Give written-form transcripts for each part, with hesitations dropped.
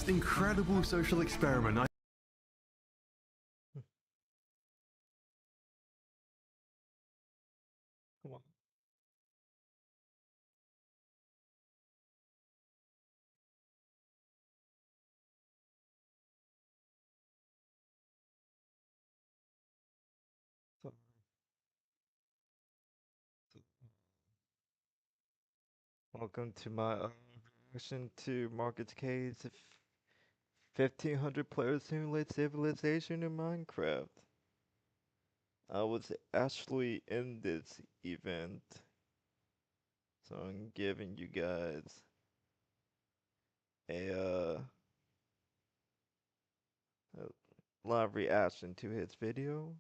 most incredible social experiment I... Come on. Welcome to my reaction to MarcusK's 1500 player simulate civilization in Minecraft. I was actually in this event, so I'm giving you guys a live reaction to his video.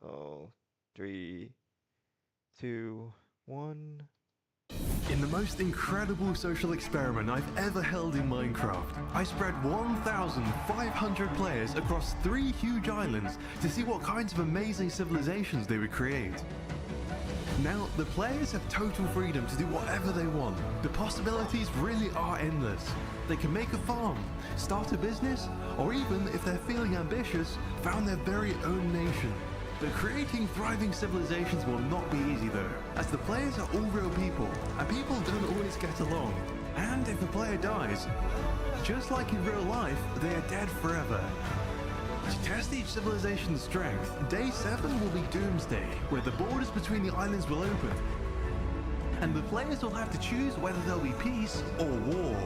Oh, 3, 2, 1. In the most incredible social experiment I've ever held in Minecraft, I spread 1,500 players across 3 huge islands to see what kinds of amazing civilizations they would create. Now, the players have total freedom to do whatever they want. The possibilities really are endless. They can make a farm, start a business, or even, if they're feeling ambitious, found their very own nation. But creating thriving civilizations will not be easy though, as the players are all real people, and people don't always get along. And if a player dies, just like in real life, they are dead forever. To test each civilization's strength, Day 7 will be Doomsday, where the borders between the islands will open, and the players will have to choose whether there'll be peace or war.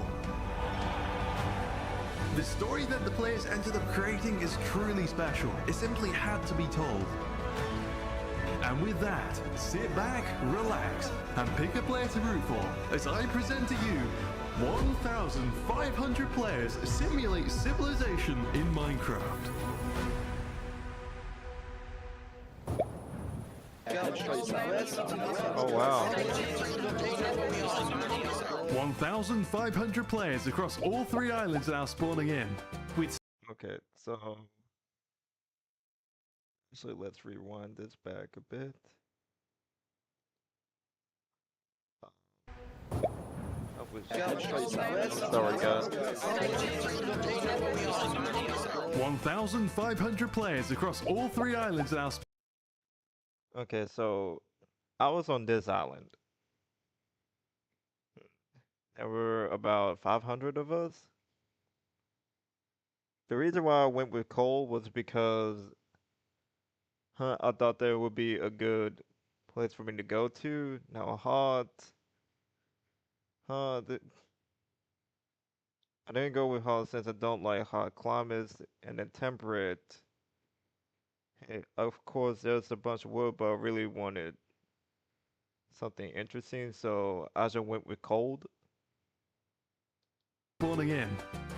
The story that the players ended up creating is truly special. It simply had to be told. And with that, sit back, relax, and pick a player to root for as I present to you 1,500 players simulate civilization in Minecraft. Oh wow. 1,500 players across all 3 islands are now spawning in. With Okay, so let's rewind this back a bit. Sorry guys. 1,500 players across all 3 islands are now Okay, so I was on this island. There were about 500 of us. The reason why I went with coal was because I thought there would be a good place for me to go to. Now hot. I didn't go with hot since I don't like hot climates, and then temperate. Of course, there's a bunch of wood, but I really wanted something interesting, so I just went with cold. spawning in.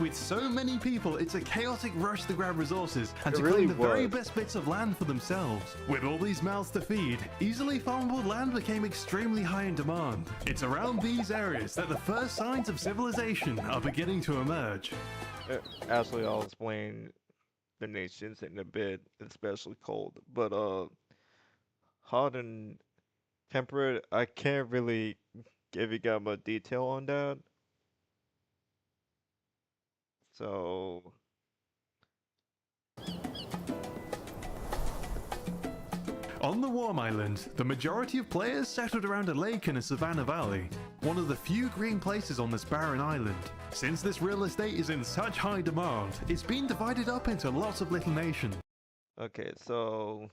With so many people, it's a chaotic rush to grab resources and It to really claim the very was. best bits of land for themselves. With all these mouths to feed, easily farmable land became extremely high in demand. It's around these areas that the first signs of civilization are beginning to emerge. Actually, I'll explain the nations in a bit, especially cold. But hot and temperate, I can't really give you guys much detail on that. So On the warm island, the majority of players settled around a lake in a savanna valley, one of the few green places on this barren island. Since this real estate is in such high demand, it's been divided up into lots of little nations. okay, so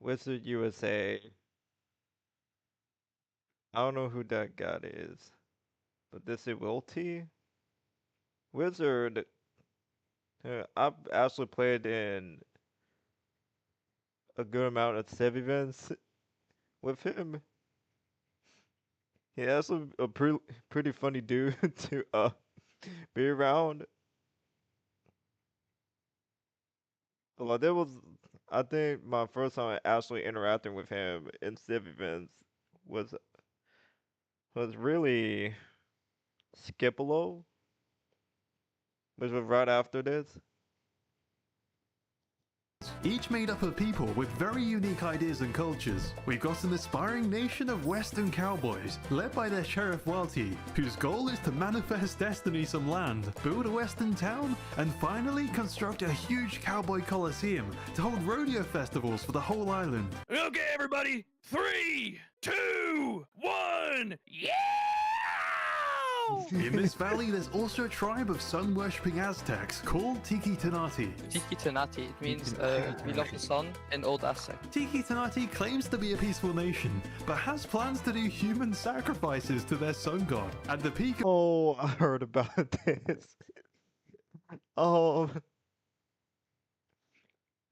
Wizard USA. I don't know who that guy is, but this is Wilty. Wizard. I've actually played in a good amount of civ events with him. He actually a pretty funny dude to be around. Well, there was, I think my first time actually interacting with him in civ events was really Skipolo, which was right after this. each made up of people with very unique ideas and cultures. We've got an aspiring nation of Western cowboys, led by their Sheriff Welty, whose goal is to manifest destiny some land, build a Western town, and finally construct a huge cowboy coliseum to hold rodeo festivals for the whole island. Okay, everybody, 3, 2, 1, yeah! In this valley, there's also a tribe of sun-worshipping Aztecs called Tiki Tanati. Tiki Tanati, it means we love the sun in Old Aztec. Tiki Tanati claims to be a peaceful nation, but has plans to do human sacrifices to their sun god. At the peak Oh, I heard about this. Oh,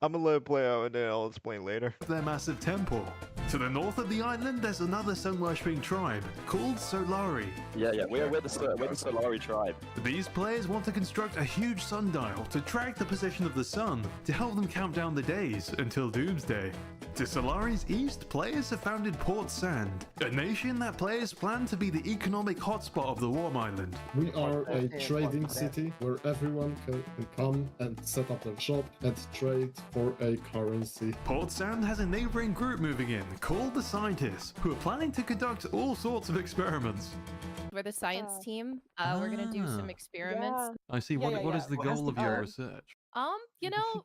I'm gonna let it play out and then I'll explain later. of their massive temple. To the north of the island, there's another sun-worshipping tribe called Solari. Yeah, we're the Solari tribe. These players want to construct a huge sundial to track the position of the sun to help them count down the days until doomsday. To Solari's east, players have founded Port Sand, a nation that players plan to be the economic hotspot of the Warm Island. We are a trading city where everyone can come and set up their shop and trade for a currency. Port Sand has a neighboring group moving in called the Scientists, who are planning to conduct all sorts of experiments. We're the science team. We're gonna do some experiments. I see. What is the goal of your research? You know,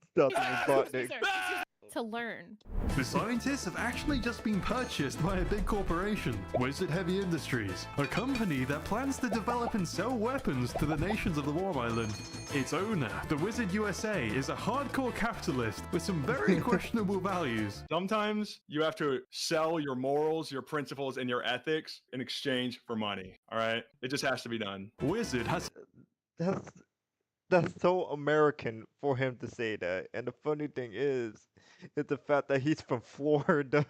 to learn. The Scientists have actually just been purchased by a big corporation, Wizard Heavy Industries, a company that plans to develop and sell weapons to the nations of the Warm Island. Its owner, the Wizard USA, is a hardcore capitalist with some very questionable values. Sometimes you have to sell your morals, your principles, and your ethics in exchange for money, all right? It just has to be done. Wizard has That's so American for him to say that. And the funny thing is the fact that he's from Florida.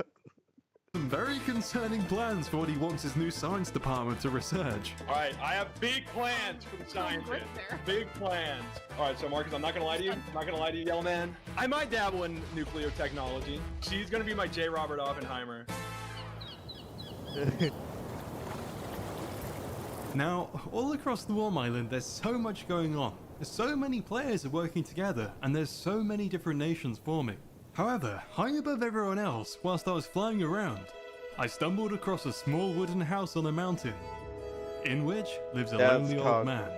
some very concerning plans for what he wants his new science department to research. All right, I have big plans for the scientists. Big plans. All right, so Marcus, I'm not gonna lie to you. I'm not gonna lie to you, yellow man. I might dabble in nuclear technology. She's gonna be my J. Robert Oppenheimer. Now, all across the Warm Island, there's so much going on. There's so many players are working together, and there's so many different nations forming. However, high above everyone else, whilst I was flying around, I stumbled across a small wooden house on a mountain, in which lives a lonely old man.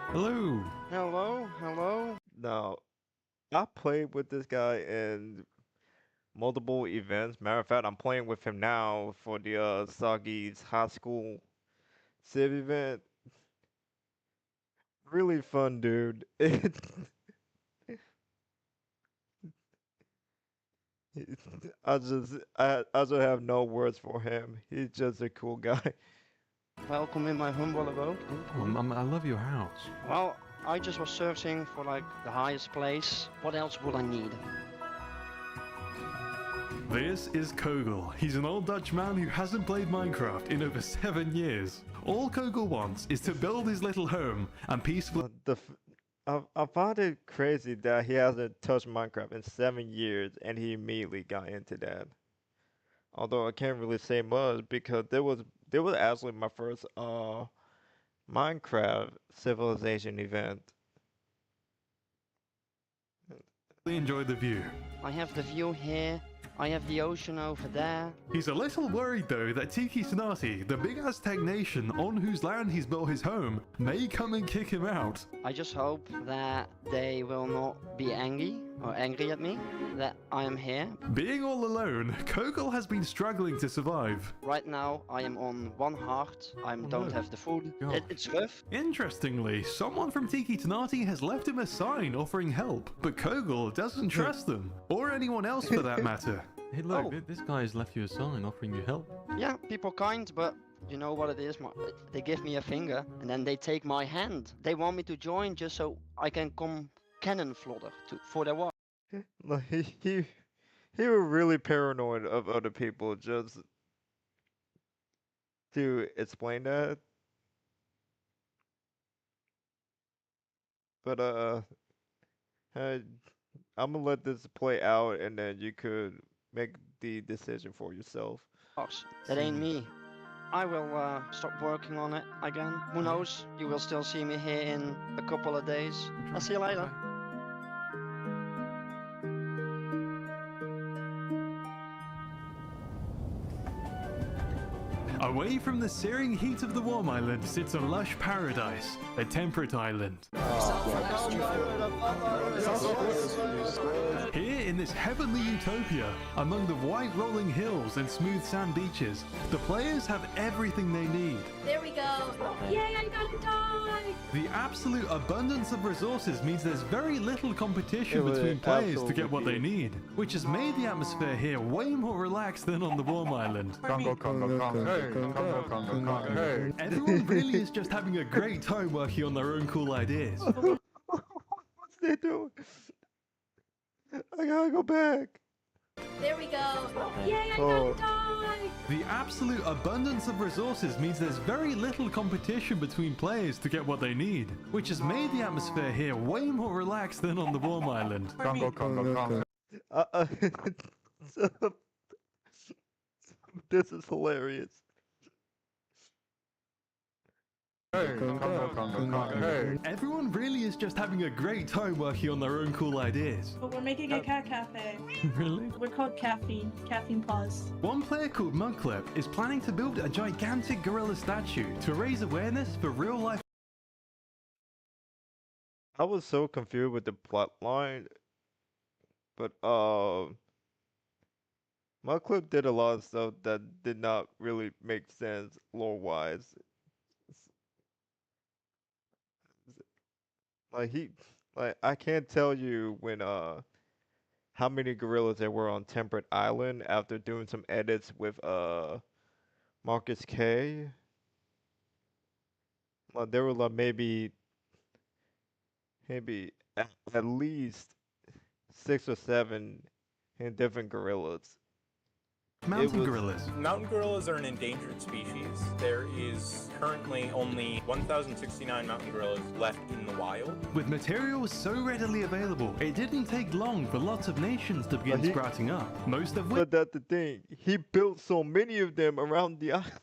Hello. Hello. Now, I played with this guy in multiple events. Matter of fact, I'm playing with him now for the Sagi's high school civ event. Really fun, dude. I just have no words for him. He's just a cool guy. Welcome in my humble abode. I love your house. Well, I just was searching for like the highest place. What else would I need? This is Kogel. He's an old Dutch man who hasn't played Minecraft in over 7 years. All Kogel wants is to build his little home and peacefully. I found it crazy that he hasn't touched Minecraft in 7 years and he immediately got into that. Although I can't really say much because there was actually my first Minecraft civilization event. Enjoy the view. I have the view here. I have the ocean over there. He's a little worried though that Tiki Tanati, the big Aztec nation on whose land he's built his home, may come and kick him out. I just hope that they will not be angry at me, that I am here. Being all alone, Kogel has been struggling to survive. Right now, I am on 1 heart. I don't have the food. It's rough. Interestingly, someone from Tiki Tanati has left him a sign offering help, but Kogel doesn't trust them, or anyone else for that matter. Hey look, this guy's left you a sign offering you help. Yeah, people kind, but you know what it is? They give me a finger, and then they take my hand. They want me to join just so I can come cannon fodder for their war. Like he was really paranoid of other people just to explain that. But I'm gonna let this play out, and then you could make the decision for yourself. Boss, that ain't me. I will start working on it again. Who knows? You will still see me here in a couple of days. I'll see you later. Away from the searing heat of the warm island sits a lush paradise, a temperate island. Here in this heavenly utopia, among the white rolling hills and smooth sand beaches, the players have everything they need. There we go. Yay, I got to die. The absolute abundance of resources means there's very little competition It would between players to absolutely get what be. they need, which has made the atmosphere here way more relaxed than on the warm island. Congo, Congo, Congo, hey, Congo, Congo, Congo, hey. Everyone really is just having a great time working on their own cool ideas. What's they doing? I gotta go back. There we go. Yay, I Oh. got to die. The absolute abundance of resources means there's very little competition between players to get what they need, which has made the atmosphere here way more relaxed than on the warm island. Congo, Congo, Congo. So, this is hilarious. Hey, Congo, Congo, Congo, hey. Everyone really is just having a great time working on their own cool ideas. But we're making a cat cafe. Really? We're called Caffeine. Caffeine Paws. One player called Mugclip is planning to build a gigantic gorilla statue to raise awareness for real life. I was so confused with the plot line, but my clip did a lot of stuff that did not really make sense lore-wise. Like I can't tell you when how many gorillas there were on Temperate Island after doing some edits with MarcusK. Like there were like maybe at least 6 or 7 in different gorillas. Mountain was- gorillas. Mountain gorillas are an endangered species. There is currently only 1,069 mountain gorillas left in the wild. With materials so readily available, it didn't take long for lots of nations to begin But he- sprouting up, most of which But that's the thing. He built so many of them around the island.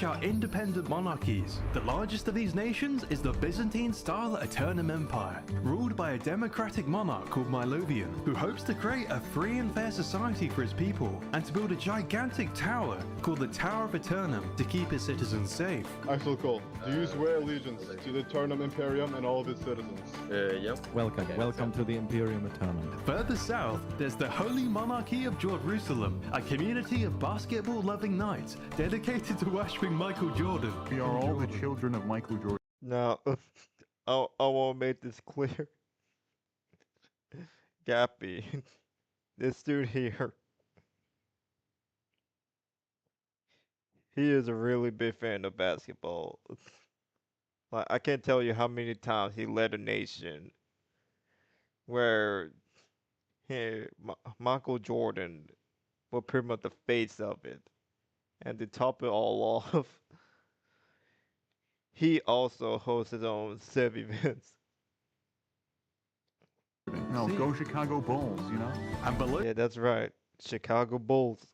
are independent monarchies. The largest of these nations is the Byzantine-style Eternum Empire, ruled by a democratic monarch called Milovian, who hopes to create a free and fair society for his people, and to build a gigantic tower called the Tower of Eternum to keep his citizens safe. I feel cool. Do you swear allegiance to the Eternum Imperium and all of its citizens? Yep. Welcome to the Imperium Eternum. Further south, there's the Holy Monarchy of Jerusalem, a community of basketball-loving knights dedicated to worshipping Michael Jordan. We are all the children of Michael Jordan. Now, I want to make this clear. Gappy, this dude here, he is a really big fan of basketball. Like, I can't tell you how many times he led a nation where Michael Jordan was pretty much the face of it. And to top it all off, he also hosts his own civ events. No, go Chicago Bulls, you know? And below Yeah, that's right. Chicago Bulls.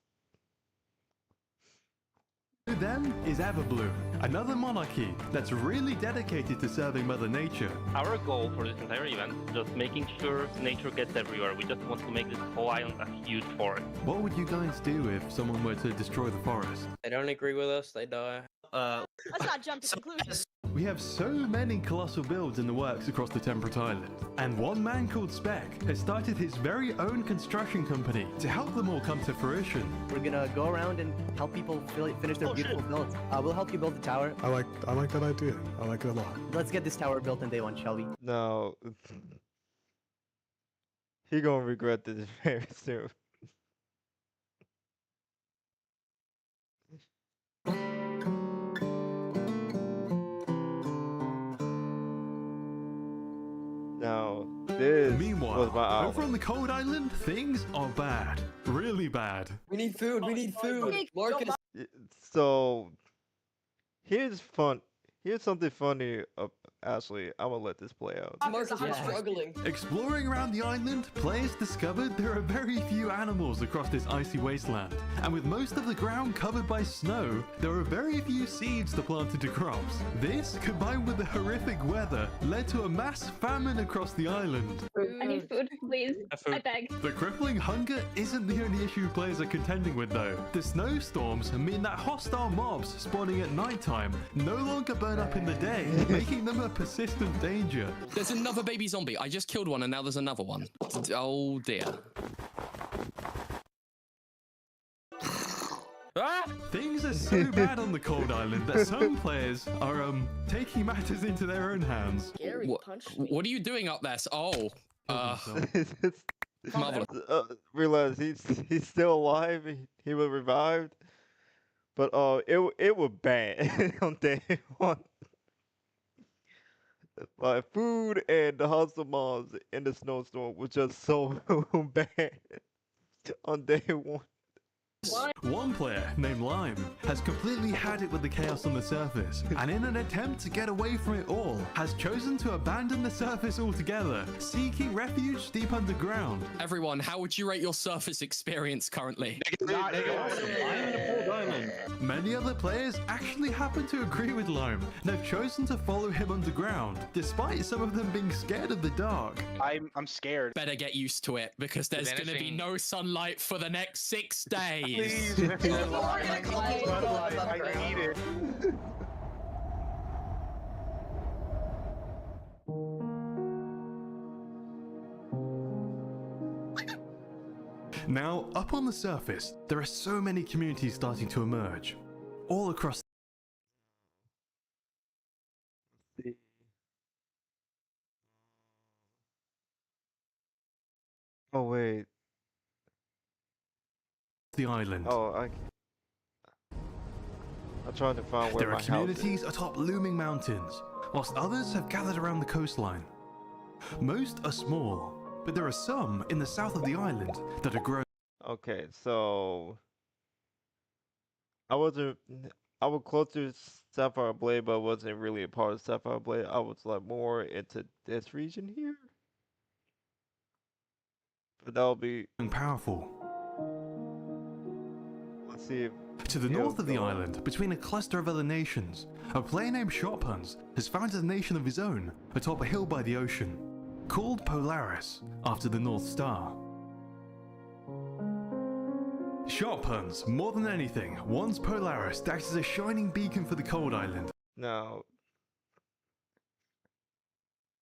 them is Everblue, another monarchy that's really dedicated to serving Mother Nature. Our goal for this entire event is just making sure nature gets everywhere. We just want to make this whole island a huge forest. What would you guys do if someone were to destroy the forest? They don't agree with us, they die. Let's not jump to conclusions. We have so many colossal builds in the works across the Temperate Island, and one man called Spec has started his very own construction company to help them all come to fruition. We're gonna go around and help people finish their beautiful builds. We'll help you build the tower. I like that idea. I like it a lot. Let's get this tower built on day 1, shall we? No. He gonna regret this very soon. Now, this was Meanwhile, my over on the cold island, things are bad. Really bad. We need food, we need food! Marcus! So, here's something funny Actually, I'm gonna let this play out. Marcus is struggling. Exploring around the island, players discovered there are very few animals across this icy wasteland. And with most of the ground covered by snow, there are very few seeds to plant into crops. This, combined with the horrific weather, led to a mass famine across the island. I need food, please. I beg. The crippling hunger isn't the only issue players are contending with though. The snowstorms mean that hostile mobs spawning at nighttime no longer burn up in the day, making them a persistent danger. There's another baby zombie. I just killed one and now there's another one. Oh dear. Things are so bad on the cold island that some players are taking matters into their own hands. Gary punched me. What are you doing up there? Oh, marvelous. Realize he's still alive. He was revived, but it was bad on day one. Like food and the hustle mobs in the snowstorm was just so bad on day one. One player, named Lime, has completely had it with the chaos on the surface, and in an attempt to get away from it all, has chosen to abandon the surface altogether, seeking refuge deep underground. Everyone, how would you rate your surface experience currently? Not awesome. I'm in a cold island. Many other players actually happen to agree with Lime, and have chosen to follow him underground, despite some of them being scared of the dark. I'm scared. Better get used to it, because there's going to be no sunlight for the next 6 days. Please, I need it. Now, up on the surface, there are so many communities starting to emerge, all across Oh wait. the island. Oh, I'm trying to find where There my are house is. communities atop looming mountains, whilst others have gathered around the coastline. Most are small, but there are some in the south of the island that are growing. Okay, so I was close to Sapphire Blade, but I wasn't really a part of Sapphire Blade. I was like more into this region here. But that'll be powerful. Let's see if To the north of the island, between a cluster of other nations, a player named Sharphuns has founded a nation of his own atop a hill by the ocean, called Polaris, after the North Star. Sharphuns, more than anything, wants Polaris to act as a shining beacon for the cold island. now.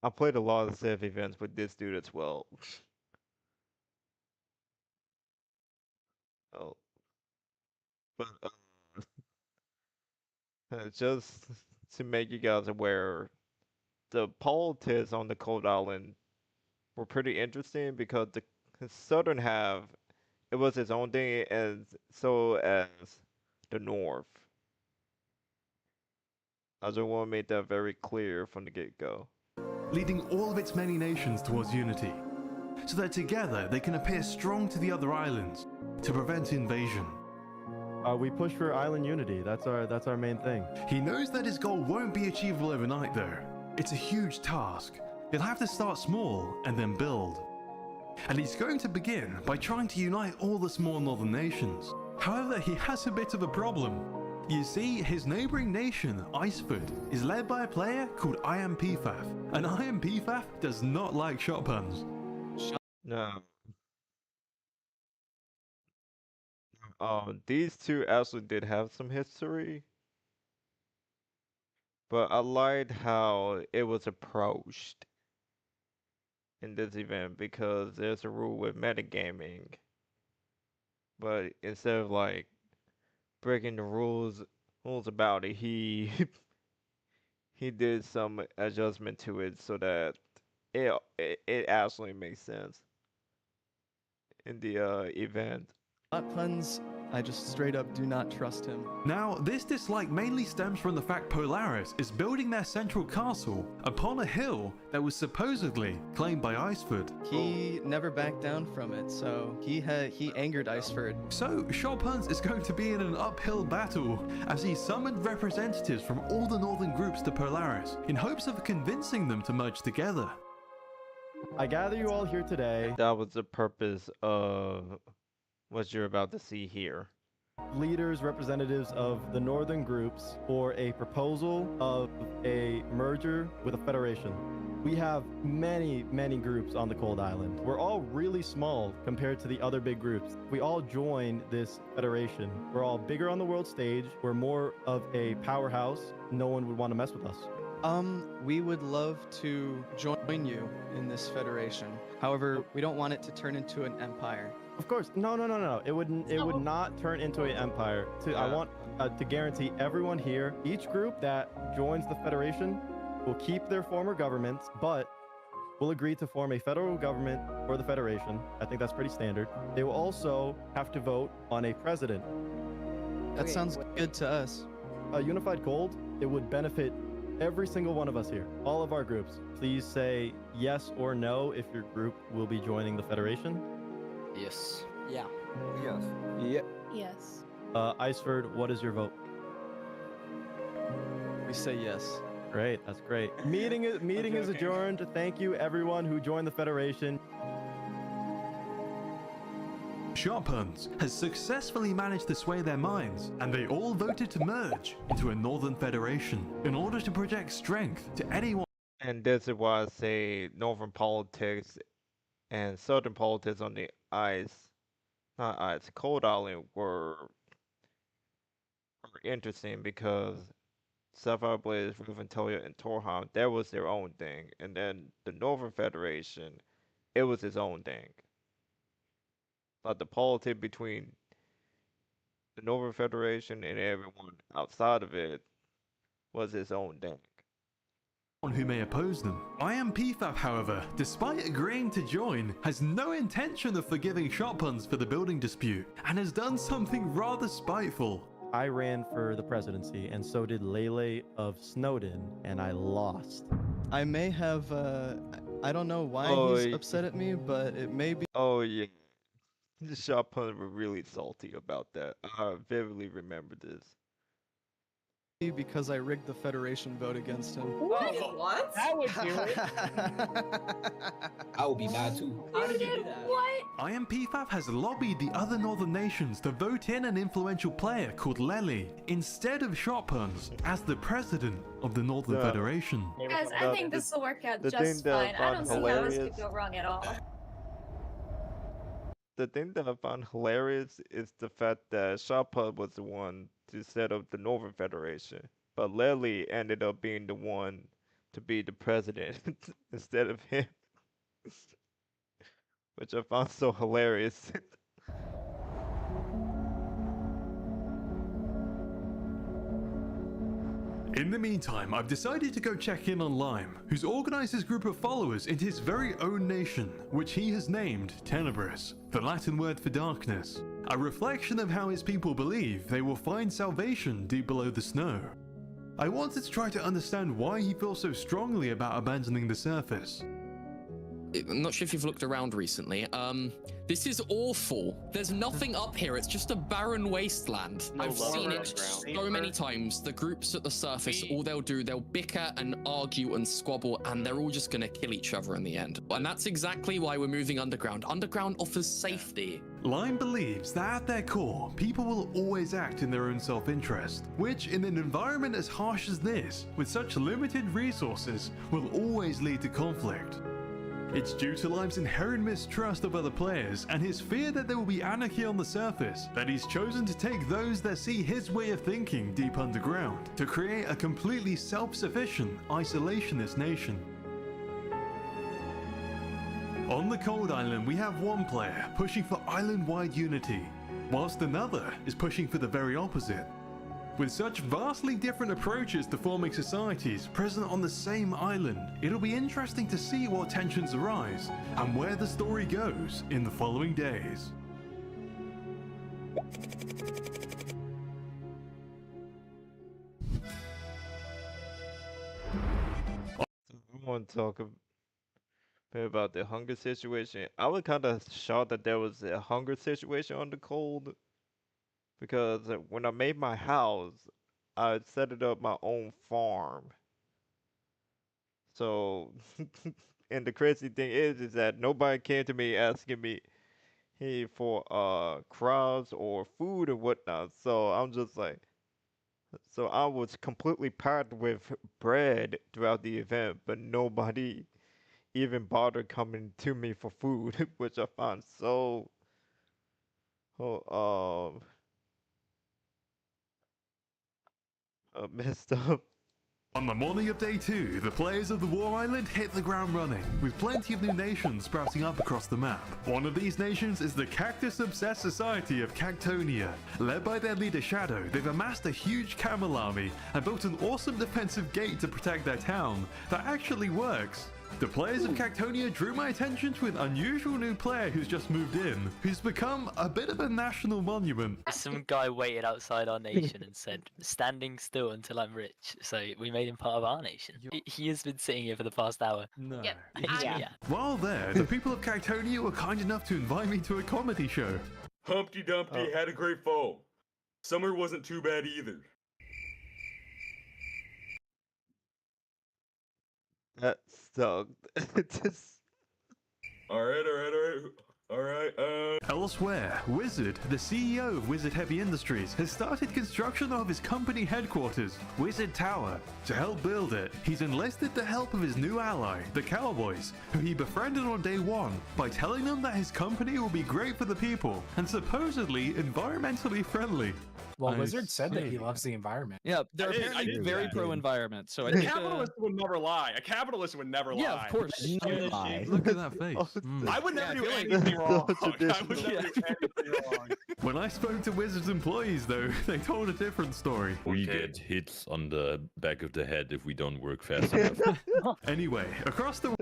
I played a lot of Civ events with this dude as well. Oh. But just to make you guys aware, the politics on the cold island were pretty interesting because the southern half, it was its own thing, and so as the north. I just want to make that very clear from the get-go. Leading all of its many nations towards unity, so that together they can appear strong to the other islands to prevent invasion. We push for island unity. That's our main thing. He knows that his goal won't be achievable overnight though. It's a huge task. He'll have to start small and then build. And he's going to begin by trying to unite all the small northern nations. However, he has a bit of a problem. You see, his neighbouring nation, Icefoot, is led by a player called IMPFAF, and IMPFAF does not like shotguns. No. These two actually did have some history, but I liked how it was approached in this event because there's a rule with metagaming, but instead of like breaking the rules about it, he he did some adjustment to it so that it actually makes sense in the event. Sharphuns I just straight up do not trust him. Now, this dislike mainly stems from the fact Polaris is building their central castle upon a hill that was supposedly claimed by Iceford. He never backed down from it, so he angered Iceford. So, Sharphuns is going to be in an uphill battle as he summoned representatives from all the northern groups to Polaris in hopes of convincing them to merge together. I gather you all here today. That was the purpose of what you're about to see here. Leaders, representatives of the northern groups for a proposal of a merger with a federation. We have many, many groups on the Cold Island. We're all really small compared to the other big groups. We all join this federation. We're all bigger on the world stage. We're more of a powerhouse. No one would want to mess with us. We would love to join you in this federation. However, we don't want it to turn into an empire. Of course, no. It would not turn into an empire. I want to guarantee everyone here, each group that joins the federation will keep their former governments, but will agree to form a federal government for the federation. I think that's pretty standard. They will also have to vote on a president. That sounds good to us. A unified gold, it would benefit every single one of us here, all of our groups. Please say yes or no if your group will be joining the federation. Yes. Yeah. Yes. Yep. Yes. Iceford, what is your vote? We say yes. Great, that's great. Meeting is adjourned. Thank you everyone who joined the federation. Sharphuns has successfully managed to sway their minds, and they all voted to merge into a northern federation in order to project strength to anyone. And this is why I say northern politics and southern politics on the Cold Island were interesting, because Sapphire Blaze, Ruventoya, and Torheim, that was their own thing, and then the Northern Federation, it was its own thing. Like the politics between the Northern Federation and everyone outside of it was its own thing. Who may oppose them. IMPFAP, however, despite agreeing to join, has no intention of forgiving Sharphuns for the building dispute, and has done something rather spiteful. I ran for the presidency, and so did Lele of Snowden, and I lost. I may have, I don't know why he's upset at me, but it may be. Oh yeah, the Sharphuns were really salty about that. I vividly remember this. Because I rigged the Federation vote against him. What? That would do it. I would be mad too. How did you do that? What? IMPFAP has lobbied the other northern nations to vote in an influential player called Lele instead of Sharphuns as the president of the Northern Federation. Guys, I think this will work out just fine. I don't see how this could go wrong at all. The thing that I found hilarious is the fact that Sharphun was the one to set up the Northern Federation, but Lele ended up being the one to be the president instead of him, which I found so hilarious. In the meantime, I've decided to go check in on Lime, who's organized his group of followers into his very own nation, which he has named Tenebris, the Latin word for darkness, a reflection of how his people believe they will find salvation deep below the snow. I wanted to try to understand why he feels so strongly about abandoning the surface. I'm not sure if you've looked around recently. This is awful. There's nothing up here. It's just a barren wasteland. I've seen it so many times. The groups at the surface, all they'll do, they'll bicker and argue and squabble, and they're all just gonna kill each other in the end. And that's exactly why we're moving underground. Underground offers safety. Lime believes that at their core, people will always act in their own self-interest, which in an environment as harsh as this, with such limited resources, will always lead to conflict. It's due to Lime's inherent mistrust of other players and his fear that there will be anarchy on the surface that he's chosen to take those that see his way of thinking deep underground to create a completely self-sufficient, isolationist nation. On the Cold Island, we have one player pushing for island-wide unity, whilst another is pushing for the very opposite. With such vastly different approaches to forming societies present on the same island, it'll be interesting to see what tensions arise and where the story goes in the following days. I want to talk a bit about the hunger situation. I was kind of shocked that there was a hunger situation on the cold because when I made my house, I set it up my own farm. So, and the crazy thing is that nobody came to me asking me, hey, for crops or food or whatnot. So I'm just like, so I was completely packed with bread throughout the event, but nobody even bothered coming to me for food, which I find so, oh, messed up. On the morning of day 2, the players of the War Island hit the ground running, with plenty of new nations sprouting up across the map. One of these nations is the Cactus-obsessed society of Cactonia. Led by their leader Shadow, they've amassed a huge camel army and built an awesome defensive gate to protect their town that actually works. The players of Cactonia drew my attention to an unusual new player who's just moved in, who's become a bit of a national monument. Some guy waited outside our nation and said, standing still until I'm rich. So we made him part of our nation. He has been sitting here for the past hour. No. Yep. Yeah. While there, the people of Cactonia were kind enough to invite me to a comedy show. Humpty Dumpty had a great fall. Summer wasn't too bad either. That sucked. Alright. Elsewhere, Wizard, the CEO of Wizard Heavy Industries, has started construction of his company headquarters, Wizard Tower. To help build it, he's enlisted the help of his new ally, the Cowboys, who he befriended on day 1 by telling them that his company will be great for the people and supposedly environmentally friendly. Well, Wizard said that he loves the environment. Yeah, they're apparently very pro-environment. So I think a capitalist would never lie. A capitalist would never lie. Yeah, of course. Look at that face. I would never do anything wrong. I would never do anything wrong. When I spoke to Wizard's employees, though, they told a different story. We get hits on the back of the head if we don't work fast enough. Anyway, across the...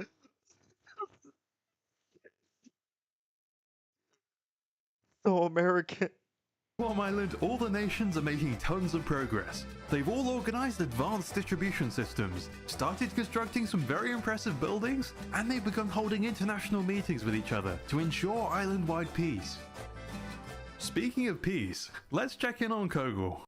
So American. Warm Island, all the nations are making tons of progress. They've all organized advanced distribution systems, started constructing some very impressive buildings, and they've begun holding international meetings with each other to ensure island-wide peace. Speaking of peace, let's check in on Kogel.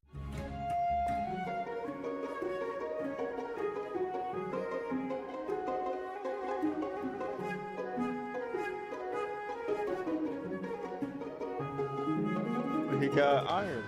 He got iron.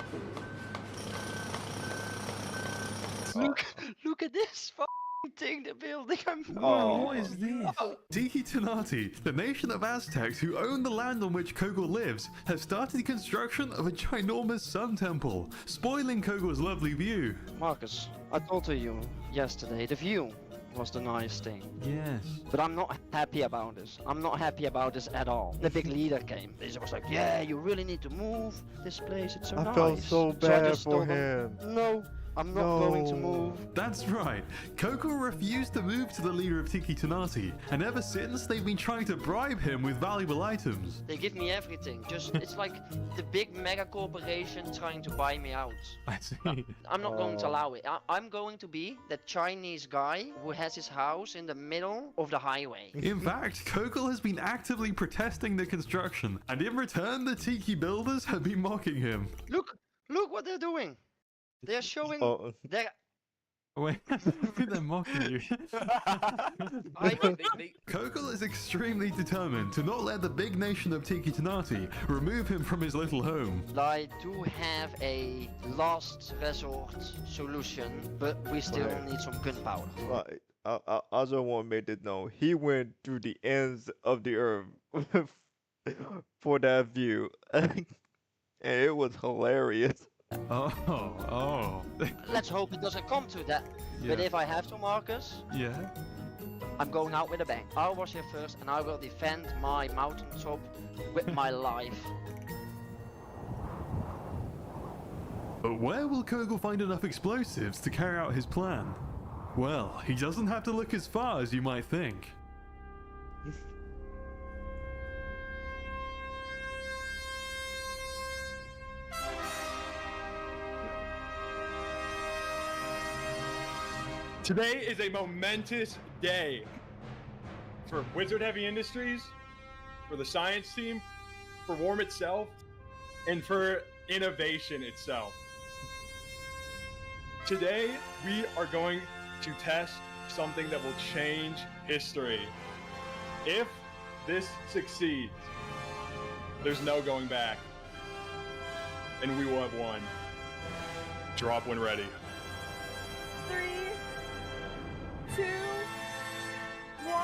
Look at this fucking thing they're building. What is this? Tiki Tanati, the nation of Aztecs who own the land on which Kogel lives, has started construction of a ginormous sun temple, spoiling Kogel's lovely view. Marcus, I told you yesterday, the view was the nice thing. Yes. But I'm not happy about this. I'm not happy about this at all. The big leader came. He was like, yeah, you really need to move this place. It's so nice. I felt so I bad just for told him, him. no, I'm not going to move. That's right. Kogel refused to move to the leader of Tiki Tanati, and ever since they've been trying to bribe him with valuable items. They give me everything. It's like the big mega corporation trying to buy me out. I see. I'm not going to allow it. I'm going to be the Chinese guy who has his house in the middle of the highway. In fact, Kogel has been actively protesting the construction, and in return, the Tiki builders have been mocking him. Look what they're doing. They're showing their... Wait, they're mocking you. Kogel is extremely determined to not let the big nation of Tiki Tanati remove him from his little home. I do have a last resort solution, but we still need some gunpowder. Right. I just want to make this known. He went through the ends of the earth for that view. And it was hilarious. Oh. Let's hope it doesn't come to that. Yeah. But if I have to, Marcus, Yeah? I'm going out with a bang. I was here first and I will defend my mountaintop with my life. But where will Kogel find enough explosives to carry out his plan? Well, he doesn't have to look as far as you might think. Today is a momentous day for Wizard Heavy Industries, for the science team, for Warm itself, and for innovation itself. Today, we are going to test something that will change history. If this succeeds, there's no going back, and we will have won. Drop when ready. 3, 2, 1.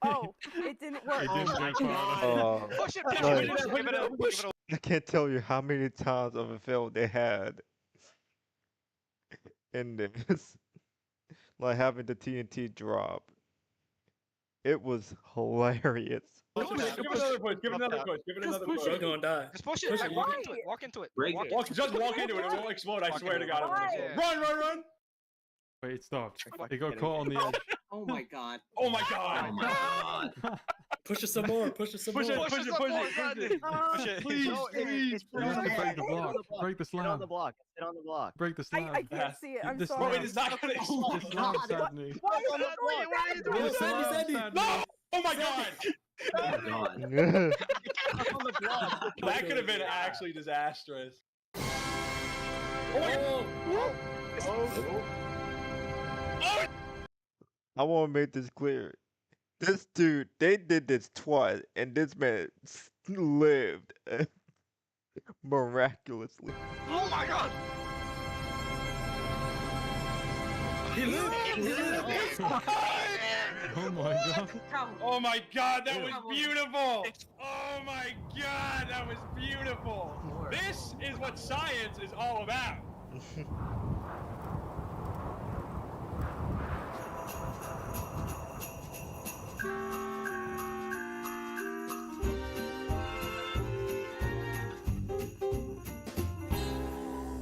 Oh, it didn't work. It didn't my go far enough. Push it, Like, give it up. I can't tell you how many times of a fail they had in this. Like having the TNT drop. It was hilarious. Give it another push. Give it another push. Give it another push. You're gonna die. Just push it. Push Like, it. walk into it. Walk into it. Just walk into it. It won't explode. I swear to God, it won't explode. Run, run, run! Wait, it stopped. It got caught on the edge. Oh my god. Oh my God! Oh my god. Push it some more. Push it some Push more. it, push it, push it, push it. Please, please, Get on please break the block. Break the Get on slab. the block. Get on the block. Break the slab. I can't see it. I'm The sorry. Wait, it's not gonna explode. The slab saddening. Why is it going? Why is it The going? slab saddening. No! Oh my God! Oh my god. On the block. That could have been actually disastrous. I want to make this clear. This dude, they did this twice, and this man lived miraculously. Oh my God! He lived. He lived. Oh my God. Oh my God, that was beautiful! Oh my God, that was beautiful! This is what science is all about.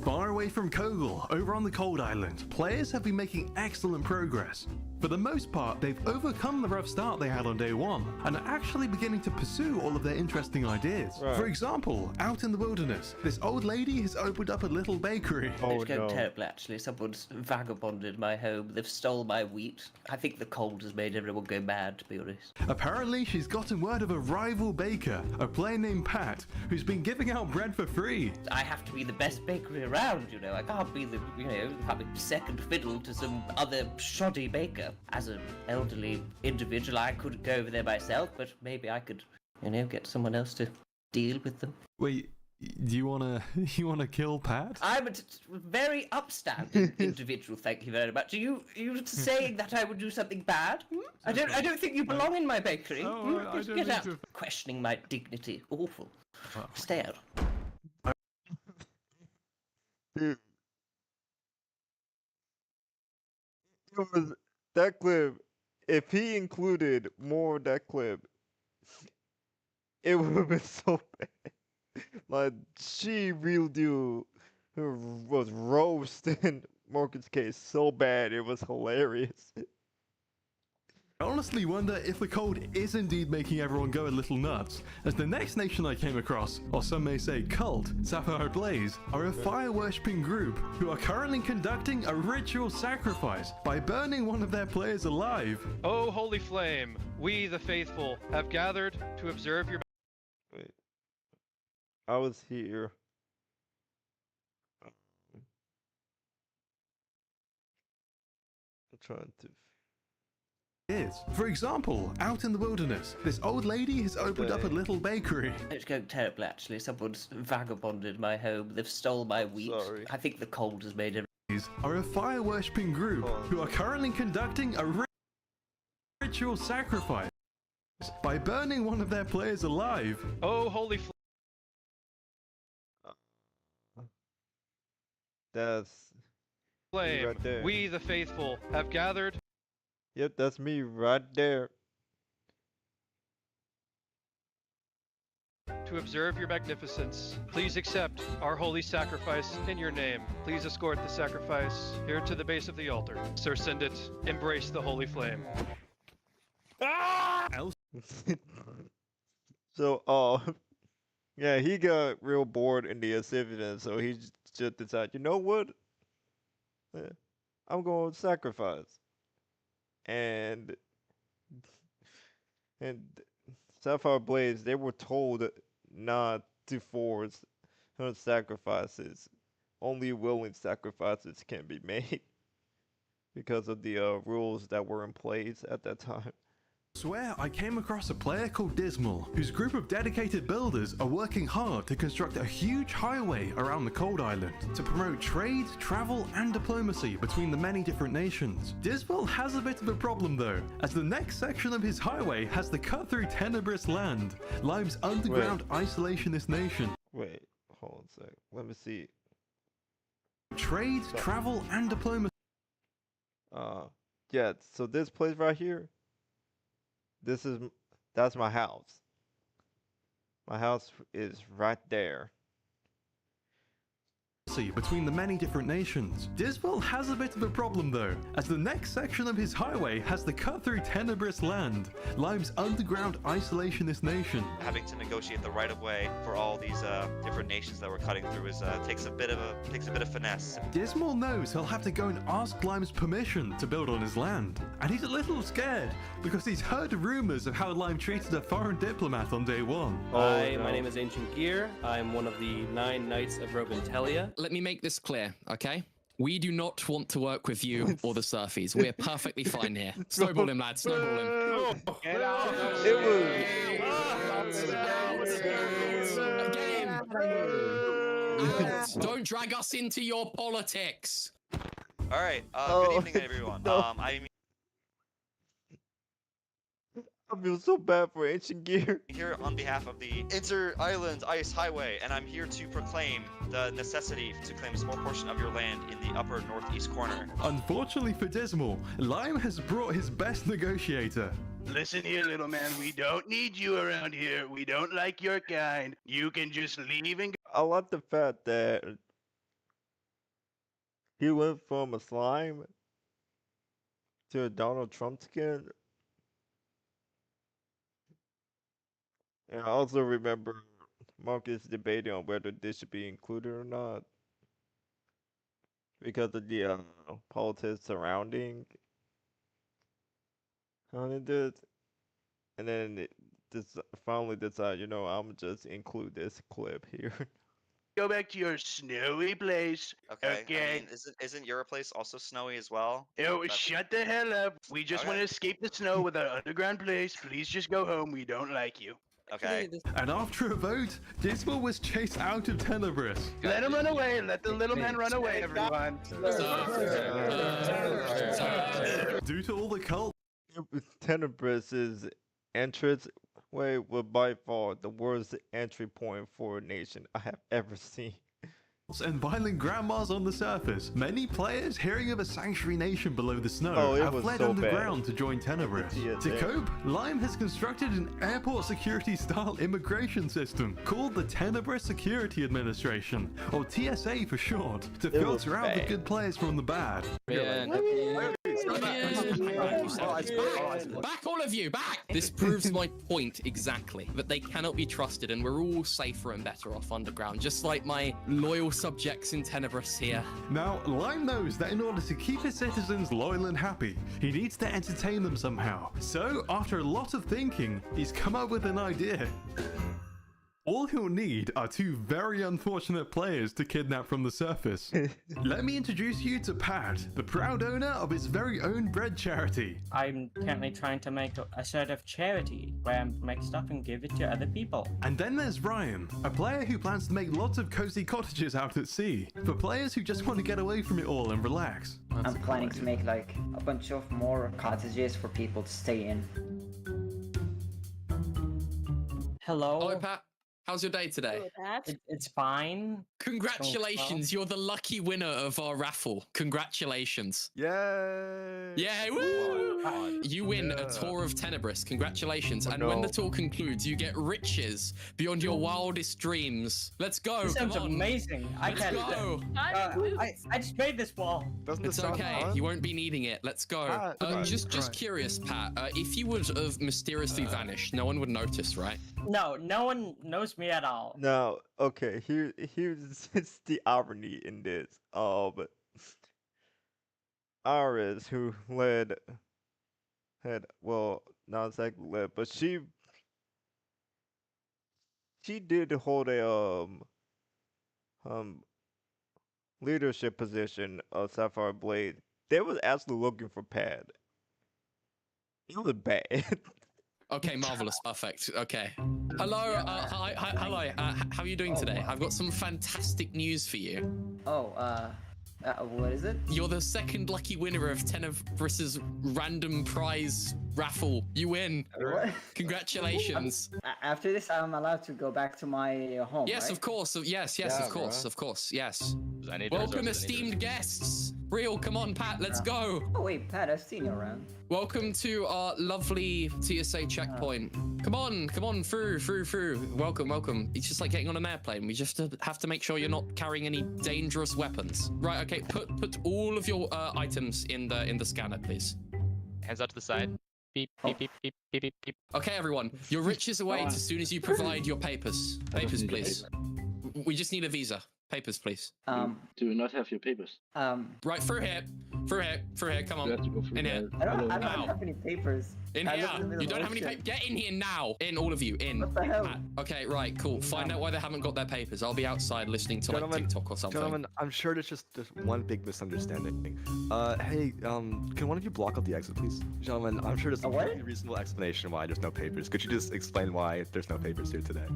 Far away from Kogel, over on the Cold Island, players have been making excellent progress. For the most part, they've overcome the rough start they had on day one, and are actually beginning to pursue all of their interesting ideas. Right. For example, out in the wilderness, this old lady has opened up a little bakery. Oh no. Terrible, actually. Someone's vagabonded my home. They've stole my wheat. I think the cold has made everyone go mad, to be honest. Apparently, she's gotten word of a rival baker, a player named Pat, who's been giving out bread for free. I have to be the best bakery around, you know. I can't be the, can't be second fiddle to some other shoddy baker. As an elderly individual, I couldn't go over there myself, but maybe I could, get someone else to deal with them. Wait, do you wanna kill Pat? I'm a very upstanding individual, thank you very much. Are you saying that I would do something bad? I don't think you belong in my bakery. Oh, I Just don't get mean out. to- Questioning my dignity. Awful. Stay out. Dude. It was that clip. If he included more of that clip, it would have been so bad. Like she really was roasting MarcusK's so bad it was hilarious. I honestly wonder if the cold is indeed making everyone go a little nuts, as the next nation I came across, or some may say cult, Sapphire Blaze, are a fire-worshipping group who are currently conducting a ritual sacrifice by burning one of their players alive. Oh, holy flame, we the faithful have gathered to observe your... Wait. I was here. I'm trying to... For example, out in the wilderness, this old lady has opened up a little bakery. It's going terrible, actually. Someone's vagabonded my home. They've stole my wheat. Sorry. I think the cold has made everyone... Are a fire-worshipping group who are currently conducting a ritual sacrifice by burning one of their players alive. Oh, holy That's flame, right there. we the faithful have gathered... Yep, that's me right there. To observe your magnificence, please accept our holy sacrifice in your name. Please escort the sacrifice here to the base of the altar. Sir Sindit, embrace the holy flame. Ah! So, yeah, he got real bored in the Civitan, so he just decided, you know what? I'm going to sacrifice. And and Sapphire Blades, they were told not to force sacrifices. Only willing sacrifices can be made because of the rules that were in place at that time. Swear I came across a player called Dismal, whose group of dedicated builders are working hard to construct a huge highway around the Cold Island to promote trade, travel, and diplomacy between the many different nations. Dismal has a bit of a problem though, as the next section of his highway has to cut through tenebrous land, Lime's underground isolationist nation. Wait, hold on a sec. Let me see. Trade, travel, and diplomacy. Yeah, so this place right here, that's my house. My house is right there. Between the many different nations. Dismal has a bit of a problem though, as the next section of his highway has to cut through tenebrous land, Lime's underground isolationist nation. Having to negotiate the right of way for all these different nations that we're cutting through is takes a bit of finesse. Dismal knows he'll have to go and ask Lime's permission to build on his land, and he's a little scared because he's heard rumors of how Lime treated a foreign diplomat on day one. Hi, my name is Ancient Gear. I'm one of the 9 Knights of Rogantelia. Let me make this clear, okay? We do not want to work with you or the Surfies. We're perfectly fine here. Snowball him, lad. Snowball him. Get out. Don't drag us into your politics. All right. Good evening, everyone. I feel so bad for Ancient Gear. Here on behalf of the Inter-Island Ice Highway, and I'm here to proclaim the necessity to claim a small portion of your land in the upper northeast corner. Unfortunately for Dismal, Lime has brought his best negotiator. Listen here, little man. We don't need you around here. We don't like your kind. You can just leave and go. I like the fact that he went from a slime to a Donald Trump skin. And I also remember Marcus debating on whether this should be included or not because of the politics surrounding this. And then it finally decided, you know, I'm just include this clip here. Go back to your snowy place. Okay. I mean, isn't your place also snowy as well? Oh, shut the hell up. We just want to escape the snow with our underground place. Please just go home. We don't like you. Okay. And after a vote, Dismal was chased out of Tenebrous. Let him run away. Let the little man run away, everyone. Due to all the cult, Tenebrous's entrance way was by far the worst entry point for a nation I have ever seen. And violent grandmas on the surface, many players hearing of a sanctuary nation below the snow Oh, it have was fled so underground bad. to join Tenebrous. Yeah, To yeah. cope, Lime has constructed an airport security style immigration system called the Tenebrous Security Administration, or TSA for short, to It was filter out the bad. good players from the bad. Back, all of you, back! This proves my point exactly, that they cannot be trusted and we're all safer and better off underground, just like my loyal subjects in Tenebrous here. Now, Lime knows that in order to keep his citizens loyal and happy, he needs to entertain them somehow. So, after a lot of thinking, he's come up with an idea. All he'll need are 2 very unfortunate players to kidnap from the surface. Let me introduce you to Pat, the proud owner of his very own bread charity. I'm currently trying to make a sort of charity where I make stuff and give it to other people. And then there's Ryan, a player who plans to make lots of cozy cottages out at sea, for players who just want to get away from it all and relax. I'm planning to make like a bunch of more cottages for people to stay in. Hello. Hello, Pat. How's your day today? It's fine. Congratulations, you're the lucky winner of our raffle. Congratulations. Yay! Yeah, woo! You win a tour of Tenebrous. Congratulations. And when the tour concludes, you get riches beyond your wildest dreams. Let's go. This Come sounds on. amazing. Let's go. I just made this wall. It's okay. You won't be needing it. Let's go. Just curious, Pat. If you would have mysteriously vanished, no one would notice, right? No one knows me at all. Now, okay, here's the irony in this. Iris, who well, not exactly led, but she did hold a leadership position of Sapphire Blade. They was actually looking for Pad. It was bad. Okay, marvelous, perfect. Okay. Hello, hello. How are you doing today? I've got some fantastic news for you. Oh, what is it? You're the second lucky winner of Tenebris's random prize raffle. You win. What? Congratulations. After this, I'm allowed to go back to my home, Yes, right? of course. Yes, Yeah, of course, yes. Any Welcome, doors, esteemed guests. Real, come on, Pat, let's go. Oh wait, Pat, I've seen you around. Welcome to our lovely TSA checkpoint. Come on, through. Welcome. It's just like getting on an airplane. We just have to make sure you're not carrying any dangerous weapons. Right, okay, put all of your items in the scanner, please. Hands out to the side. Beep, beep, beep, beep, beep, beep, beep. Okay, everyone, your riches await as soon as you provide your papers. Papers, please. We just need a visa. Papers, please. Do we not have your papers? Right, through here. Come on. You have to go through In here. I don't have any papers. In I here. live in the middle You don't of have any ocean. papers. Get in here now. In, all of you. In. What the hell? Okay, right, cool. Find out why they haven't got their papers. I'll be outside listening to like TikTok or something. Gentlemen, I'm sure there's just one big misunderstanding. Hey, can one of you block out the exit, please? Gentlemen, I'm sure there's a pretty reasonable explanation why there's no papers. Could you just explain why there's no papers here today?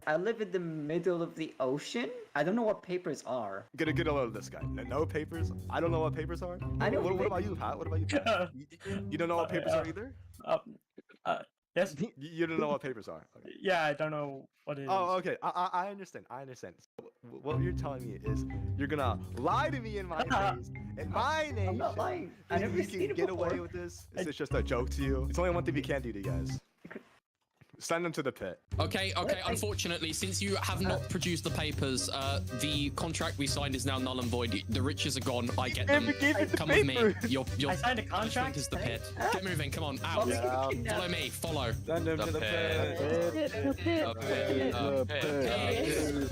I live in the middle of the ocean. I don't know what papers are. Get a load of this guy. No papers? I don't know what papers are? I know What about you, Pat? What about you, Pat? You don't know what papers are either? Yes. You don't know what papers are? Okay. Yeah, I don't know what it is. Oh, okay. I understand. So what you're telling me is you're gonna lie to me in my face, in my nation. I'm not lying. I and never you seen can it get before. away with this? Is this just a joke to you? It's only one thing we can do to you guys. Send them to the pit. Okay. Unfortunately, since you have not produced the papers, the contract we signed is now null and void. The riches are gone. I get them. Come with me. Your I signed a contract. Is the pit. Get moving. Come on, out. Follow me. Follow. Send them to the pit.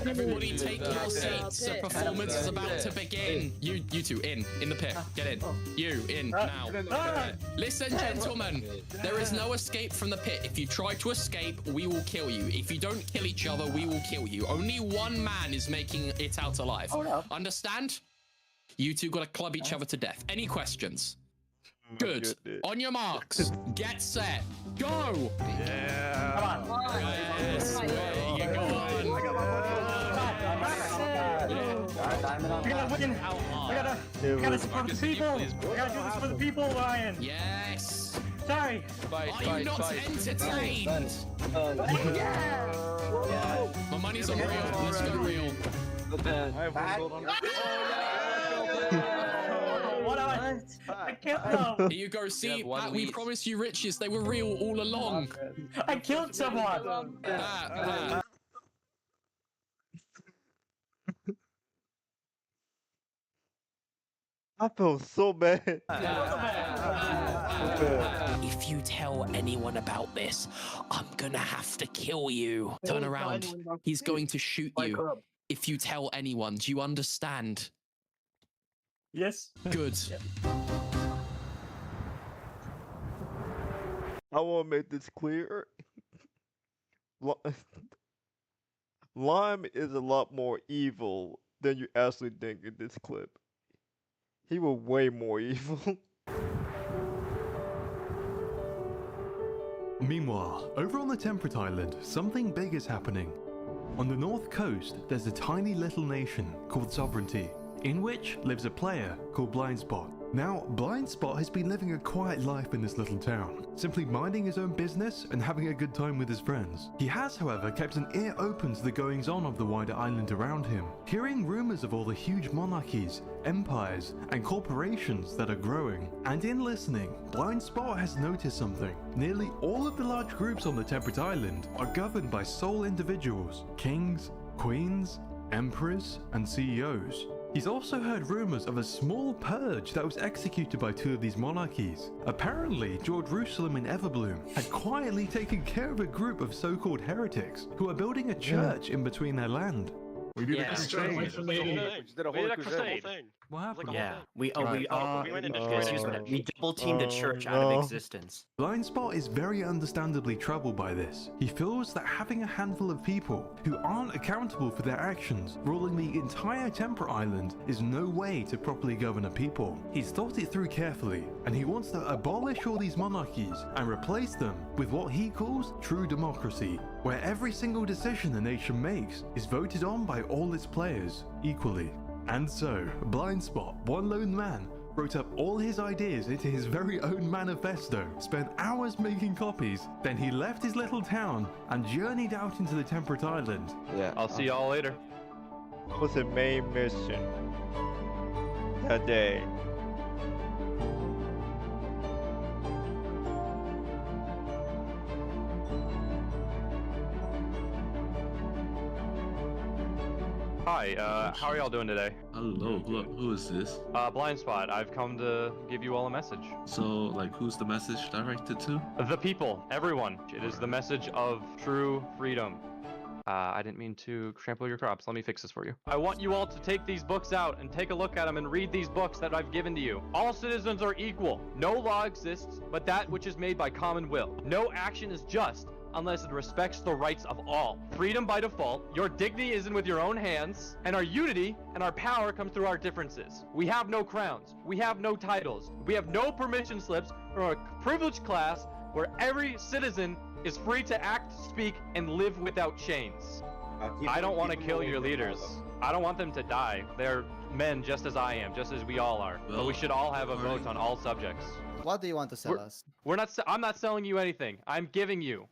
Everybody take your seats. The performance is about to begin. You two in the pit. Get in. You in now. Listen, gentlemen. There is no escape from the pit. If you try to escape, we will kill you. If you don't kill each other, we will kill you. Only one man is making it out alive. Oh, no. Understand? You two gotta club each other to death. Any questions? Good. On your marks. Get set. Go! Yeah. Come on. Yes. Where you going? We gotta win. We gotta support the people. We gotta do this for the people, Ryan. Yes. Sorry. Are you not entertained? My money's on real. Let's go real. What I killed them. Here you go. See, Pat, we promised you riches. They were real all along. I killed someone. Pat. I feel so bad. If you tell anyone about this, I'm gonna have to kill you. Turn around. He's going to shoot you. If you tell anyone, do you understand? Yes. Good. I want to make this clear. Lime is a lot more evil than you actually think in this clip. He was way more evil. Meanwhile, over on the Temperate Island, something big is happening. On the north coast, there's a tiny little nation called Sovereignty, in which lives a player called Blindspot. Now, Blindspot has been living a quiet life in this little town, simply minding his own business and having a good time with his friends. He has, however, kept an ear open to the goings-on of the wider island around him, hearing rumors of all the huge monarchies, empires, and corporations that are growing. And in listening, Blindspot has noticed something. Nearly all of the large groups on the Temperate Island are governed by sole individuals, kings, queens, emperors, and CEOs. He's also heard rumors of a small purge that was executed by two of these monarchies. Apparently, Jerusalem and Everbloom had quietly taken care of a group of so-called heretics who are building a church in between their land. We did a crusade. We did a whole crusade. What happened? Yeah, we went into training. we double teamed a church out of existence. Blindspot is very understandably troubled by this. He feels that having a handful of people who aren't accountable for their actions ruling the entire Temperate Island is no way to properly govern a people. He's thought it through carefully, and he wants to abolish all these monarchies and replace them with what he calls true democracy, where every single decision a nation makes is voted on by all its players equally. And so, Blindspot, one lone man, wrote up all his ideas into his very own manifesto, spent hours making copies, then he left his little town and journeyed out into the Temperate Island. Yeah. I'll see y'all later. What was the main mission that day? Hi, how are y'all doing today? Hello, who is this? Blindspot, I've come to give you all a message. So, like, who's the message directed to? The people, everyone. It is the message of true freedom. I didn't mean to trample your crops. Let me fix this for you. I want you all to take these books out and take a look at them and read these books that I've given to you. All citizens are equal. No law exists but that which is made by common will. No action is just unless it respects the rights of all. Freedom by default, your dignity is in with your own hands, and our unity and our power comes through our differences. We have no crowns, we have no titles, we have no permission slips from a privileged class where every citizen is free to act, speak, and live without chains. I don't want to kill your leaders. I don't want them to die. They're men just as I am, just as we all are. But we should all have a vote on all subjects. What do you want to sell us? I'm not selling you anything. I'm giving you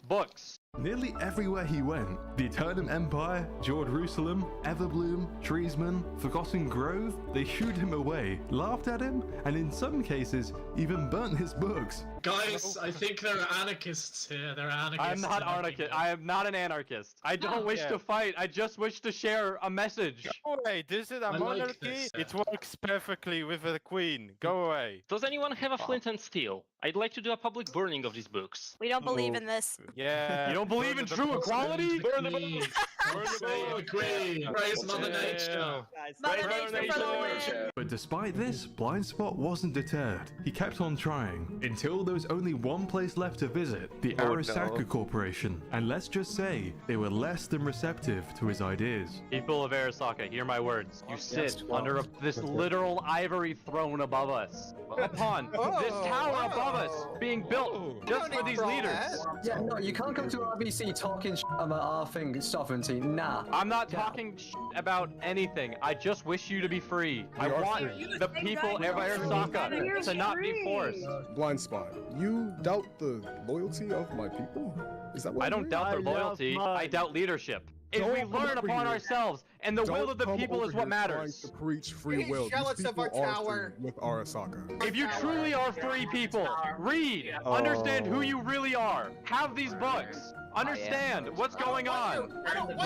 books. Nearly everywhere he went, the Eternum Empire, Jerusalem, Everbloom, Treesman, Forgotten Grove, they shooed him away, laughed at him, and in some cases, even burnt his books. Guys, I think there are anarchists here. There are anarchists. I'm not anarchist. I am not an anarchist. I don't wish to fight. I just wish to share a message. Go away. This is a monarchy. It works perfectly with the queen. Go away. Does anyone have a flint and steel? I'd like to do a public burning of these books. We don't believe in this. Yeah. You don't believe in true equality? Burn the books. Burn the queen. Praise Mother Nature. Mother Nature. But despite this, Blindspot wasn't deterred. He kept on trying until there was only one place left to visit, the Arasaka Corporation. And let's just say, they were less than receptive to his ideas. People of Arasaka, hear my words. You sit under this literal ivory throne above us. Upon this tower above us being built just for these leaders. Yeah, no, you can't come to RBC talking about our thing, sovereignty. Nah. I'm not talking about anything. I just wish you to be free. I want the people of Arasaka to not be forced. Blindspot, you doubt the loyalty of my people? Is that what I don't doubt their loyalty. I doubt leadership. If we learn upon ourselves, and the will of the people is what matters. To preach free will. Jealous of our tower. With Arasaka. If you truly are free people, read, understand who you really are. Have these books. Understand what's going on. I don't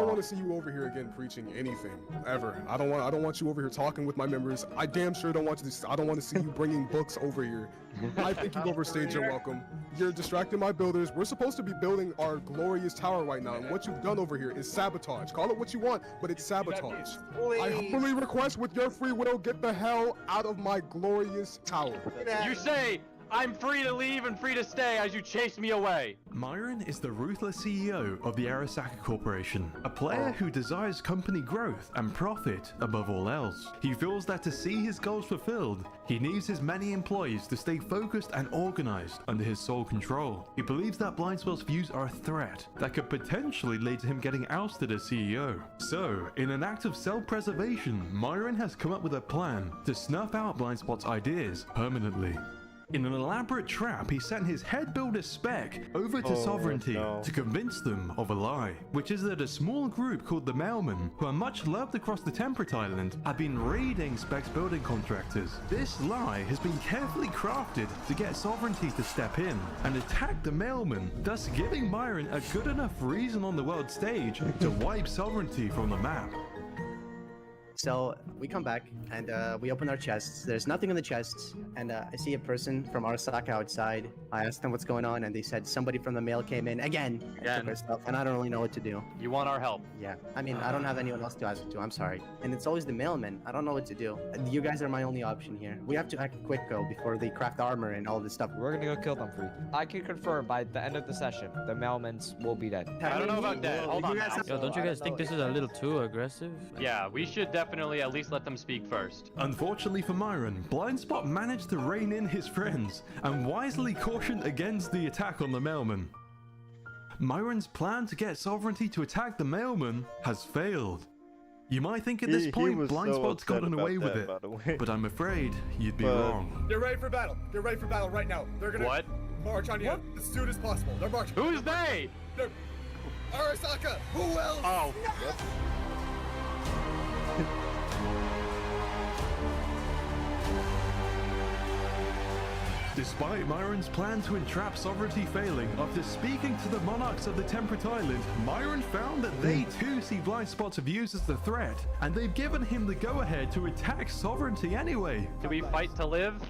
want to see you over here again preaching anything ever. I don't want you over here talking with my members. I damn sure don't want I don't want to see you bringing books over here. I think you've overstayed your welcome. You're distracting my builders. We're supposed to be building our glorious tower right now, and what you've done over here is sabotage. Call it what you want, but it's sabotage. I humbly request, with your free will, get the hell out of my glorious tower. You say I'm free to leave and free to stay as you chase me away. Myron is the ruthless CEO of the Arasaka Corporation, a player who desires company growth and profit above all else. He feels that to see his goals fulfilled, he needs his many employees to stay focused and organized under his sole control. He believes that Blindspot's views are a threat that could potentially lead to him getting ousted as CEO. So, in an act of self-preservation, Myron has come up with a plan to snuff out Blindspot's ideas permanently. In an elaborate trap, he sent his head builder Spec over to Sovereignty to convince them of a lie, which is that a small group called the Mailmen, who are much loved across the Temperate Island, have been raiding Spec's building contractors. This lie has been carefully crafted to get Sovereignty to step in and attack the Mailmen, thus giving Myron a good enough reason on the world stage to wipe Sovereignty from the map. So we come back and we open our chests. There's nothing in the chests, and I see a person from Arasaka outside. I asked them what's going on, and they said somebody from the mail came in again. And took our stuff, and I don't really know what to do. You want our help? Yeah, I mean, I don't have anyone else to ask it to. I'm sorry. And it's always the mailman. I don't know what to do. You guys are my only option here. We have to act quick, though, before they craft armor and all this stuff. We're gonna go kill them for you. I can confirm by the end of the session, the mailmans will be dead. I don't know about dead. Hold on now. Yo, don't you guys think this is a little too aggressive? Yeah, we should definitely at least let them speak first. Unfortunately for Myron, Blindspot managed to rein in his friends and wisely cautioned against the attack on the mailman. Myron's plan to get Sovereignty to attack the mailman has failed. You might think at this point Blindspot's gotten away with it, but I'm afraid you'd be wrong. Get ready for battle. Get ready for battle right now. They're gonna march on you as soon as possible. They're marching. Who's they? They're Arasaka. Who else? Oh. Despite Myron's plan to entrap Sovereignty failing, after speaking to the monarchs of the Temperate Island, Myron found that they too see Blindspot's views as the threat, and they've given him the go-ahead to attack Sovereignty anyway. Do we fight to live?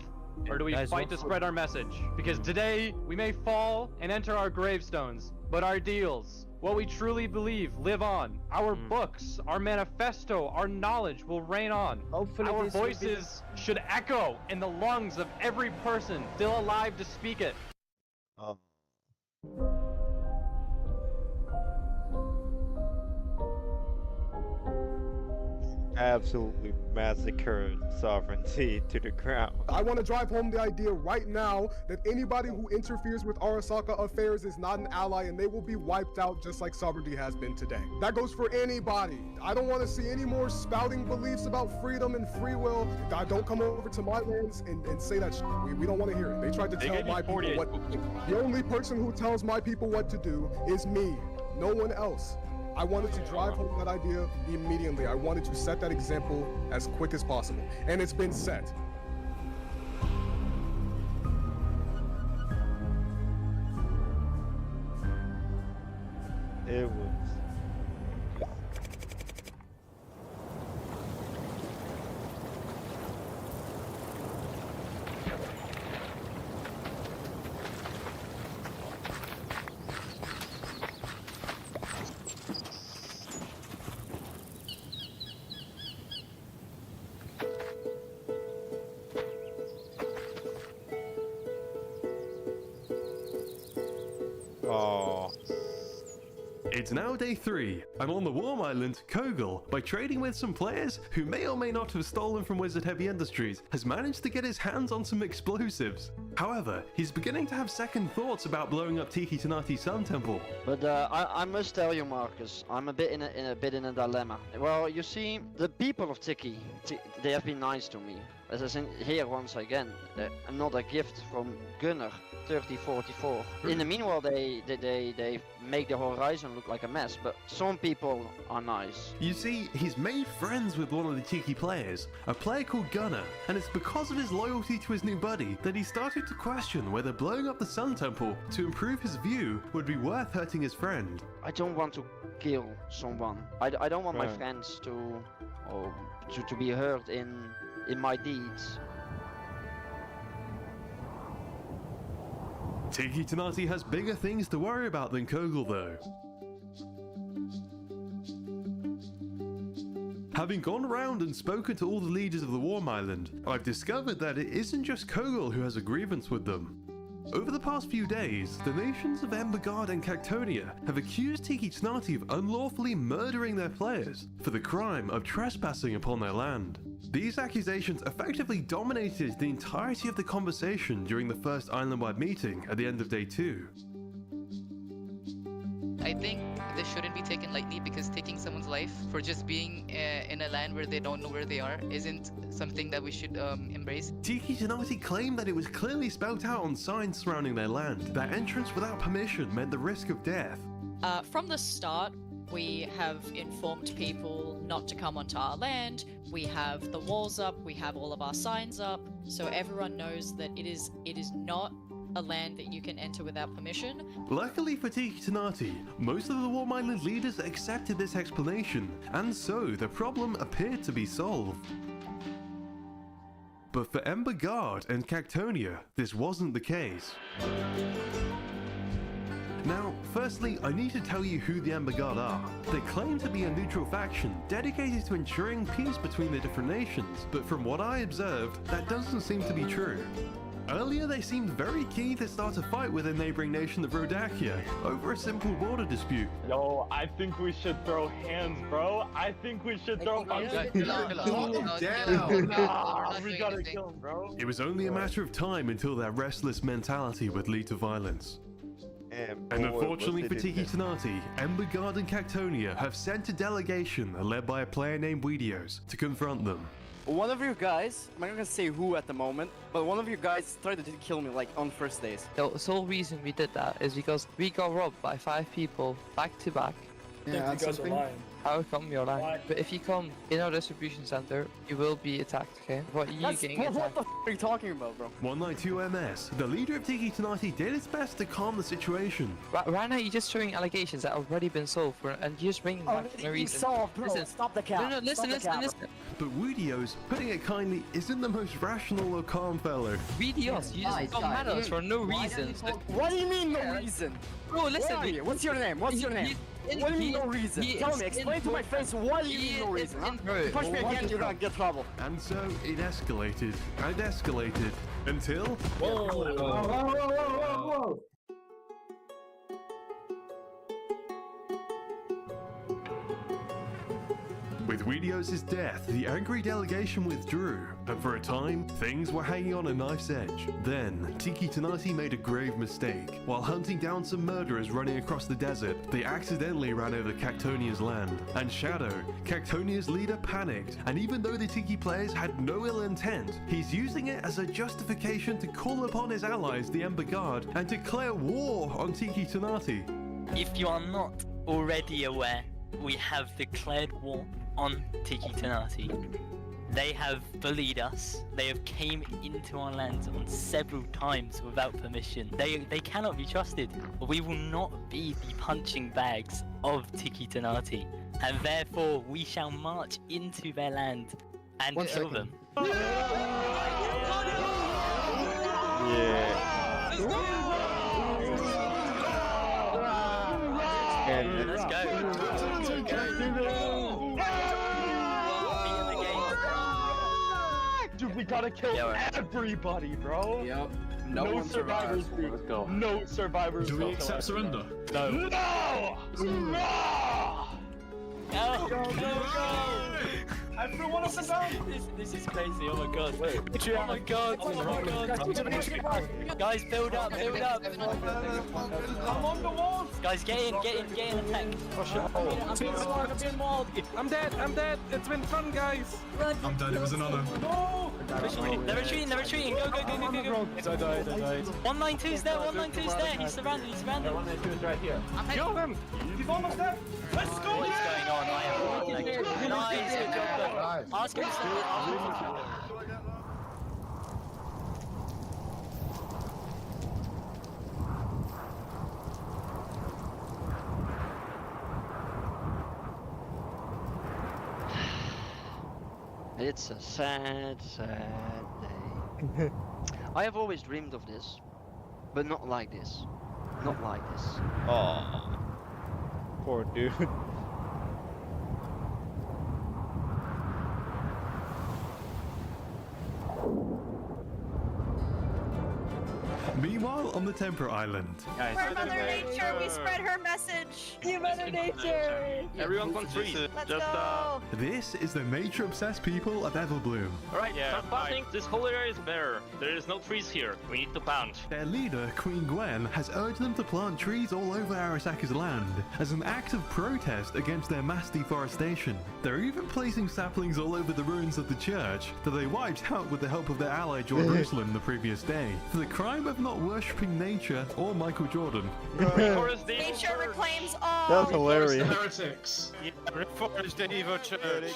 Or do we fight to spread our message? Because today, we may fall and enter our gravestones, but our deals, what we truly believe, live on. Our books, our manifesto, our knowledge will reign on. Hopefully our voices should echo in the lungs of every person still alive to speak it. Absolutely massacred Sovereignty to the ground. I want to drive home the idea right now that anybody who interferes with Arasaka affairs is not an ally and they will be wiped out just like Sovereignty has been today. That goes for anybody. I don't want to see any more spouting beliefs about freedom and free will. Don't come over to my lands and say that shit. We don't want to hear it. They tried to tell my people what to do. The only person who tells my people what to do is me, no one else. I wanted to drive home that idea immediately. I wanted to set that example as quick as possible. And it's been set. It was. It's now day 3. I'm on the warm island, Kogel. By trading with some players who may or may not have stolen from Wizard Heavy Industries, has managed to get his hands on some explosives. However, he's beginning to have second thoughts about blowing up Tiki Tanati's Sun Temple. But I must tell you, Marcus, I'm a bit in a dilemma. Well, you see, the people of Tiki, they have been nice to me. As I said here once again, another gift from Gunnar, 3044. In the meanwhile, they make the horizon look like a mess, but some people are nice. You see, he's made friends with one of the Tiki players, a player called Gunnar, and it's because of his loyalty to his new buddy that he started to question whether blowing up the Sun Temple to improve his view would be worth hurting his friend. I don't want to kill someone. I don't want my friends to be hurt in my deeds. Tiki Tanati has bigger things to worry about than Kogel, though. Having gone around and spoken to all the leaders of the Warm Island, I've discovered that it isn't just Kogel who has a grievance with them. Over the past few days, the nations of Embergard and Cactonia have accused Tiki Tanati of unlawfully murdering their players for the crime of trespassing upon their land. These accusations effectively dominated the entirety of the conversation during the first island-wide meeting at the end of day 2. I think this shouldn't be taken lightly because taking someone's life for just being in a land where they don't know where they are isn't something that we should embrace. Tiki Tanati claimed that it was clearly spelled out on signs surrounding their land that entrance without permission meant the risk of death. From the start, we have informed people not to come onto our land. We have the walls up, we have all of our signs up, so everyone knows that it is not a land that you can enter without permission. Luckily for Tiki Tanati, most of the Warm Island leaders accepted this explanation, and so the problem appeared to be solved. But for Ember Guard and Cactonia, this wasn't the case. Now, firstly, I need to tell you who the Ember Guard are. They claim to be a neutral faction, dedicated to ensuring peace between the different nations, but from what I observed, that doesn't seem to be true. Earlier, they seemed very keen to start a fight with the neighboring nation of Rodakia over a simple border dispute. Yo, I think we should throw hands, bro. I think we should throw hands. We gotta kill him, bro. It was only a matter of time until their restless mentality would lead to violence. And unfortunately for Tiki Tanati, Ember Guard and Cactonia have sent a delegation led by a player named Weedios to confront them. One of you guys, I'm not gonna say who at the moment, but one of you guys tried to kill me like on first days. The sole reason we did that is because we got robbed by 5 people back to back. Yeah, that's something. How come you're lying? But if you come in our distribution center, you will be attacked, okay? What you getting attacked? What the f are you talking about, bro? 192 MS, the leader of Tiki Tanati did its best to calm the situation. Right now, you're just throwing allegations that have already been solved, and you're just bringing back for no reason. Solved, bro. Listen, Stop the cap. No, listen. But Weedios, putting it kindly, isn't the most rational or calm fellow. Weedios, you just got mad at us for no reason. What do you mean no reason? Bro, listen. What's your name? What's your name? What do you mean no reason? Tell me, explain to my face what do you mean no reason, huh? Punch me again, you're gonna get trouble. And so it escalated and escalated until... Whoa. With Weedios' death, the angry delegation withdrew, and for a time, things were hanging on a knife's edge. Then, Tiki Tanati made a grave mistake. While hunting down some murderers running across the desert, they accidentally ran over Cactonia's land. And Shadow, Cactonia's leader, panicked, and even though the Tiki players had no ill intent, he's using it as a justification to call upon his allies, the Ember Guard, and declare war on Tiki Tanati. If you are not already aware, we have declared war on Tiki Tanati. They have bullied us. They have came into our lands on several times without permission. They cannot be trusted. We will not be the punching bags of Tiki Tanati, and therefore we shall march into their land and kill them. Let's go. Dude, we gotta kill everybody, bro. Yep. No survivors. Let's go. No survivors. Do we accept surrender? No. No! Go! Everyone up and down! This is crazy, oh my god. Wait. Oh my god, oh my god. Guys, build up. I'm on the walls! Guys, get in, attack. Oh shit. I'm dead. It's been fun, guys. I'm dead, it was another. No! They're retreating. Go. I died. 192's there, He's surrounded. 192 is right here. Kill him! He's almost dead! Let's go! What's going on? Nice, good job. Ask him something. It's a sad, sad day. I have always dreamed of this, but not like this. Not like this. Oh, poor dude. Meanwhile, on the Temper Island. We're Mother Nature, we spread her message. You Mother Nature. Everyone come free. Let's go. This is the nature-obsessed people of Everbloom. Alright, start planting. This whole area is bare. There is no trees here. We need to plant. Their leader, Queen Gwen, has urged them to plant trees all over Arasaka's land as an act of protest against their mass deforestation. They're even placing saplings all over the ruins of the church that they wiped out with the help of their ally Jerusalem the previous day for the crime of not worshipping nature or Michael Jordan. Nature reclaims all. That's hilarious. Heretics. Reforge the evil church.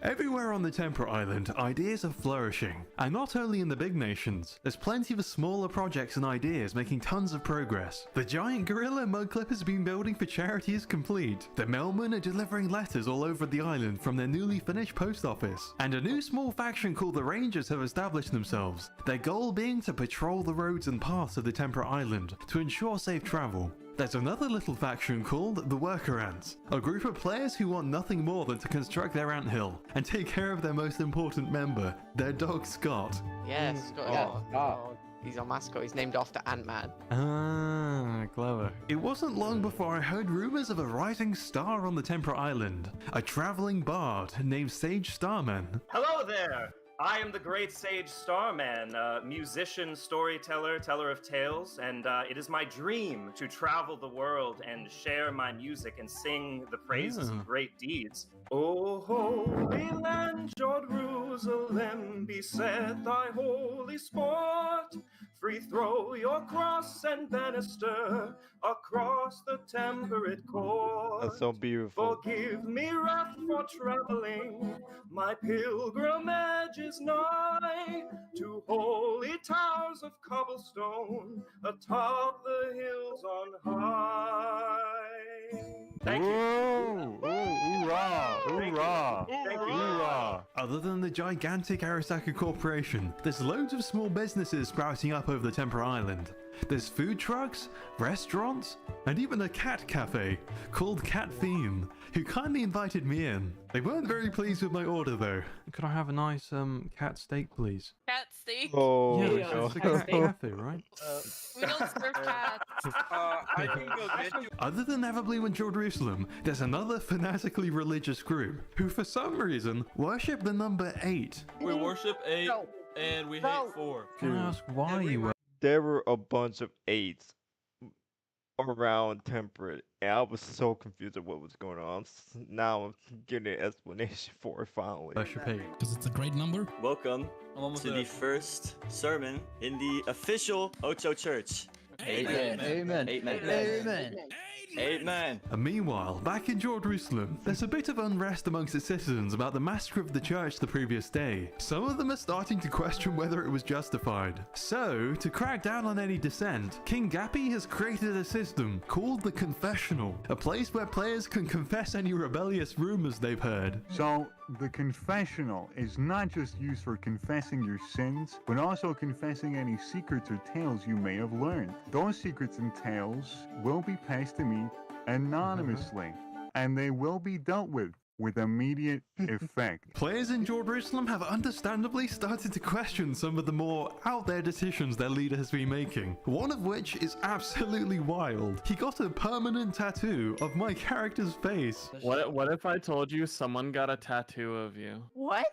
Everywhere on the Temperate Island, ideas are flourishing. And not only in the big nations, there's plenty of smaller projects and ideas making tons of progress. The giant gorilla mud clippers been building for charity is complete. The mailmen are delivering letters all over the island from their newly finished post office. And a new small faction called the Rangers have established themselves, their goal being to patrol the roads and paths of the Temperate Island to ensure safe travel. There's another little faction called the Worker Ants, a group of players who want nothing more than to construct their anthill and take care of their most important member, their dog Scott. Yes, Scott. He's our mascot. He's named after Ant-Man. Ah, clever. It wasn't long before I heard rumors of a rising star on the Temperate Island, a traveling bard named Sage Starman. Hello there! I am the great Sage Starman, musician, storyteller, teller of tales, and it is my dream to travel the world and share my music and sing the praises of great deeds. O holy land, Jerusalem, beset thy holy sport. Free throw your cross and banister across the temperate court. That's so beautiful. Forgive me wrath for traveling, my pilgrimage is nigh to holy towers of cobblestone atop the hills on high. Thank you. Hoorah! Hoorah! Thank you. Hoorah! Other than the gigantic Arasaka Corporation, there's loads of small businesses sprouting up over the Temperate Island. There's food trucks, restaurants, and even a cat cafe called Cat Theme, who kindly invited me in. They weren't very pleased with my order though. Could I have a nice cat steak, please? Cat steak? Oh, yeah, it's a cat cafe, right? We don't serve cats. I can go get you. Other than Everbloom and Jerusalem, there's another fanatically religious group who for some reason worship the number 8. We worship 8 and we hate 4. Can I ask why you There were a bunch of 8s around Temperate, and I was so confused at what was going on. Now I'm getting an explanation for it finally. Worship 8? Because it's a great number. Welcome to the first sermon in the official Ocho Church. Amen. Amen. Amen. Amen. Amen. And meanwhile, back in Jerusalem, there's a bit of unrest amongst the citizens about the massacre of the church the previous day. Some of them are starting to question whether it was justified. So, to crack down on any dissent, King Gappy has created a system called the Confessional, a place where players can confess any rebellious rumors they've heard. So, the confessional is not just used for confessing your sins, but also confessing any secrets or tales you may have learned. Those secrets and tales will be passed to me anonymously, and they will be dealt with immediate effect. Players in Jerusalem have understandably started to question some of the more out there decisions their leader has been making, one of which is absolutely wild. He got a permanent tattoo of my character's face. What if I told you someone got a tattoo of you? What?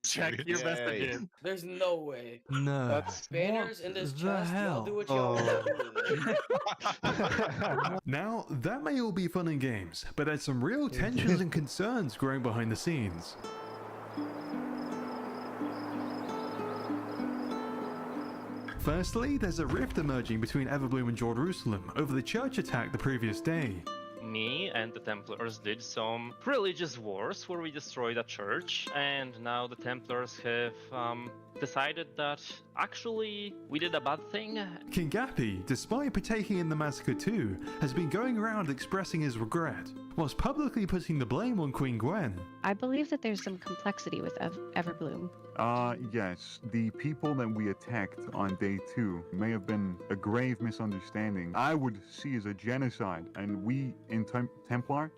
Check your messages. There's no way. No. That's banners in this the chest. Y'all hell? do what y'all want to do. Now, that may all be fun and games, but there's some real tensions and concerns growing behind the scenes. Firstly, there's a rift emerging between Everbloom and Jerusalem over the church attack the previous day. Me and the Templars did some religious wars where we destroyed a church, and now the Templars have decided that actually we did a bad thing. King Gappy, despite partaking in the massacre too, has been going around expressing his regret, whilst publicly putting the blame on Queen Gwen. I believe that there's some complexity with Everbloom. Yes. The people that we attacked on day 2 may have been a grave misunderstanding. I would see as a genocide, and we in Templar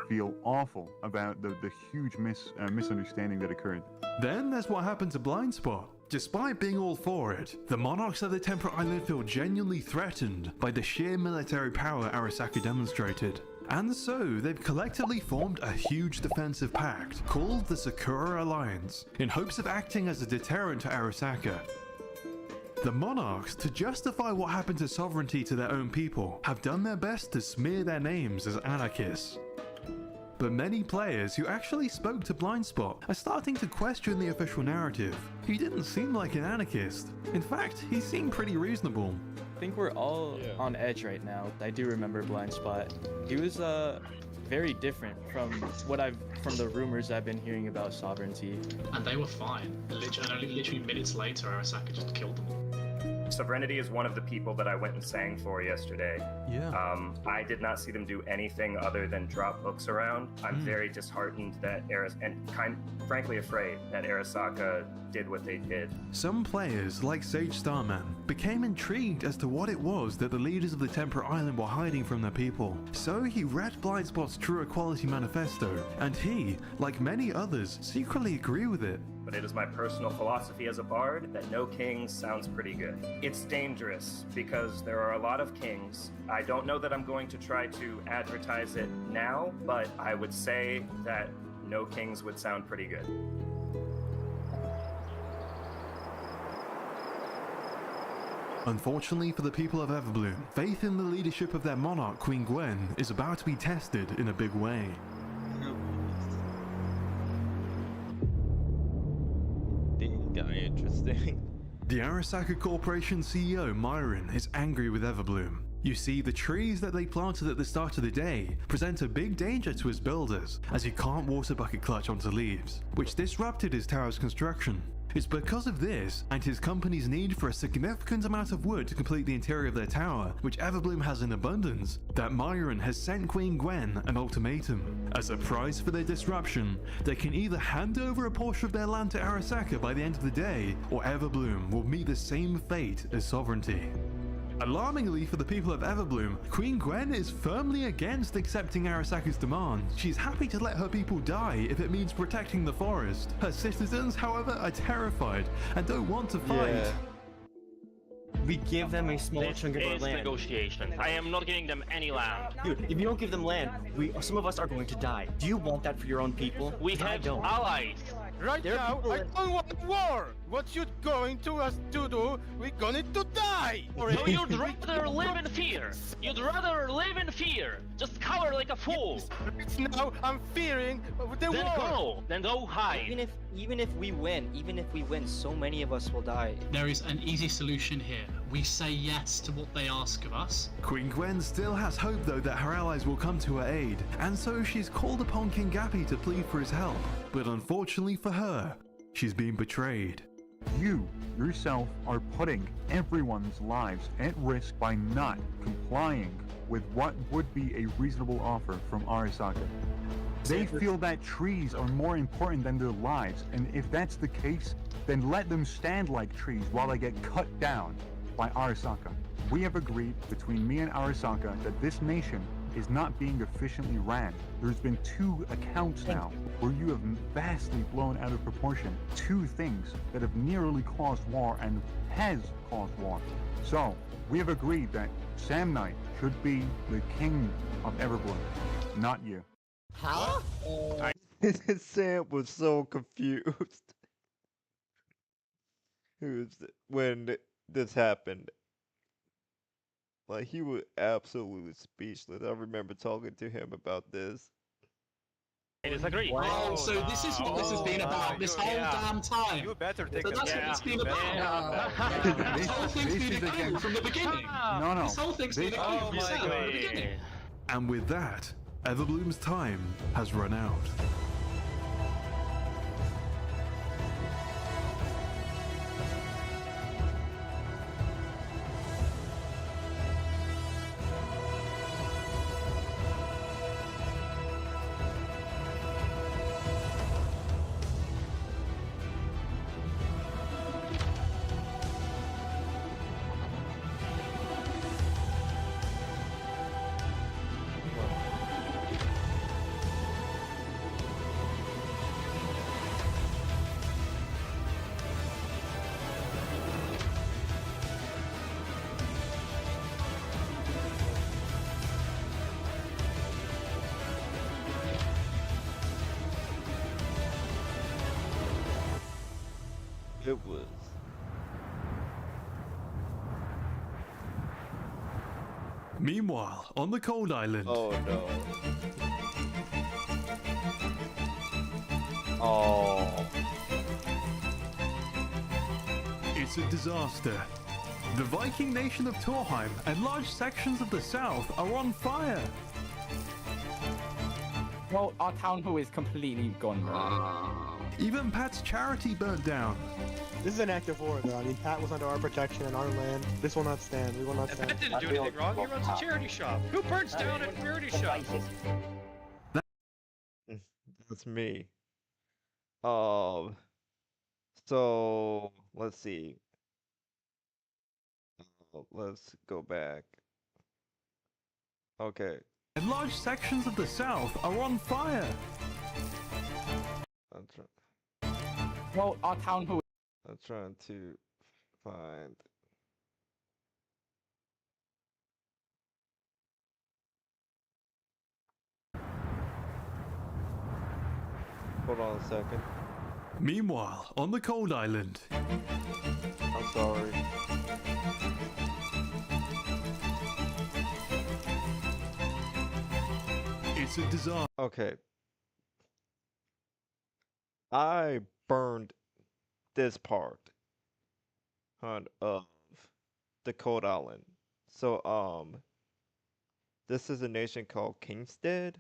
feel awful about the huge misunderstanding that occurred. Then there's what happened to Blind Spot. Despite being all for it, the monarchs of the Temperate Island feel genuinely threatened by the sheer military power Arasaka demonstrated. And so, they've collectively formed a huge defensive pact called the Sakura Alliance, in hopes of acting as a deterrent to Arasaka. The monarchs, to justify what happened to sovereignty to their own people, have done their best to smear their names as anarchists. But many players who actually spoke to Blind Spot are starting to question the official narrative. He didn't seem like an anarchist. In fact, he seemed pretty reasonable. I think we're all on edge right now. I do remember Blind Spot. He was very different from from the rumors I've been hearing about sovereignty. And they were fine. Literally minutes later, Arasaka just killed them all. Sovereignty is one of the people that I went and sang for yesterday. Yeah. I did not see them do anything other than drop books around. I'm very disheartened that frankly afraid that Arasaka did what they did. Some players, like Sage Starman, became intrigued as to what it was that the leaders of the Temperate Island were hiding from their people. So he read Blindspot's True Equality Manifesto, and he, like many others, secretly agree with it. But it is my personal philosophy as a bard that no king sounds pretty good. It's dangerous because there are a lot of kings. I don't know that I'm going to try to advertise it now, but I would say that no kings would sound pretty good. Unfortunately for the people of Everbloom, faith in the leadership of their monarch, Queen Gwen, is about to be tested in a big way. Interesting. The Arasaka Corporation CEO, Myron, is angry with Everbloom. You see, the trees that they planted at the start of the day present a big danger to his builders, as he can't water bucket clutch onto leaves, which disrupted his tower's construction. It's because of this, and his company's need for a significant amount of wood to complete the interior of their tower, which Everbloom has in abundance, that Myron has sent Queen Gwen an ultimatum. As a price for their disruption, they can either hand over a portion of their land to Arasaka by the end of the day, or Everbloom will meet the same fate as sovereignty. Alarmingly for the people of Everbloom, Queen Gwen is firmly against accepting Arasaka's demand. She's happy to let her people die if it means protecting the forest. Her citizens, however, are terrified and don't want to fight. Yeah. We give them a small chunk of our land. Negotiations. I am not giving them any land. Dude, if you don't give them land, some of us are going to die. Do you want that for your own people? We have allies. Right now, I don't want war! What you going to us to do? We're going to die! So you'd rather live in fear? You'd rather live in fear? Just cower like a fool! Right now, I'm fearing the war! Then go hide! Even if we win, so many of us will die. There is an easy solution here. We say yes to what they ask of us. Queen Gwen still has hope though that her allies will come to her aid, and so she's called upon King Gappy to plead for his help. But unfortunately for her, she's been betrayed. You, yourself, are putting everyone's lives at risk by not complying with what would be a reasonable offer from Arasaka. They feel that trees are more important than their lives, and if that's the case, then let them stand like trees while they get cut down by Arasaka. We have agreed between me and Arasaka that this nation is not being efficiently ran. There's been 2 accounts now where you have vastly blown out of proportion 2 things that have nearly caused war and has caused war. So, we have agreed that Sam Knight should be the king of Everbloom, not you. Huh? Sam was so confused when this happened. Like, he was absolutely speechless. I remember talking to him about this. I disagree. Wow, so this is what this has been about this whole damn time. You better take so that's what it's been about. This whole thing's been a game from the beginning. No. This whole thing's been a game from the beginning. And with that, Everbloom's time has run out. It was. Meanwhile, on the cold island. Oh no. Oh. It's a disaster. The Viking nation of Torheim and large sections of the south are on fire. Well, our town hall is completely gone, bro. Even Pat's charity burnt down. This is an act of war, though. I mean, Pat was under our protection and our land. This will not stand. We will not stand. Pat didn't do anything wrong. He runs a charity shop. Who burns down a charity shop? That's me. So let's see. Let's go back. Okay. And large sections of the south are on fire. Well, our town hall. I'm trying to find. Hold on a second. Meanwhile, on the cold island. I'm sorry. It's a disaster. Okay. I burned this part of the cold island. So this is a nation called Kingstead,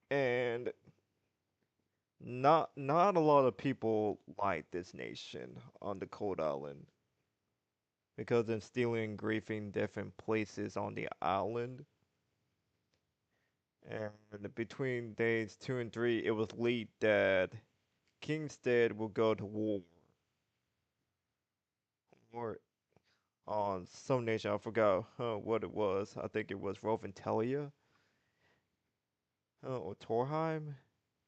and not a lot of people like this nation on the cold island because they're stealing and griefing different places on the island. And between days 2 and 3, it was leaked that Kingstead will go to war. Or on some nation, I forgot what it was. I think it was Roventelia or Torheim.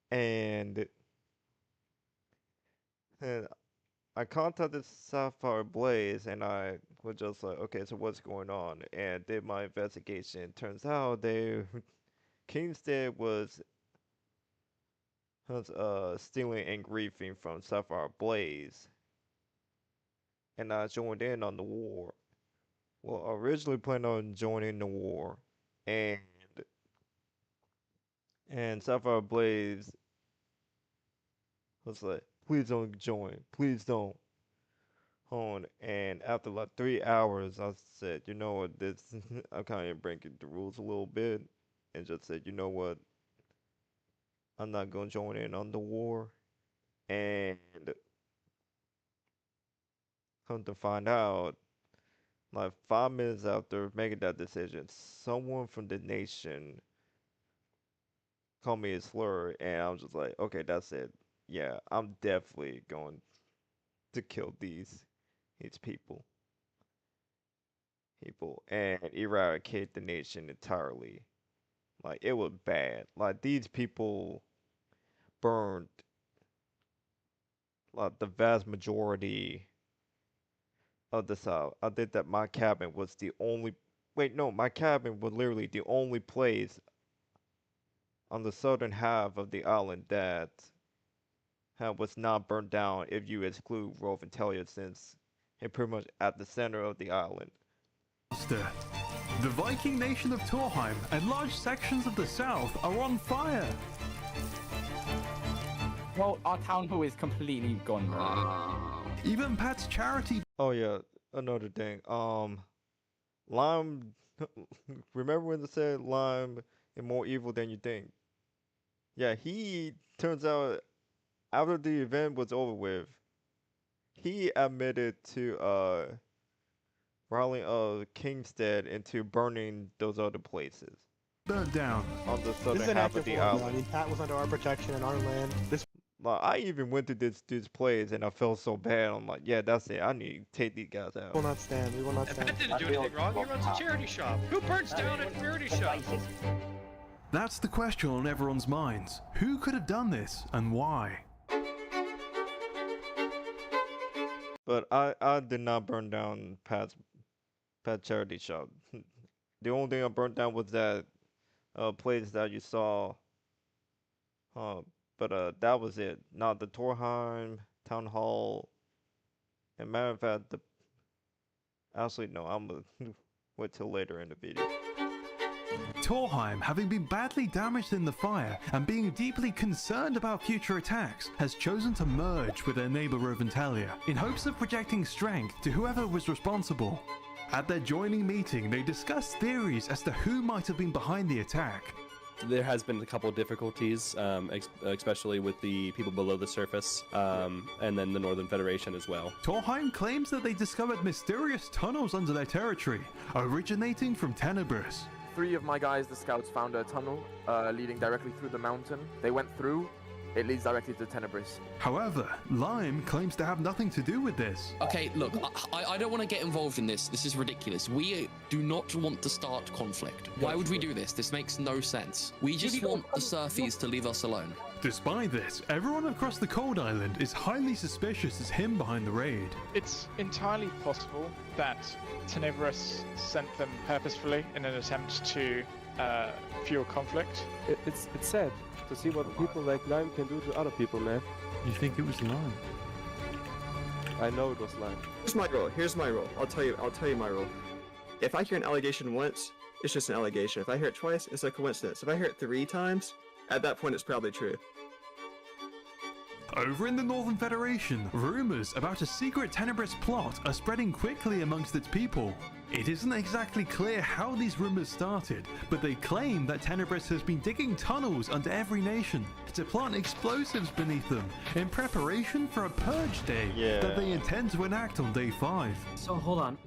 And I contacted Sapphire Blaze and I was just like, okay, so what's going on? And did my investigation. Turns out Kingstead was stealing and griefing from Sapphire Blaze, and I joined in on the war. Well, I originally planned on joining the war, and Sapphire Blaze was like, please don't join, please don't. And after like 3 hours, I said, you know what, this I'm kind of breaking the rules a little bit. And just said, you know what, I'm not gonna join in on the war. And come to find out, like 5 minutes after making that decision, someone from the nation called me a slur, and I was just like, okay, that's it. Yeah, I'm definitely going to kill these people and eradicate the nation entirely. Like, it was bad. Like, these people burned, like, the vast majority of the South. I think that my cabin was the only... Wait, no, my cabin was literally the only place on the southern half of the island that was not burned down if you exclude Roventelia, since it's pretty much at the center of the island. The Viking nation of Torheim and large sections of the south are on fire. Well, our town hall is completely gone, bro. Even Pat's charity. Oh yeah, another thing. Lime. Remember when they said Lime is more evil than you think? Yeah, he turns out after the event was over with, he admitted to rallying Kingstead into burning those other places. Burnt down on the southern half of the island. I mean, Pat was under our protection and our land. Like, I even went to this place and I felt so bad. I'm like, yeah, that's it. I need to take these guys out. We will not stand. We will not stand. Pat didn't do anything wrong. He runs a charity shop. Who burns down a charity shop? That's the question on everyone's minds. Who could have done this and why? But I did not burn down Pat's charity shop. The only thing I burnt down was that place that you saw. But that was it. Not the Torheim town hall. And matter of fact, actually no, I'm gonna wait till later in the video. Torheim, having been badly damaged in the fire and being deeply concerned about future attacks, has chosen to merge with their neighbor Roventelia in hopes of projecting strength to whoever was responsible. At their joining meeting, they discussed theories as to who might have been behind the attack. there has been a couple of difficulties, especially with the people below the surface, and then the Northern Federation as well. Torheim claims that they discovered mysterious tunnels under their territory, originating from Tenebris. 3 of my guys, the scouts, found a tunnel leading directly through the mountain. They went through. It leads directly to Tenebris. However, Lime claims to have nothing to do with this. Okay, look, I don't want to get involved in this. This is ridiculous. We do not want to start conflict. Why would we do this? This makes no sense. We just want the Surfies to leave us alone. Despite this, everyone across the Cold Island is highly suspicious as him behind the raid. It's entirely possible that Tenebris sent them purposefully in an attempt to fuel conflict. It's sad to see what people like Lime can do to other people, man. You think it was Lime? I know it was Lime. Here's my role. I'll tell you my role. If I hear an allegation once, it's just an allegation. If I hear it twice, it's a coincidence. If I hear it 3 times, at that point it's probably true. Over in the Northern Federation, rumors about a secret Tenebris plot are spreading quickly amongst its people. It isn't exactly clear how these rumors started, but they claim that Tenebris has been digging tunnels under every nation to plant explosives beneath them in preparation for a purge day that they intend to enact on day 5. So hold on.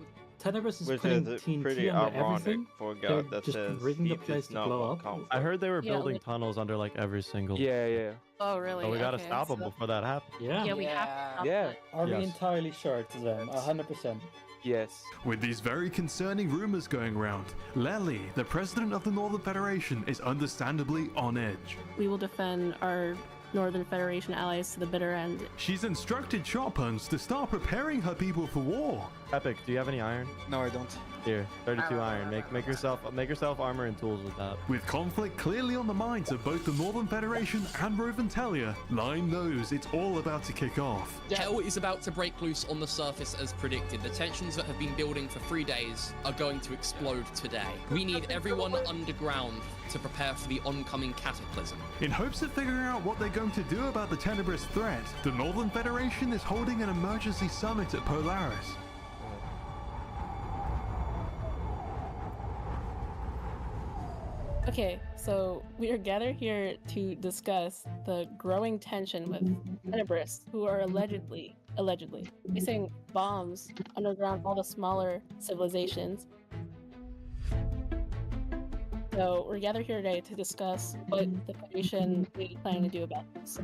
Tenebris is Which putting is TNT pretty under ironic everything. for a They're guy that just says rigging he the place does to not blow want up. conflict. I heard they were Yeah, building like- tunnels under like every single. Yeah. Oh, really? So we gotta Okay, stop them so- before that happens. Yeah. we have to stop Yeah. it. Are we Yes. entirely sure it's them? 100%. Yes. With these very concerning rumors going around, Lely, the president of the Northern Federation, is understandably on edge. We will defend our Northern Federation allies to the bitter end. She's instructed Shotpuns to start preparing her people for war. Epic, do you have any iron? No, I don't. Here, 32 iron. Make yourself armor and tools with that. With conflict clearly on the minds of both the Northern Federation and Roventelia, Lime knows it's all about to kick off. Hell is about to break loose on the surface as predicted. The tensions that have been building for 3 days are going to explode today. We need everyone underground to prepare for the oncoming cataclysm. In hopes of figuring out what they're going to do about the Tenebris threat, the Northern Federation is holding an emergency summit at Polaris. Okay, so we are gathered here to discuss the growing tension with Tenebris, who are allegedly placing bombs underground all the smaller civilizations. So we're gathered here today to discuss what the Federation is planning to do about this.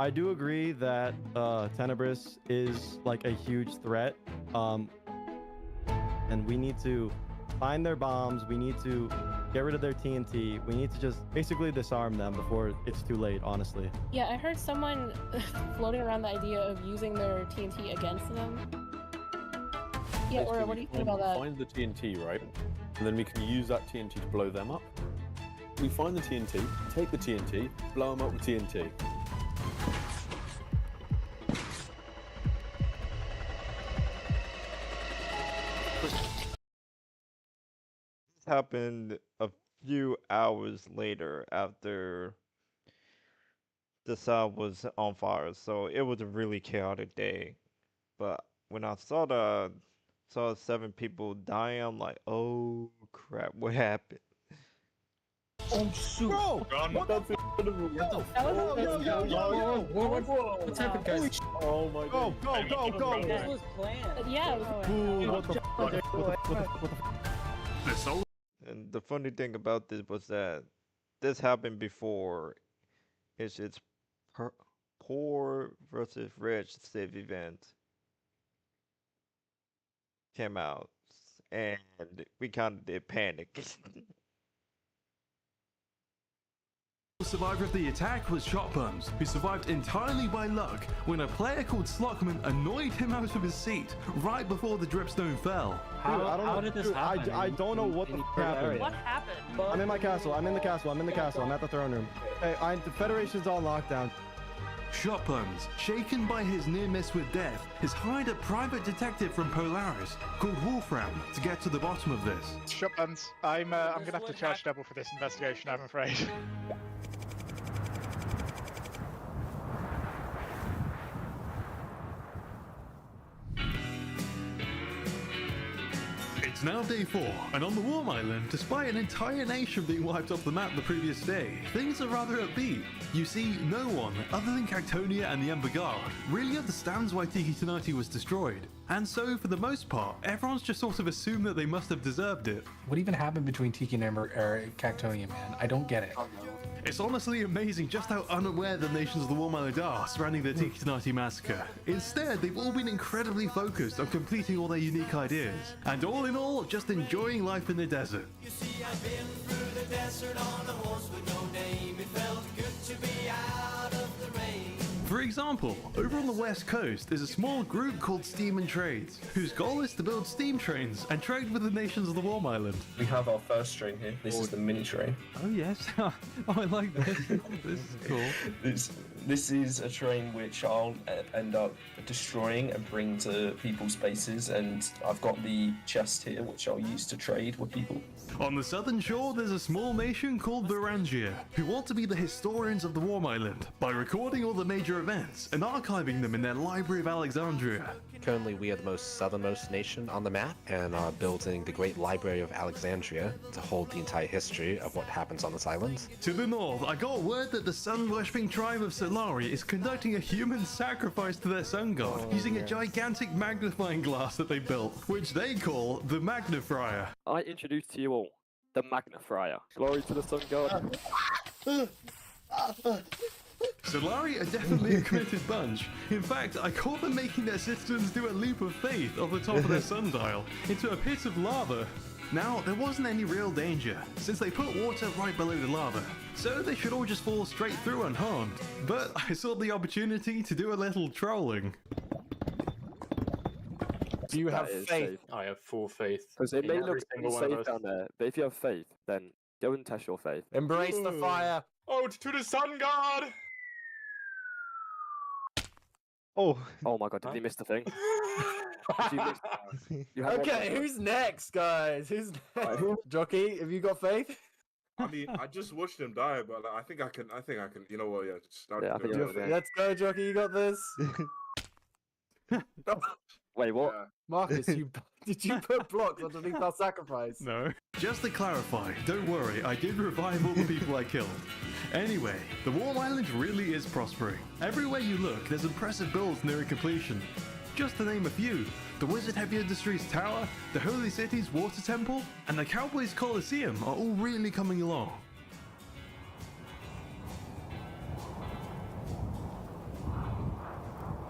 I do agree that Tenebris is like a huge threat, and we need to find their bombs. We need to get rid of their TNT. We need to just basically disarm them before it's too late, honestly. Yeah, I heard someone floating around the idea of using their TNT against them. Yeah, Aura, what do you think about that? Find the TNT, right? And then we can use that TNT to blow them up. We find the TNT, take the TNT, blow them up with TNT. This happened a few hours later after the sun was on fire, so it was a really chaotic day. But when I saw 7 people dying, I'm like, oh crap, what happened? Oh shoot! Bro, what the What's happened, guys? Oh my god. Go! This was planned. Yeah. What the fuck? And the funny thing about this was that this happened before it's poor versus rich civ event came out, and we kind of did panic. The survivor of the attack was Shotbuns, who survived entirely by luck when a player called Slockman annoyed him out of his seat right before the dripstone fell. How did this happen? I don't know what the happened. What happened? I'm in my castle. I'm in the castle. I'm at the throne room. Hey, the Federation's on lockdown. Shotbuns, shaken by his near miss with death, has hired a private detective from Polaris called Wolfram to get to the bottom of this. Shotguns, I'm gonna have to charge double for this investigation, I'm afraid. It's It's now day 4, and on the Warm Island, despite an entire nation being wiped off the map the previous day, things are rather upbeat. You see, no one, other than Cactonia and the Ember Guard, really understands why Tiki Tanati was destroyed. And so, for the most part, everyone's just sort of assumed that they must have deserved it. What even happened between Tiki and Cactonia, man? I don't get it. It's honestly amazing just how unaware the nations of the Warm Island are surrounding the Tiki Tanati massacre. Instead, they've all been incredibly focused on completing all their unique ideas, and all in all, just enjoying life in the desert. You see, I've been through the desert on a horse with no name. It felt good to be out of the rain. For example, over on the west coast, there's a small group called Steam and Trades, whose goal is to build steam trains and trade with the nations of the Warm Island. We have our first train here. This is the mini train. Oh yes, oh I like this. This is cool. This is a train which I'll end up destroying and bring to people's bases, and I've got the chest here which I'll use to trade with people. On the southern shore, there's a small nation called Varangia, who want to be the historians of the Warm Island by recording all the major events and archiving them in their Library of Alexandria. Currently, we are the most southernmost nation on the map and are building the Great Library of Alexandria to hold the entire history of what happens on this island. To the north, I got word that the sun-worshipping tribe of Solari is conducting a human sacrifice to their sun god using a gigantic magnifying glass that they built, which they call the Magnifier. I introduce to you all the Magnifier. Glory to the sun god. Solari are definitely a committed bunch. In fact, I caught them making their citizens do a leap of faith off the top of their sundial into a pit of lava. Now, there wasn't any real danger, since they put water right below the lava, so they should all just fall straight through unharmed. But I saw the opportunity to do a little trolling. Do you have faith? Safe. I have full faith. Because it may in every look single one of unsafe us. down there, but if you have faith, then go and test your faith. Embrace the fire. Ode to the sun god! Oh. Oh my god, did he miss the thing? Okay, who's next, guys? Who's next? Jockey, have you got faith? I mean, I just watched him die, but like, I think I can. You know what? Yeah, start. Yeah, I think you're fair. Let's go, Jockey. You got this. Wait, what? Marcus, did you put blocks underneath our sacrifice? No. Just to clarify, don't worry, I did revive all the people I killed. Anyway, the Warm Island really is prospering. Everywhere you look, there's impressive builds nearing completion. Just to name a few, the Wizard Heavy Industries Tower, the Holy City's Water Temple, and the Cowboys Coliseum are all really coming along.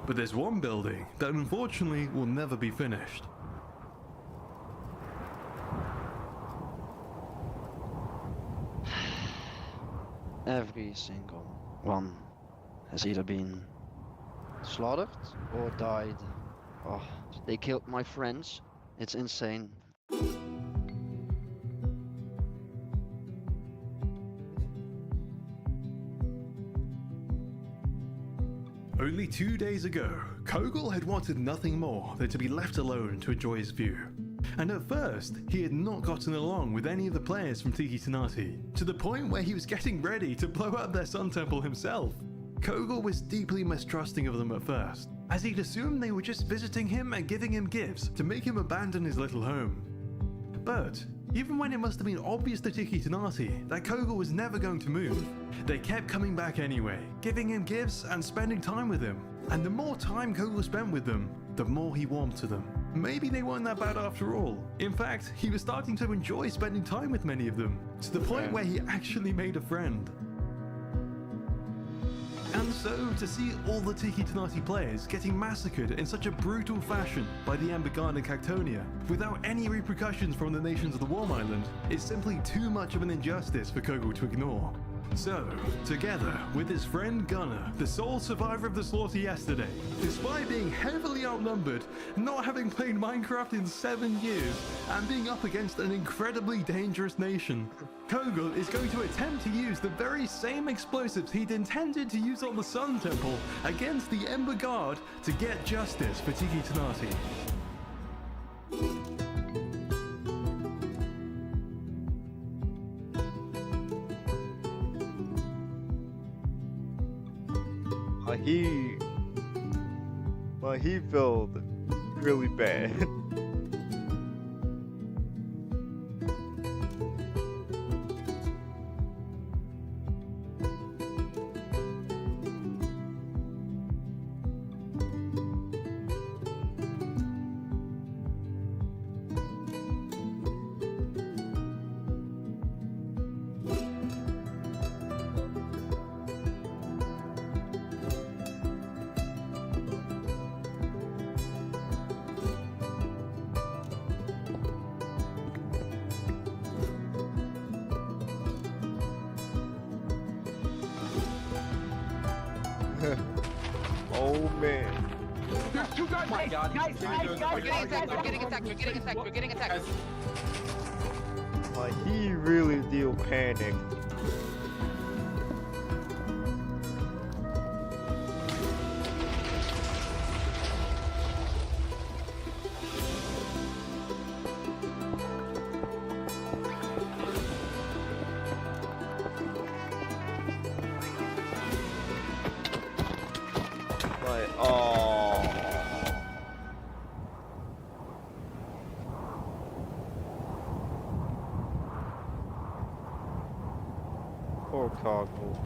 But there's one building that unfortunately will never be finished. Every single one has either been slaughtered or died. Oh, they killed my friends. It's insane. Only 2 days ago, Kogel had wanted nothing more than to be left alone to enjoy his view. And at first, he had not gotten along with any of the players from Tiki Tanati, to the point where he was getting ready to blow up their sun temple himself. Kogel was deeply mistrusting of them at first, as he'd assumed they were just visiting him and giving him gifts to make him abandon his little home. But even when it must have been obvious to Tiki Tanati that Kogel was never going to move, they kept coming back anyway, giving him gifts and spending time with him. And the more time Kogel spent with them, the more he warmed to them. Maybe they weren't that bad after all. In fact, he was starting to enjoy spending time with many of them, to the point where he actually made a friend. And so, to see all the Tiki Tanati players getting massacred in such a brutal fashion by the Ember Guard and Cactonia, without any repercussions from the nations of the Warm Island, is simply too much of an injustice for Kogel to ignore. So, together with his friend Gunnar, the sole survivor of the slaughter yesterday, despite being heavily outnumbered, not having played Minecraft in 7 years, and being up against an incredibly dangerous nation, Kogel is going to attempt to use the very same explosives he'd intended to use on the Sun Temple against the Ember Guard to get justice for Tiki Tanati. He felt really bad. Oh man. You guys, Oh my God. guys, We're getting attacked. Like he really did panic. Like, oh. Poor Coggle.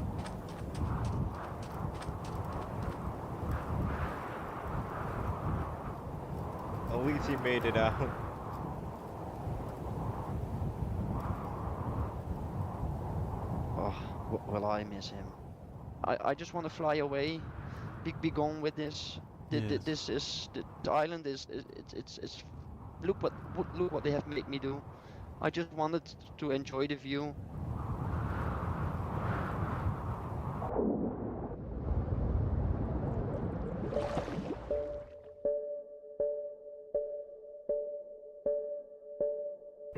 At least he made it out. Oh, will I miss him? I just want to fly away, be gone with this. Yes. This is the island is it's look what they have made me do. I just wanted to enjoy the view.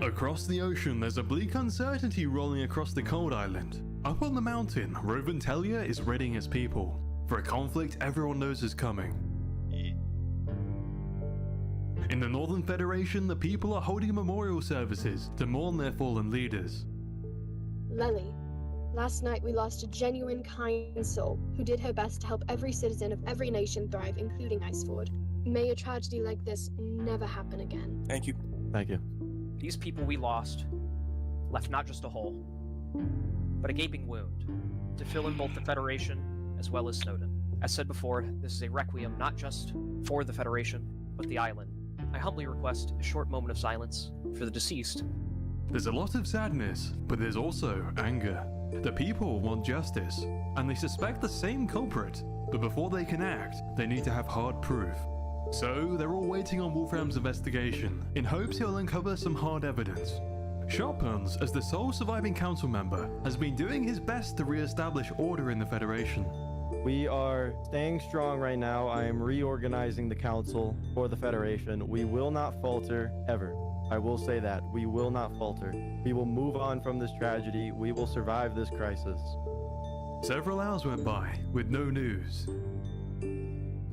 Across the ocean, there's a bleak uncertainty rolling across the cold island. Up on the mountain, Roventelia is readying its people for a conflict everyone knows is coming. In the Northern Federation, the people are holding memorial services to mourn their fallen leaders. Lely, last night we lost a genuine, kind soul who did her best to help every citizen of every nation thrive, including Iceford. May a tragedy like this never happen again. Thank you. Thank you. These people we lost left not just a hole, but a gaping wound to fill in both the Federation as well as Snowden. As said before, this is a requiem not just for the Federation, but the island. I humbly request a short moment of silence for the deceased. There's a lot of sadness, but there's also anger. The people want justice, and they suspect the same culprit, but before they can act, they need to have hard proof. So they're all waiting on Wolfram's investigation, in hopes he'll uncover some hard evidence. Sharpens, as the sole surviving council member, has been doing his best to re-establish order in the Federation. We are staying strong right now. I am reorganizing the council for the Federation. We will not falter, ever. I will say that. We will not falter. We will move on from this tragedy. We will survive this crisis. Several hours went by, with no news.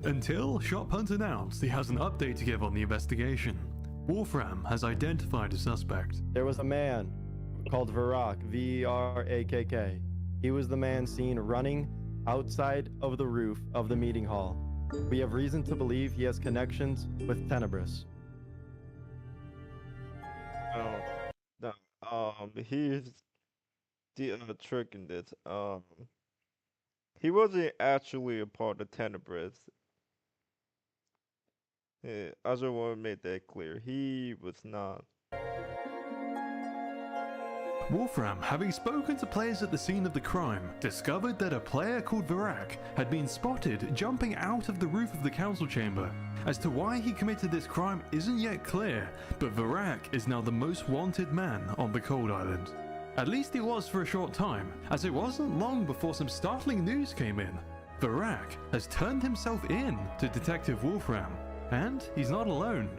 Until Shophunt announced he has an update to give on the investigation. Wolfram has identified a suspect. There was a man called Varak, V-R-A-K-K. He was the man seen running outside of the roof of the meeting hall. We have reason to believe he has connections with Tenebris. Here's the trick in this. He wasn't actually a part of Tenebris. Yeah, I just want to make that clear. He was not. Wolfram, having spoken to players at the scene of the crime, discovered that a player called Varak had been spotted jumping out of the roof of the council chamber. As to why he committed this crime isn't yet clear, but Varak is now the most wanted man on the Cold Island. At least he was for a short time, as it wasn't long before some startling news came in. Varak has turned himself in to Detective Wolfram, and he's not alone.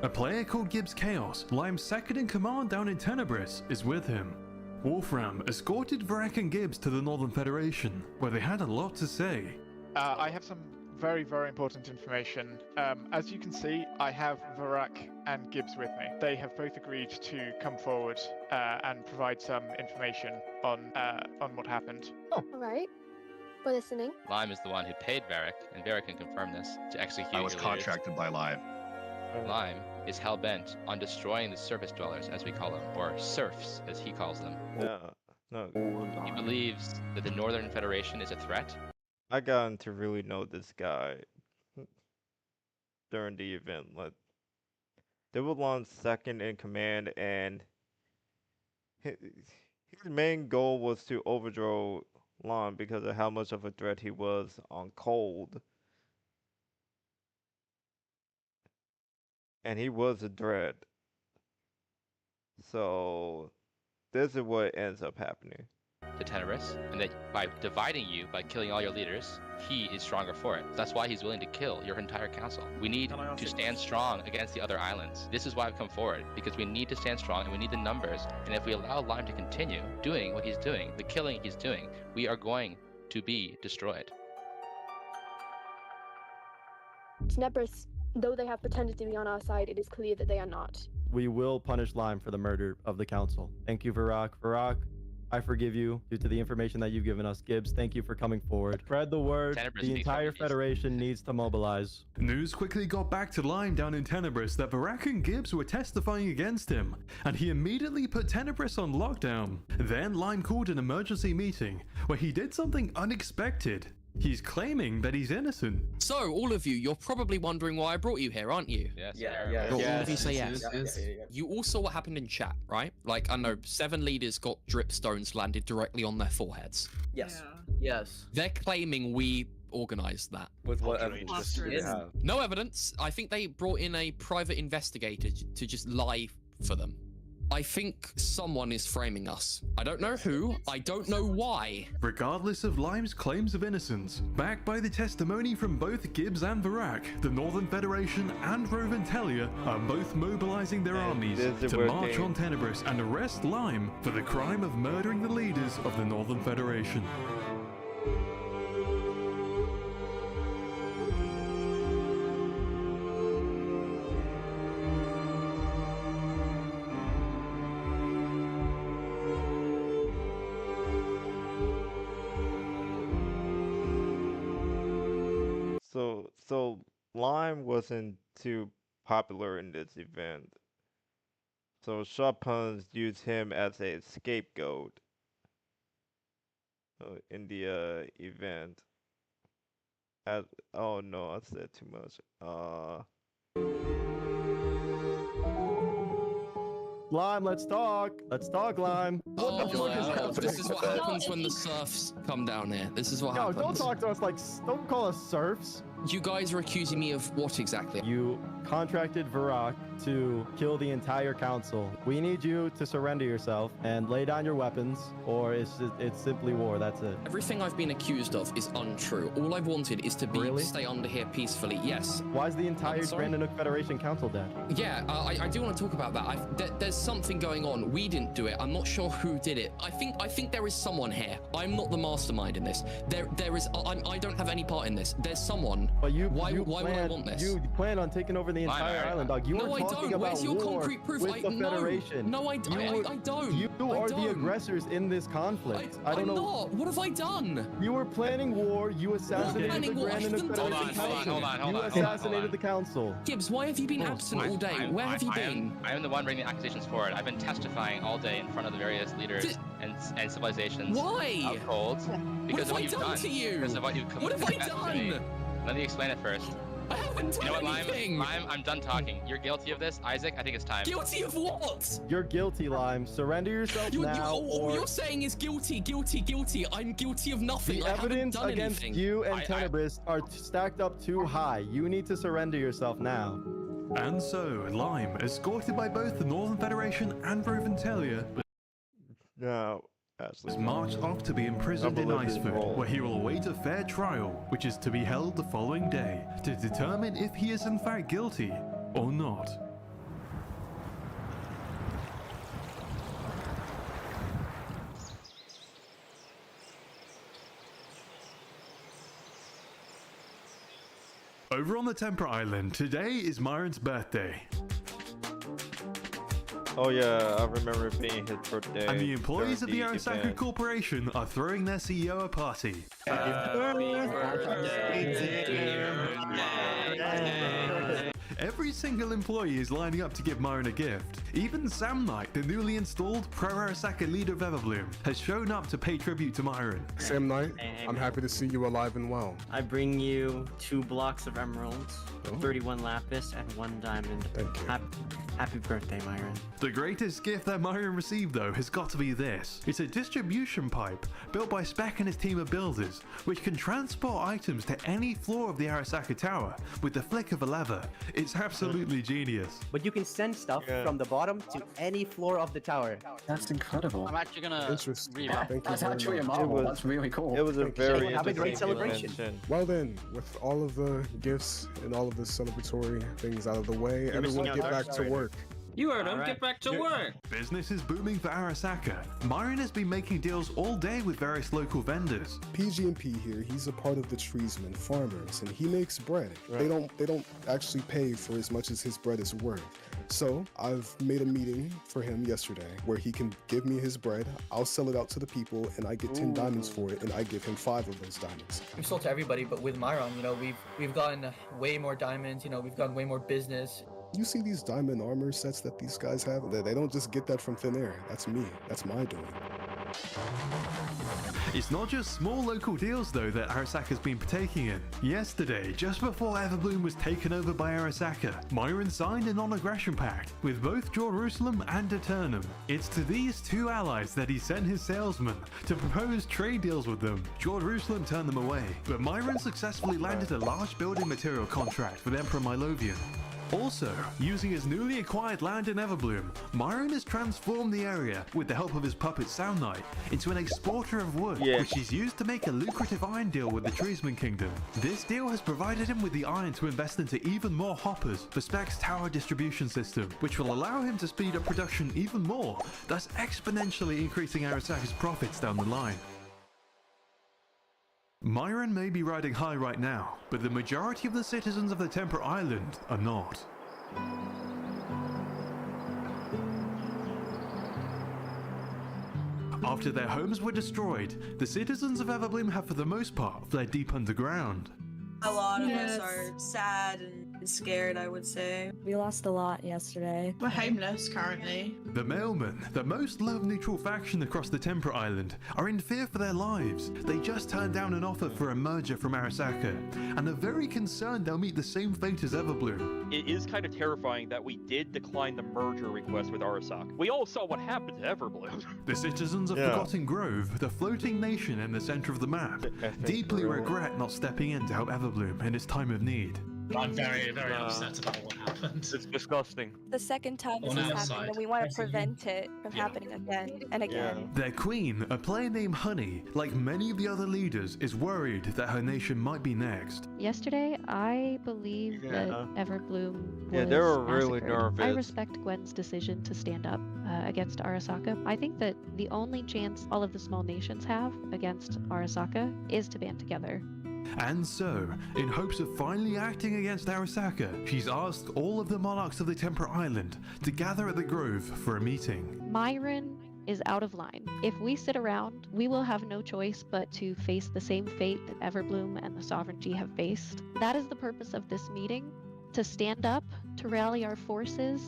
A player called Gibbs Chaos, Lime's second in command down in Tenebris, is with him. Wolfram escorted Varak and Gibbs to the Northern Federation, where they had a lot to say. I have some very, very important information. As you can see, I have Varak and Gibbs with me. They have both agreed to come forward and provide some information on what happened. All right. We're listening. Lime is the one who paid Varric, and Varric can confirm this, to execute I was your leaders. contracted by Lime. Lime is hell-bent on destroying the surface dwellers, as we call them, or serfs, as he calls them. No. He believes that the Northern Federation is a threat. I gotten to really know this guy during the event. Like, they were Lon's second in command, and his main goal was to overthrow Lon because of how much of a threat he was on cold. And he was a threat. So this is what ends up happening. to Tenebris, and that by dividing you, by killing all your leaders, he is stronger for it. That's why he's willing to kill your entire council. We need to stand strong against the other islands. This is why I've come forward, because we need to stand strong and we need the numbers. And if we allow Lime to continue doing what he's doing, the killing he's doing, we are going to be destroyed. Tenebris, though they have pretended to be on our side, it is clear that they are not. We will punish Lime for the murder of the council. Thank you, Varrock. Varrock, I forgive you due to the information that you've given us. Gibbs, thank you for coming forward. Spread the word. The entire Federation needs to mobilize. News quickly got back to Lime down in Tenebris that Varrock and Gibbs were testifying against him, and he immediately put Tenebris on lockdown. Then Lime called an emergency meeting where he did something unexpected. He's claiming that he's innocent. So, all of you, you're probably wondering why I brought you here, aren't you? Yes. All of you say yes. You all saw what happened in chat, right? Like, I know 7 leaders got dripstones landed directly on their foreheads. Yes. Yes. They're claiming we organized that. With what evidence do they have? No evidence. I think they brought in a private investigator to just lie for them. I think someone is framing us. I don't know who, I don't know why. Regardless of Lime's claims of innocence, backed by the testimony from both Gibbs and Varrock, the Northern Federation and Roventelia are both mobilizing their armies to march on Tenebris and arrest Lime for the crime of murdering the leaders of the Northern Federation. So Lime wasn't too popular in this event. So Sharpons used him as a scapegoat in the event. Oh no, I said too much. Lime, let's talk. Let's talk, Lime. What the fuck is happening? This is what happens when the serfs come down here. This is what happens. No, don't talk to us like, don't call us serfs. You guys are accusing me of what exactly? You contracted Varrock to kill the entire council. We need you to surrender yourself and lay down your weapons, or it's simply war. That's it. Everything I've been accused of is untrue. All I wanted is to stay under here peacefully. Yes. Why is the entire Grandanook Federation Council dead? Yeah, I do want to talk about that. There's something going on. We didn't do it. I'm not sure who did it. I think there is someone here. I'm not the mastermind in this. There is. I don't have any part in this. There's someone. But why would I want this? You plan on taking over the entire island, dog. You were talking about war with the Federation. No, I don't. You are the aggressors in this conflict. I don't know. Not. What have I done? You were planning war. You assassinated the Grandanook Federation Council. You assassinated the council. Gibbs, why have you been absent all day? Where have you been? I am the one bringing the accusations forward. I've been testifying all day in front of the various leaders and civilizations. Why? Of cold. Because what have I done to you? Because of what you've What have I done? Let me explain it first. I haven't done You know what, anything. Lime, I'm done talking. You're guilty of this, Isaac. I think it's time. Guilty of what? You're guilty, Lime. Surrender yourself now. All you're saying is guilty. I'm guilty of nothing. The evidence against you and Tenebris are stacked up too high. You need to surrender yourself now. And so, Lime, escorted by both the Northern Federation and Roventelia, was marched off to be imprisoned in Icefoot, where he will await a fair trial, which is to be held the following day, to determine if he is in fact guilty or not. Over on the Temper Island, today is Myron's birthday. Oh yeah, I remember it being his birthday. And the employees of the Arasaka Corporation are throwing their CEO a party. Every single employee is lining up to give Myron a gift. Even Sam Knight, the newly installed pro-Arasaka leader of Everbloom, has shown up to pay tribute to Myron. Sam Knight, I'm happy to see you alive and well. I bring you 2 blocks of emeralds, 31 lapis, and 1 diamond. Thank you. Happy birthday, Myron. The greatest gift that Myron received, though, has got to be this. It's a distribution pipe built by Spec and his team of builders, which can transport items to any floor of the Arasaka Tower with the flick of a lever. It's was absolutely genius. But you can send stuff from the bottom to any floor of the tower. That's incredible. I'm actually gonna Interesting. read Thank you That's very actually a much. marvel. That's really cool. It was a very Have a great interesting celebration. invention. Well then, with all of the gifts and all of the celebratory things out of the way, everyone get back to work. You heard him. Get back to work. Business is booming for Arasaka. Myron has been making deals all day with various local vendors. PG&P here, he's a part of the Treesmen farmers, and he makes bread. They don't actually pay for as much as his bread is worth. So I've made a meeting for him yesterday where he can give me his bread, I'll sell it out to the people, and I get 10 diamonds for it, and I give him 5 of those diamonds. We've sold to everybody, but with Myron, you know, we've gotten way more diamonds, you know, we've gotten way more business. You see these diamond armor sets that these guys have? They don't just get that from thin air. That's me. That's my doing. It's not just small local deals though that Arasaka's been partaking in. Yesterday, just before Everbloom was taken over by Arasaka, Myron signed a non-aggression pact with both Jerusalem and Eternum. It's to these two allies that he sent his salesman to propose trade deals with them. Jerusalem turned them away, but Myron successfully landed a large building material contract with Emperor Milovian. Also, using his newly acquired land in Everbloom, Myron has transformed the area, with the help of his puppet Sound Knight, into an exporter of wood, which he's used to make a lucrative iron deal with the Treesman Kingdom. This deal has provided him with the iron to invest into even more hoppers for Spec's tower distribution system, which will allow him to speed up production even more, thus exponentially increasing Arasaka's profits down the line. Myron may be riding high right now, but the majority of the citizens of the Temper Island are not. After their homes were destroyed, the citizens of Everbloom have for the most part fled deep underground. A lot of us are sad and scared, I would say. We lost a lot yesterday. We're homeless currently. The Mailmen, the most love-neutral faction across the Temper Island, are in fear for their lives. They just turned down an offer for a merger from Arasaka, and are very concerned they'll meet the same fate as Everbloom. It is kind of terrifying that we did decline the merger request with Arasaka. We all saw what happened to Everbloom. The citizens of Forgotten Grove, the floating nation in the center of the map, deeply regret not stepping in to help Everbloom in its time of need. I'm very, very upset about what happened. It's disgusting. The second time this has happened, and we want to prevent it from happening again and again. Their queen, a player named Honey, like many of the other leaders, is worried that her nation might be next. Yesterday, I believe that Everbloom was they were really massacred. I nervous. respect Gwen's decision to stand up against Arasaka. I think that the only chance all of the small nations have against Arasaka is to band together. And so, in hopes of finally acting against Arasaka, she's asked all of the monarchs of the Temper Island to gather at the Grove for a meeting. Myron is out of line. If we sit around, we will have no choice but to face the same fate that Everbloom and the Sovereignty have faced. That is the purpose of this meeting, to stand up, to rally our forces,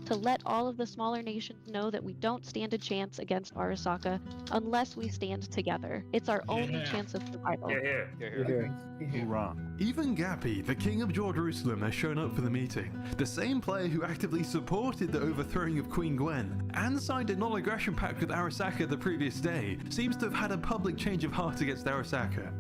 to let all of the smaller nations know that we don't stand a chance against Arasaka unless we stand together. It's our only chance of survival. Hoorah. Even Gappy, the king of Jerusalem, has shown up for the meeting. The same player who actively supported the overthrowing of Queen Gwen and signed a non-aggression pact with Arasaka the previous day, seems to have had a public change of heart against Arasaka.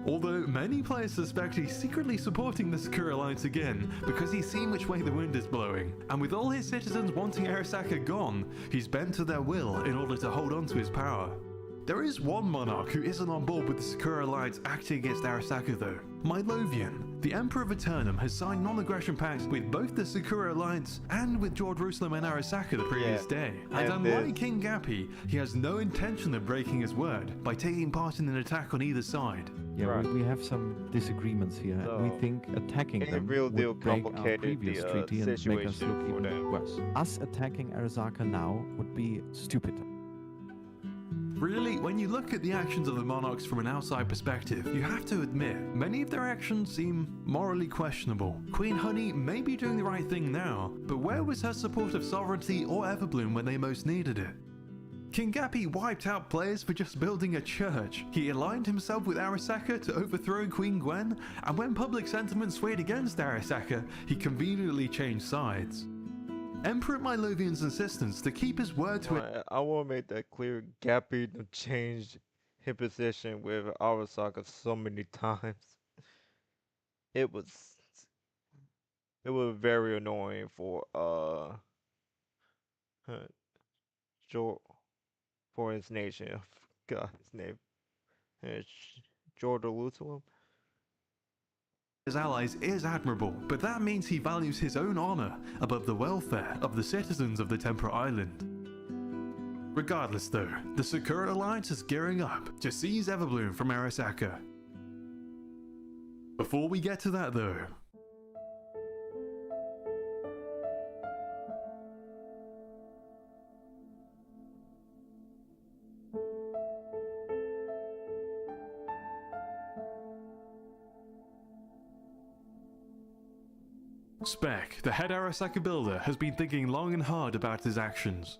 Although many players suspect he's secretly supporting the Sakura Alliance again because he's seen which way the wind is blowing, and with all his citizens wanting Arasaka gone, he's bent to their will in order to hold on to his power. There is one monarch who isn't on board with the Sakura Alliance acting against Arasaka though. Milovian, the Emperor of Eternum, has signed non-aggression pacts with both the Sakura Alliance and with Jerusalem and Arasaka the previous day. And unlike King Gappy, he has no intention of breaking his word by taking part in an attack on either side. Yeah, we have some disagreements here. So, we think attacking it them real deal would break our complicated previous the, treaty and make us situation look for even them. worse. Us attacking Arasaka now would be stupid. Really, when you look at the actions of the monarchs from an outside perspective, you have to admit, many of their actions seem morally questionable. Queen Honey may be doing the right thing now, but where was her support of Sovereignty or Everbloom when they most needed it? King Gappy wiped out players for just building a church. He aligned himself with Arasaka to overthrow Queen Gwen, and when public sentiment swayed against Arasaka, he conveniently changed sides. Emperor Milovian's insistence to keep his word to it. I want to make that clear. Gappy changed his position with Arasaka so many times. It was it was very annoying for for his nation. I forgot his name. Jerusalem. His allies is admirable, but that means he values his own honor above the welfare of the citizens of the Temperate Island. Regardless though, the Sakura Alliance is gearing up to seize Everbloom from Arasaka. Before we get to that though, Spec, the head Arasaka builder, has been thinking long and hard about his actions.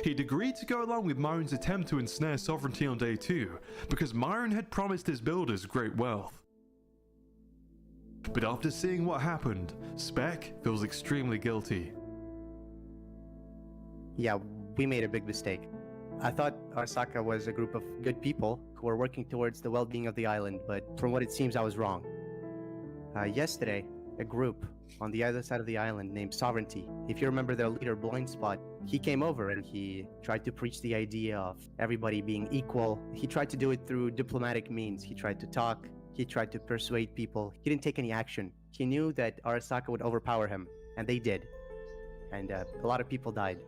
He'd agreed to go along with Myron's attempt to ensnare sovereignty on day 2 because Myron had promised his builders great wealth. But after seeing what happened, Spec feels extremely guilty. Yeah, we made a big mistake. I thought Arasaka was a group of good people who were working towards the well-being of the island, but from what it seems I was wrong. Yesterday, a group on the other side of the island named Sovereignty, if you remember their leader Blindspot, he came over and he tried to preach the idea of everybody being equal. He tried to do it through diplomatic means. He tried to talk, he tried to persuade people. He didn't take any action. He knew that Arasaka would overpower him, and they did. And a lot of people died.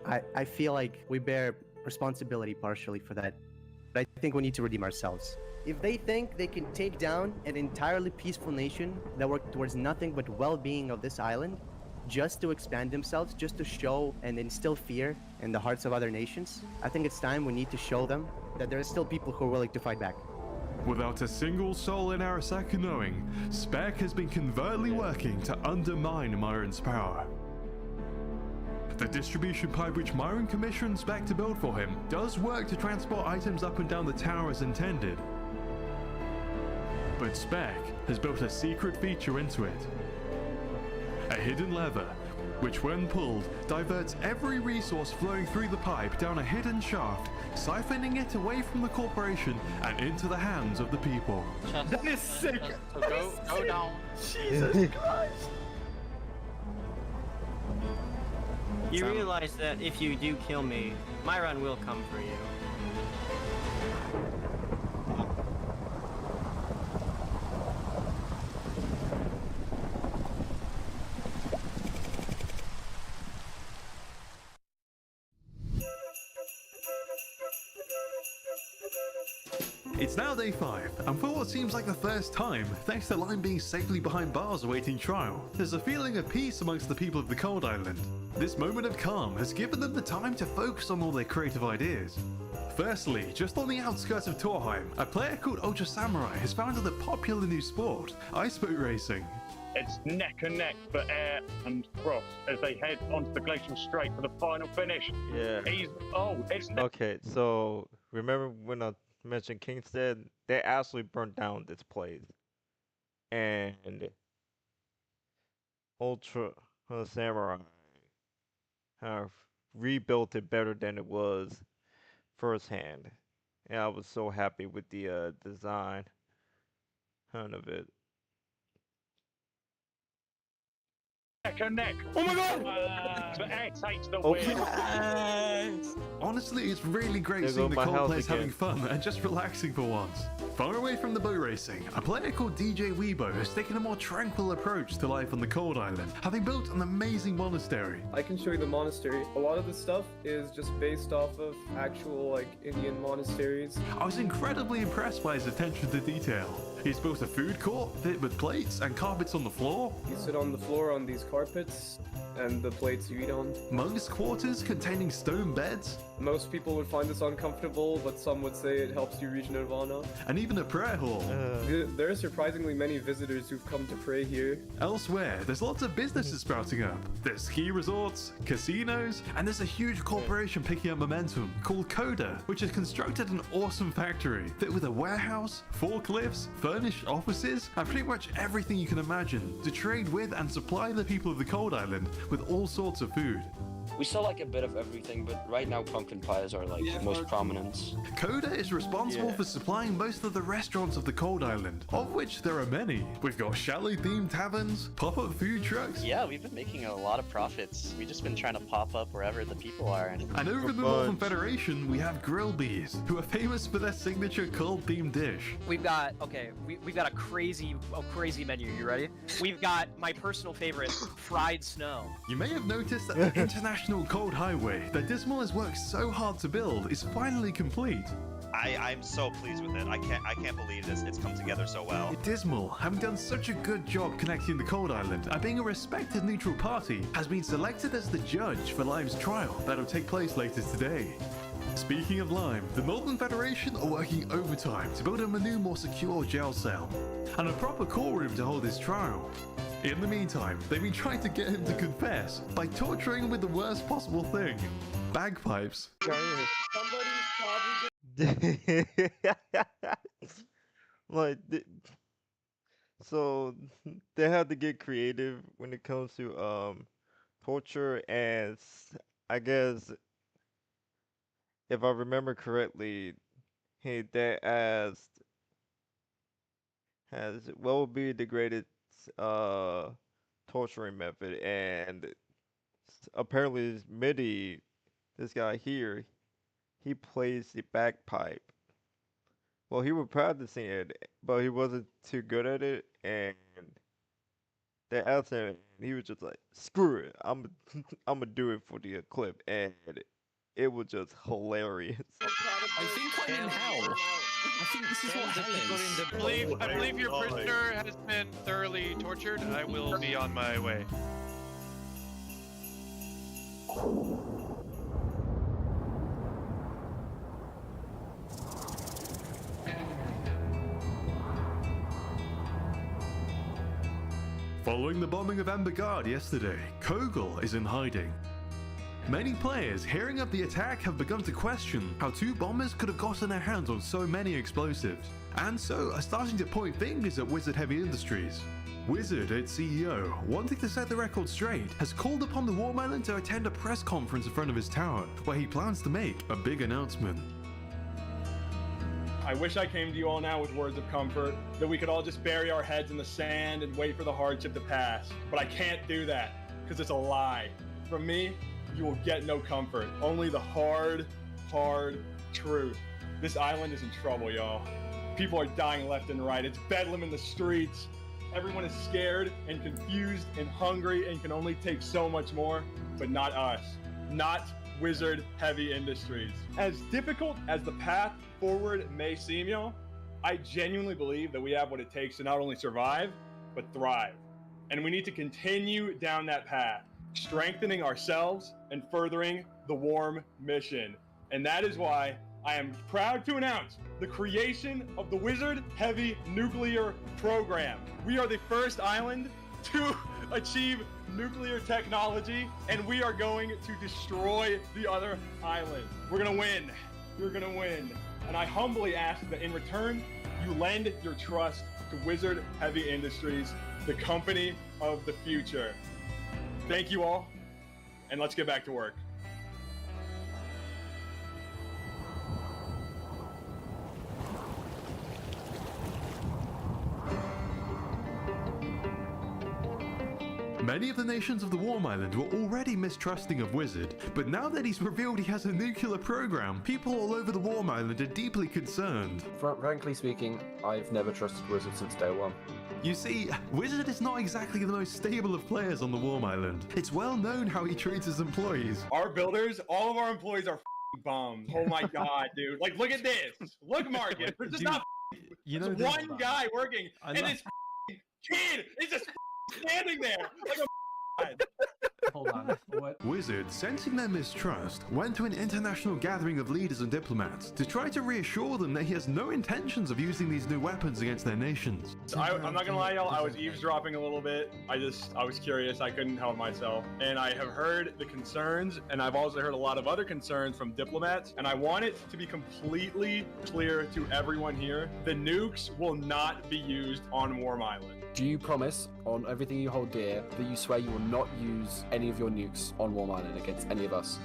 I feel like we bear responsibility partially for that, but I think we need to redeem ourselves. If they think they can take down an entirely peaceful nation that worked towards nothing but well-being of this island, just to expand themselves, just to show and instill fear in the hearts of other nations, I think it's time we need to show them that there are still people who are willing to fight back. Without a single soul in Arasaka knowing, Spec has been covertly working to undermine Myron's power. The distribution pipe which Myron commissioned Spec to build for him does work to transport items up and down the tower as intended. But Spec has built a secret feature into it. A hidden lever, which when pulled, diverts every resource flowing through the pipe down a hidden shaft, siphoning it away from the corporation and into the hands of the people. That is sick! So go down. Jesus Christ! You realize that if you do kill me, Myron will come for you. It's now day 5, and for what seems like the first time, thanks to Lime being safely behind bars awaiting trial, there's a feeling of peace amongst the people of the Cold Island. This moment of calm has given them the time to focus on all their creative ideas. Firstly, just on the outskirts of Torheim, a player called Ultra Samurai has founded the popular new sport, ice boat racing. It's neck and neck for Air and Cross as they head onto the Glacial Strait for the final finish. Yeah. It's okay, so remember when I mentioned Kingstead? They actually burnt down this place. And Ultra Samurai have rebuilt it better than it was firsthand. And I was so happy with the design of it. neck and neck. Oh my god! Air takes the win. Honestly, it's really great seeing the Cold players having fun and just relaxing for once. Far away from the boat racing, a player called DJ Weibo has taken a more tranquil approach to life on the Cold Island, having built an amazing monastery. I can show you the monastery. A lot of the stuff is just based off of actual, like, Indian monasteries. I was incredibly impressed by his attention to detail. He's built a food court fit with plates and carpets on the floor. You sit on the floor on these carpets, and the plates you eat on. Monks' quarters containing stone beds. Most people would find this uncomfortable, but some would say it helps you reach nirvana. And even a prayer hall. There are surprisingly many visitors who've come to pray here. Elsewhere, there's lots of businesses sprouting up. There's ski resorts, casinos, and there's a huge corporation picking up momentum called Coda, which has constructed an awesome factory fit with a warehouse, forklifts, furnished offices, and pretty much everything you can imagine to trade with and supply the people of the Cold Island with all sorts of food. We sell like a bit of everything, but right now pumpkin pies are like most prominent. Coda is responsible for supplying most of the restaurants of the Cold Island, of which there are many. We've got chalet-themed taverns, pop-up food trucks. Yeah, we've been making a lot of profits. We've just been trying to pop up wherever the people are. And over in the Northern Federation, we have Grill Bees, who are famous for their signature cold-themed dish. We've got, we've got a crazy menu. You ready? We've got my personal favorite, fried snow. You may have noticed that the International Cold Highway that Dismal has worked so hard to build is finally complete. I'm so pleased with it. I can't believe this. It's come together so well. Dismal, having done such a good job connecting the Cold Island and being a respected neutral party, has been selected as the judge for Lime's trial that'll take place later today. Speaking of Lime, the Northern Federation are working overtime to build him a new, more secure jail cell and a proper courtroom to hold his trial. In the meantime, they've been trying to get him to confess by torturing him with the worst possible thing: bagpipes. Like, so they have to get creative when it comes to torture, and I guess if I remember correctly, they asked, what would be the greatest torturing method, and apparently Mitty, this guy here, he plays the bagpipe. Well, he was practicing it, but he wasn't too good at it, and they asked him, and he was just like, "Screw it, I'm gonna do it for the clip," and it was just hilarious. I think I'm in hell. I think this is what hell is. I believe your prisoner has been thoroughly tortured. I will be on my way. Following the bombing of Amber Guard yesterday, Kogel is in hiding. Many players hearing of the attack have begun to question how two bombers could have gotten their hands on so many explosives, and so are starting to point fingers at Wizard Heavy Industries. Wizard, its CEO, wanting to set the record straight, has called upon the Warm Island to attend a press conference in front of his tower, where he plans to make a big announcement. I wish I came to you all now with words of comfort, that we could all just bury our heads in the sand and wait for the hardship to pass. But I can't do that, because it's a lie. From me, you will get no comfort, only the hard truth. This island is in trouble, y'all. People are dying left and right. It's bedlam in the streets. Everyone is scared and confused and hungry and can only take so much more, but not us. Not Wizard Heavy Industries. As difficult as the path forward may seem, y'all, I genuinely believe that we have what it takes to not only survive, but thrive. And we need to continue down that path, strengthening ourselves and furthering the Warm mission. And that is why I am proud to announce the creation of the Wizard Heavy Nuclear Program. We are the first island to achieve nuclear technology, and we are going to destroy the other islands. We're gonna win. We're gonna win. And I humbly ask that in return, you lend your trust to Wizard Heavy Industries, the company of the future. Thank you all, and let's get back to work. Many of the nations of the Warm Island were already mistrusting of Wizard, but now that he's revealed he has a nuclear program, people all over the Warm Island are deeply concerned. Frankly speaking, I've never trusted Wizard since day one. You see, Wizard is not exactly the most stable of players on the Warm Island. It's well known how he treats his employees. Our builders, all of our employees are bums. Oh my god, dude. Like, look at this. Look, Marcus. There's just not there's one guy working, and this kid is just standing there like a Hold on. What? Wizard, sensing their mistrust, went to an international gathering of leaders and diplomats to try to reassure them that he has no intentions of using these new weapons against their nations. I'm not gonna lie, y'all, I was eavesdropping a little bit. I was curious, I couldn't help myself. And I have heard the concerns, and I've also heard a lot of other concerns from diplomats, and I want it to be completely clear to everyone here, the nukes will not be used on Warm Island. Do you promise, on everything you hold dear, that you swear you will not use any any of your nukes on Warm Island against any of us.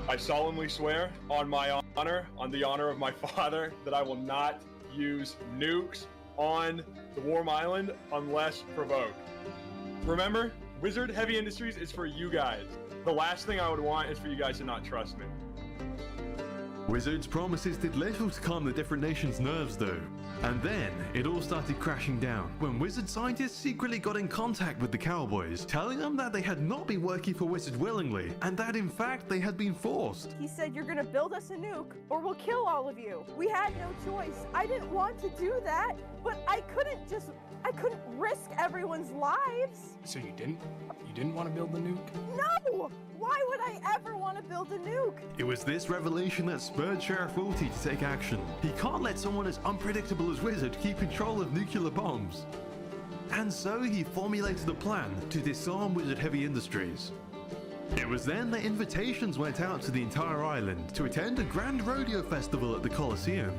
I solemnly swear on my honor, on the honor of my father, that I will not use nukes on the Warm Island unless provoked. Remember, Wizard Heavy Industries is for you guys. The last thing I would want is for you guys to not trust me. Wizard's promises did little to calm the different nations' nerves though. And then, it all started crashing down when Wizard scientists secretly got in contact with the Cowboys, telling them that they had not been working for Wizard willingly, and that in fact they had been forced. He said, "You're gonna build us a nuke, or we'll kill all of you." We had no choice. I didn't want to do that, but I couldn't risk everyone's lives. So you didn't want to build the nuke? No! Why would I ever want to build a nuke? It was this revelation that spurred Sheriff Wilty to take action. He can't let someone as unpredictable as Wizard keep control of nuclear bombs. And so he formulated a plan to disarm Wizard Heavy Industries. It was then that invitations went out to the entire island to attend a grand rodeo festival at the Coliseum.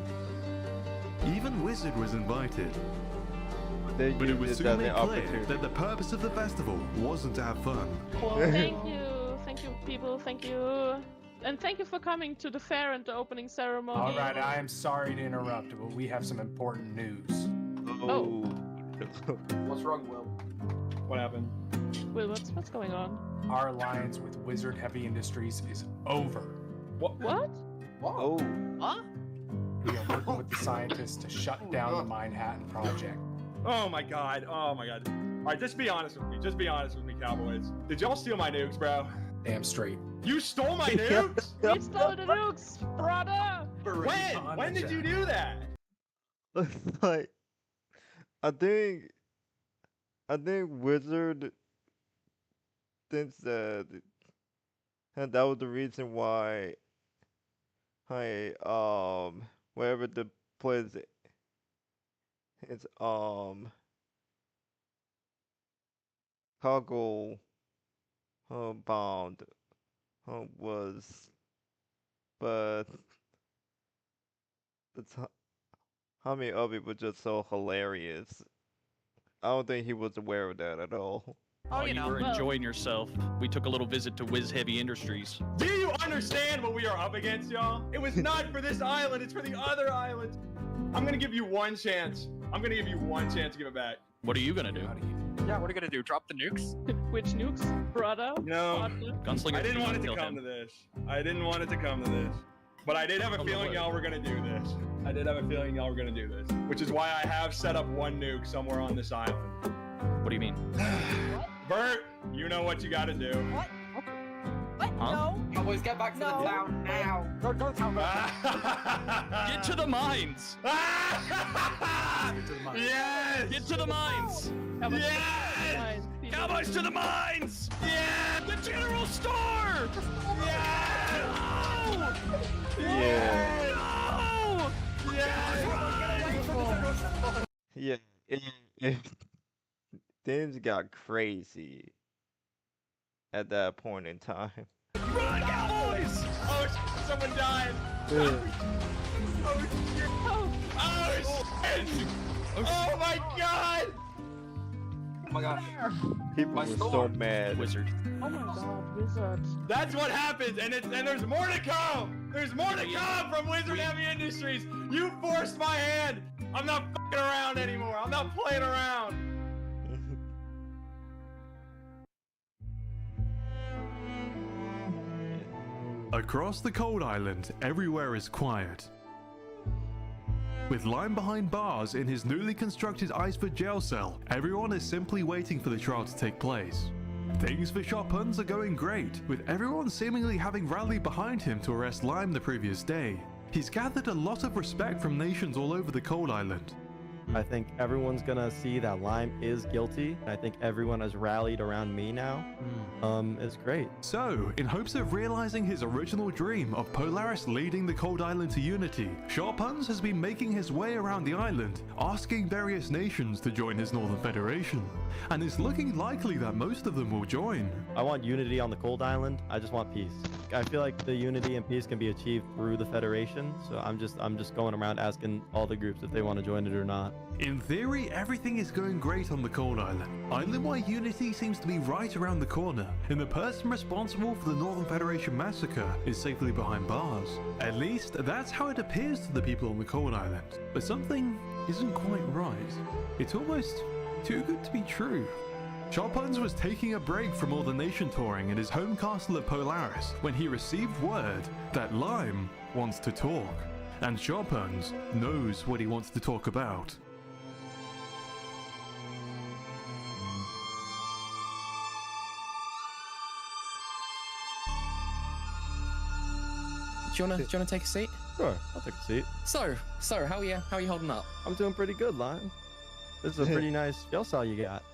Even Wizard was invited. But it was soon made clear that the purpose of the festival wasn't to have fun. Well, thank you people, thank you. And thank you for coming to the fair and the opening ceremony. All right, I am sorry to interrupt, but we have some important news. Oh. What's wrong, Will? What happened? Will, what's going on? Our alliance with Wizard Heavy Industries is over. What? What? Huh? We are working with the scientists to shut down the Manhattan Project. Oh my god, oh my god. Alright, just be honest with me. Just be honest with me, Cowboys. Did y'all steal my nukes, bro? Damn straight. You stole my nukes? We stole the nukes, brother! When did you do that? Like, I think Wizard thinks that was the reason why wherever the place is cargo bound was, but the timing of it was just so hilarious. I don't think he was aware of that at all. Oh, you were enjoying yourself. We took a little visit to Wiz Heavy Industries. Do you understand what we are up against, y'all? It was not for this island, it's for the other islands. I'm gonna give you one chance. I'm gonna give you one chance to give it back. What are you gonna do? Yeah, what are you gonna do? Drop the nukes? Which nukes, brother? No, Gunslinger. I didn't want it to come to this. I didn't want it to come to this. But I did have a feeling y'all were gonna do this. I did have a feeling y'all were gonna do this. Which is why I have set up one nuke somewhere on this island. What do you mean? Bert, you know what you gotta do. What? Huh? No. Cowboys, get back to the town now. Don't tell me. Get to the mines! Yes! Get to the mines! Yes! Cowboys to the mines! Yeah! The general store! Yeah! Yeah. No! Yeah. Things got crazy at that point in time. Run, Cowboys! Oh, someone died! Oh, shit! Oh my god! Oh my gosh. People were so mad. Wizard. Oh my god, Wizard. That's what happens, and there's more to come! There's more to come from Wizard Heavy Industries! You forced my hand! I'm not fucking around anymore! I'm not playing around! Across the cold island, everywhere is quiet. With Lime behind bars in his newly constructed Iceford jail cell, everyone is simply waiting for the trial to take place. Things for Shotpuns are going great, with everyone seemingly having rallied behind him to arrest Lime the previous day. He's gathered a lot of respect from nations all over the cold island. I think everyone's gonna see that Lime is guilty. I think everyone has rallied around me now. It's great. So, in hopes of realizing his original dream of Polaris leading the cold island to unity, Shotpuns has been making his way around the island, asking various nations to join his Northern Federation, and it's looking likely that most of them will join. I want unity on the cold island. I just want peace. I feel like the unity and peace can be achieved through the Federation, so I'm just going around asking all the groups if they want to join it or not. In theory, everything is going great on the Cold Island. Island-wide unity seems to be right around the corner, and the person responsible for the Northern Federation massacre is safely behind bars. At least, that's how it appears to the people on the Cold Island. But something isn't quite right. It's almost too good to be true. Sharphuns was taking a break from all the nation touring in his home castle of Polaris when he received word that Lime wants to talk. And Sharphuns knows what he wants to talk about. Do you wanna take a seat? Sure, I'll take a seat. So, how are you holding up? I'm doing pretty good, Lion. This is a pretty nice jail cell you got.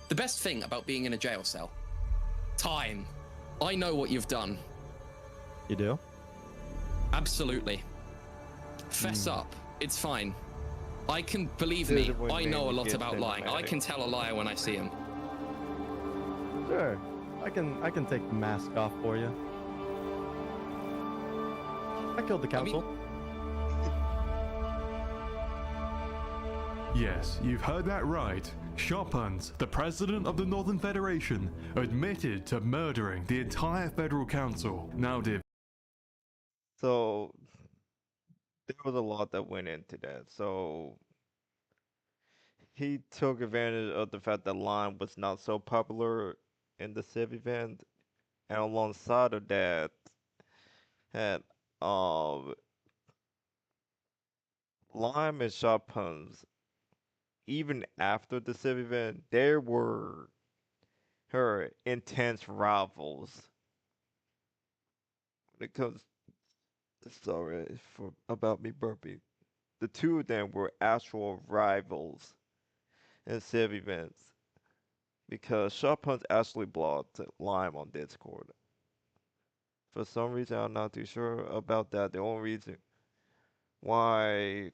The best thing about being in a jail cell? Time. I know what you've done. You do? Absolutely. Fess up. It's fine. I can, believe me, I know a lot about lying. I can tell a liar when I see him. Sure. I can take the mask off for you. I killed the council. Yes, you've heard that right. Sharphuns, the president of the Northern Federation, admitted to murdering the entire federal council. Now, Div. So there was a lot that went into that. So he took advantage of the fact that Lime was not so popular in the Civ event, and alongside of that, had Lime and Sharphuns, even after the Civ event, there were her intense rivals. When it comes, sorry for about me burping. The two of them were actual rivals in Civ events because Sharphuns actually blocked Lime on Discord. For some reason, I'm not too sure about that. The only reason why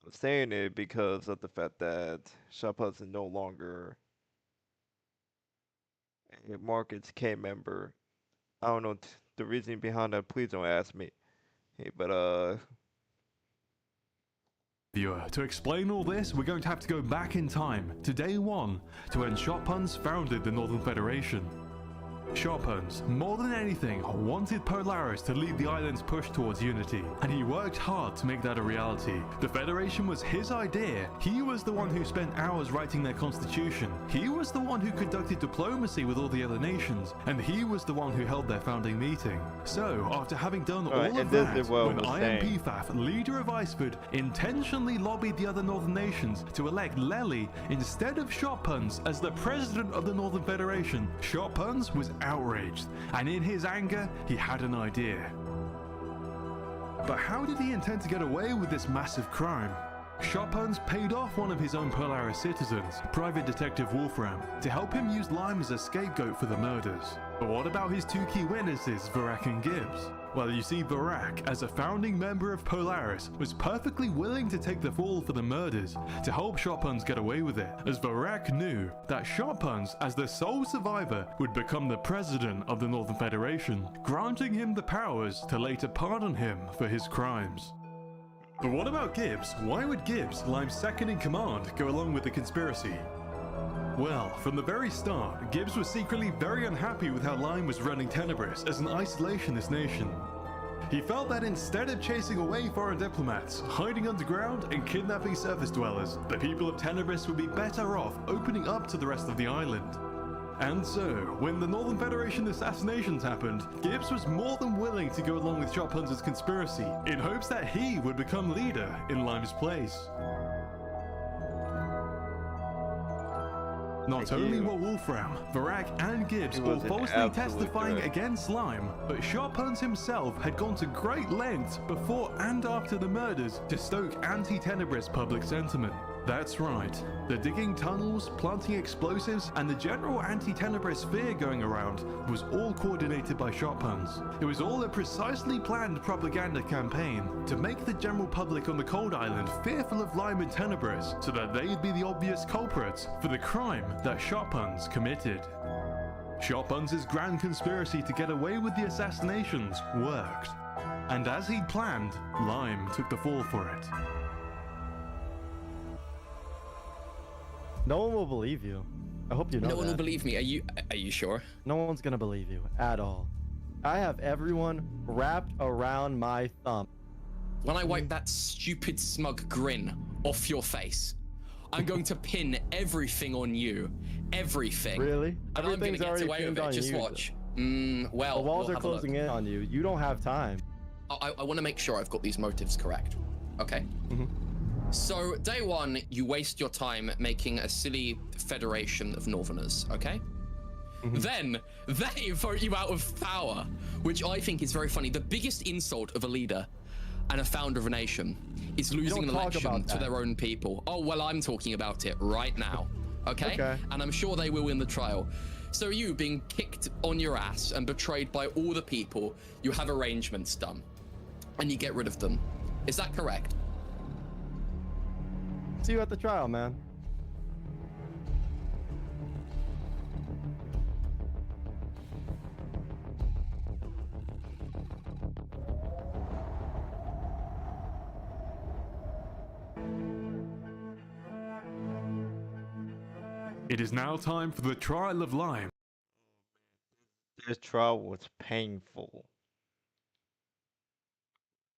I'm saying it because of the fact that Sharphuns is no longer a MarcusK's member. I don't know the reason behind that. Please don't ask me. Hey, but Viewer, to explain all this, we're going to have to go back in time to day one to when Sharphuns founded the Northern Federation. Sharphuns, more than anything, wanted Polaris to lead the island's push towards unity, and he worked hard to make that a reality. The Federation was his idea. He was the one who spent hours writing their constitution. He was the one who conducted diplomacy with all the other nations, and he was the one who held their founding meeting. So, after having done all of that, when Iron Pfaf, leader of Iceford, intentionally lobbied the other northern nations to elect Lely instead of Sharphuns as the president of the Northern Federation, Sharphuns was outraged, and in his anger, he had an idea. But how did he intend to get away with this massive crime? Sharphuns paid off one of his own Polaris citizens, Private Detective Wolfram, to help him use Lime as a scapegoat for the murders. But what about his two key witnesses, Varak and Gibbs? Well, you see, Varak, as a founding member of Polaris, was perfectly willing to take the fall for the murders to help Sharphuns get away with it, as Varak knew that Sharphuns, as the sole survivor, would become the president of the Northern Federation, granting him the powers to later pardon him for his crimes. But what about Gibbs? Why would Gibbs, Lime's second in command, go along with the conspiracy? Well, from the very start, Gibbs was secretly very unhappy with how Lime was running Tenebris as an isolationist nation. He felt that instead of chasing away foreign diplomats, hiding underground, and kidnapping surface dwellers, the people of Tenebris would be better off opening up to the rest of the island. And so, when the Northern Federation assassinations happened, Gibbs was more than willing to go along with Sharphuns' conspiracy, in hopes that he would become leader in Lime's place. Not only were Wolfram, Varak, and Gibbs all falsely testifying against Lime, but Sharphuns himself had gone to great lengths before and after the murders to stoke anti-Tenebris public sentiment. That's right, the digging tunnels, planting explosives, and the general anti-Tenebris fear going around was all coordinated by Sharphuns. It was all a precisely planned propaganda campaign to make the general public on the Cold Island fearful of Lime and Tenebris, so that they'd be the obvious culprits for the crime that Sharphuns committed. Sharphuns' grand conspiracy to get away with the assassinations worked. And as he'd planned, Lime took the fall for it. No one will believe you. I hope you know No one will that. believe me. Are you sure? No one's gonna believe you at all. I have everyone wrapped around my thumb. When I wipe that stupid smug grin off your face, I'm going to pin everything on you. Everything. Really? And I'm gonna get away with it. Just you, watch. Well, the walls we'll are have a look. closing in on you. You don't have time. I want to make sure I've got these motives correct. Okay. So, day one, you waste your time making a silly federation of Northerners, okay? Then, they vote you out of power, which I think is very funny. The biggest insult of a leader and a founder of a nation is losing an election to their own people. Oh, well, I'm talking about it right now, okay? And I'm sure they will win the trial. So you being kicked on your ass and betrayed by all the people, you have arrangements done, and you get rid of them. Is that correct? See you at the trial, man. It is now time for the trial of Lime. This trial was painful.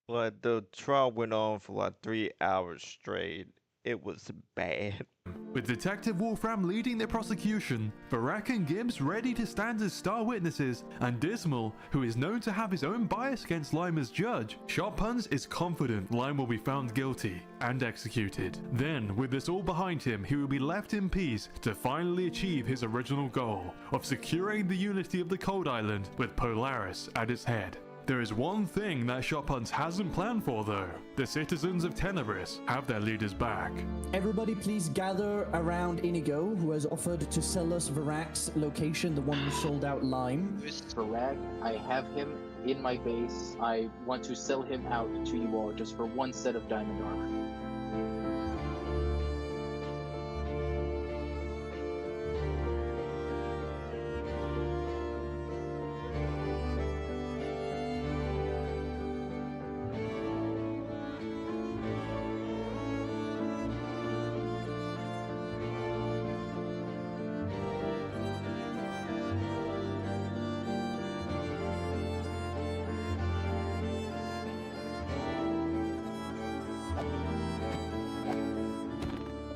But the trial went on for like 3 hours straight. It was bad. With Detective Wolfram leading the prosecution, Barak and Gibbs ready to stand as star witnesses, and Dismal, who is known to have his own bias against Lime as judge, Shotpuns is confident Lime will be found guilty and executed. Then, with this all behind him, he will be left in peace to finally achieve his original goal of securing the unity of the Cold Island with Polaris at its head. There is one thing that Shotpuns hasn't planned for though. The citizens of Tenebris have their leaders back. Everybody please gather around Inigo, who has offered to sell us Varak's location, the one who sold out Lime. Varak, I have him in my base. I want to sell him out to you all just for one set of diamond armor.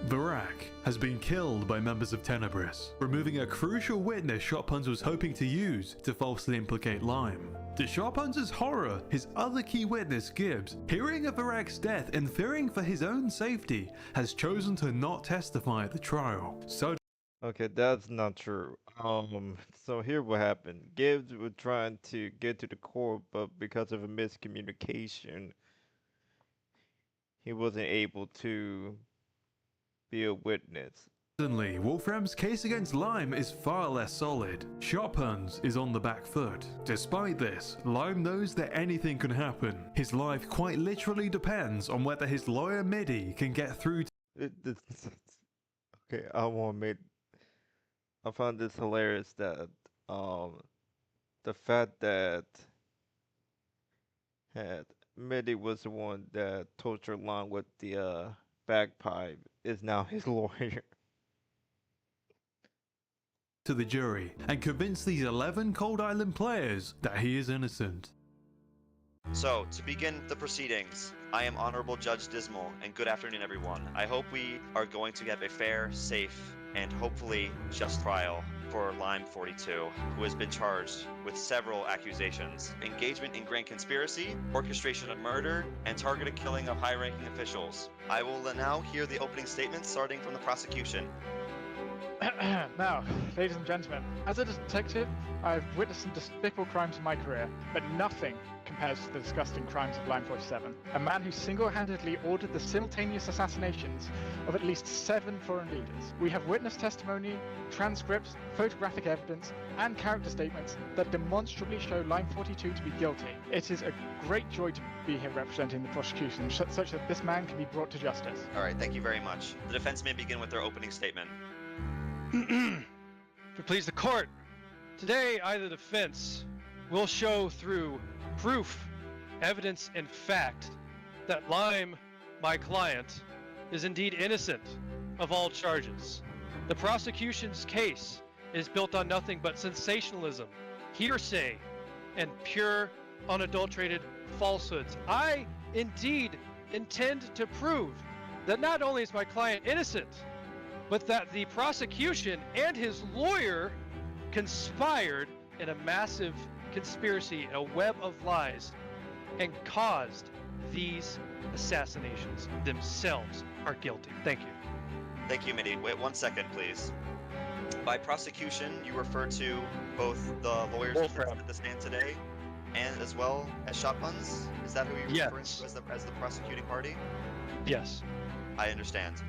Barak has been killed by members of Tenebris, removing a crucial witness Shotpuns was hoping to use to falsely implicate Lime. To Shotpuns' horror, his other key witness, Gibbs, hearing of Barak's death and fearing for his own safety, has chosen to not testify at the trial. So Okay, that's not true. So here what happened. Gibbs was trying to get to the court, but because of a miscommunication, he wasn't able to be a witness. suddenly, Wolfram's case against Lime is far less solid. Shotpuns is on the back foot. Despite this, Lime knows that anything can happen. His life quite literally depends on whether his lawyer Midi can get through to Okay, I found this hilarious that the fact that Midi was the one that tortured Lime with the bagpipe is now his lawyer. to the jury and convince these 11 Cold Island players that he is innocent. So, to begin the proceedings, I am Honorable Judge Dismal, and good afternoon, everyone. I hope we are going to get a fair, safe, and hopefully just trial for Lime 42, who has been charged with several accusations: engagement in grand conspiracy, orchestration of murder, and targeted killing of high-ranking officials. I will now hear the opening statement starting from the prosecution. Now, ladies and gentlemen, as a detective, I've witnessed some despicable crimes in my career, but nothing compares to the disgusting crimes of Line 47. A man who single-handedly ordered the simultaneous assassinations of at least 7 foreign leaders. We have witness testimony, transcripts, photographic evidence, and character statements that demonstrably show Line 42 to be guilty. It is a great joy to be here representing the prosecution, such that this man can be brought to justice. All right, thank you very much. The defense may begin with their opening statement. To please the court, today either defense will show through proof evidence and fact that Lime, my client, is indeed innocent of all charges. The prosecution's case is built on nothing but sensationalism, hearsay, and pure, unadulterated falsehoods. I indeed intend to prove that not only is my client innocent, but that the prosecution and his lawyer conspired in a massive conspiracy, a web of lies, and caused these assassinations themselves are guilty. Thank you. Thank you, Mitty. Wait 1 second, please. By prosecution, you refer to both the lawyers at the stand today and as well as Shotguns? Is that who you're referring to as the prosecuting party? Yes. I understand.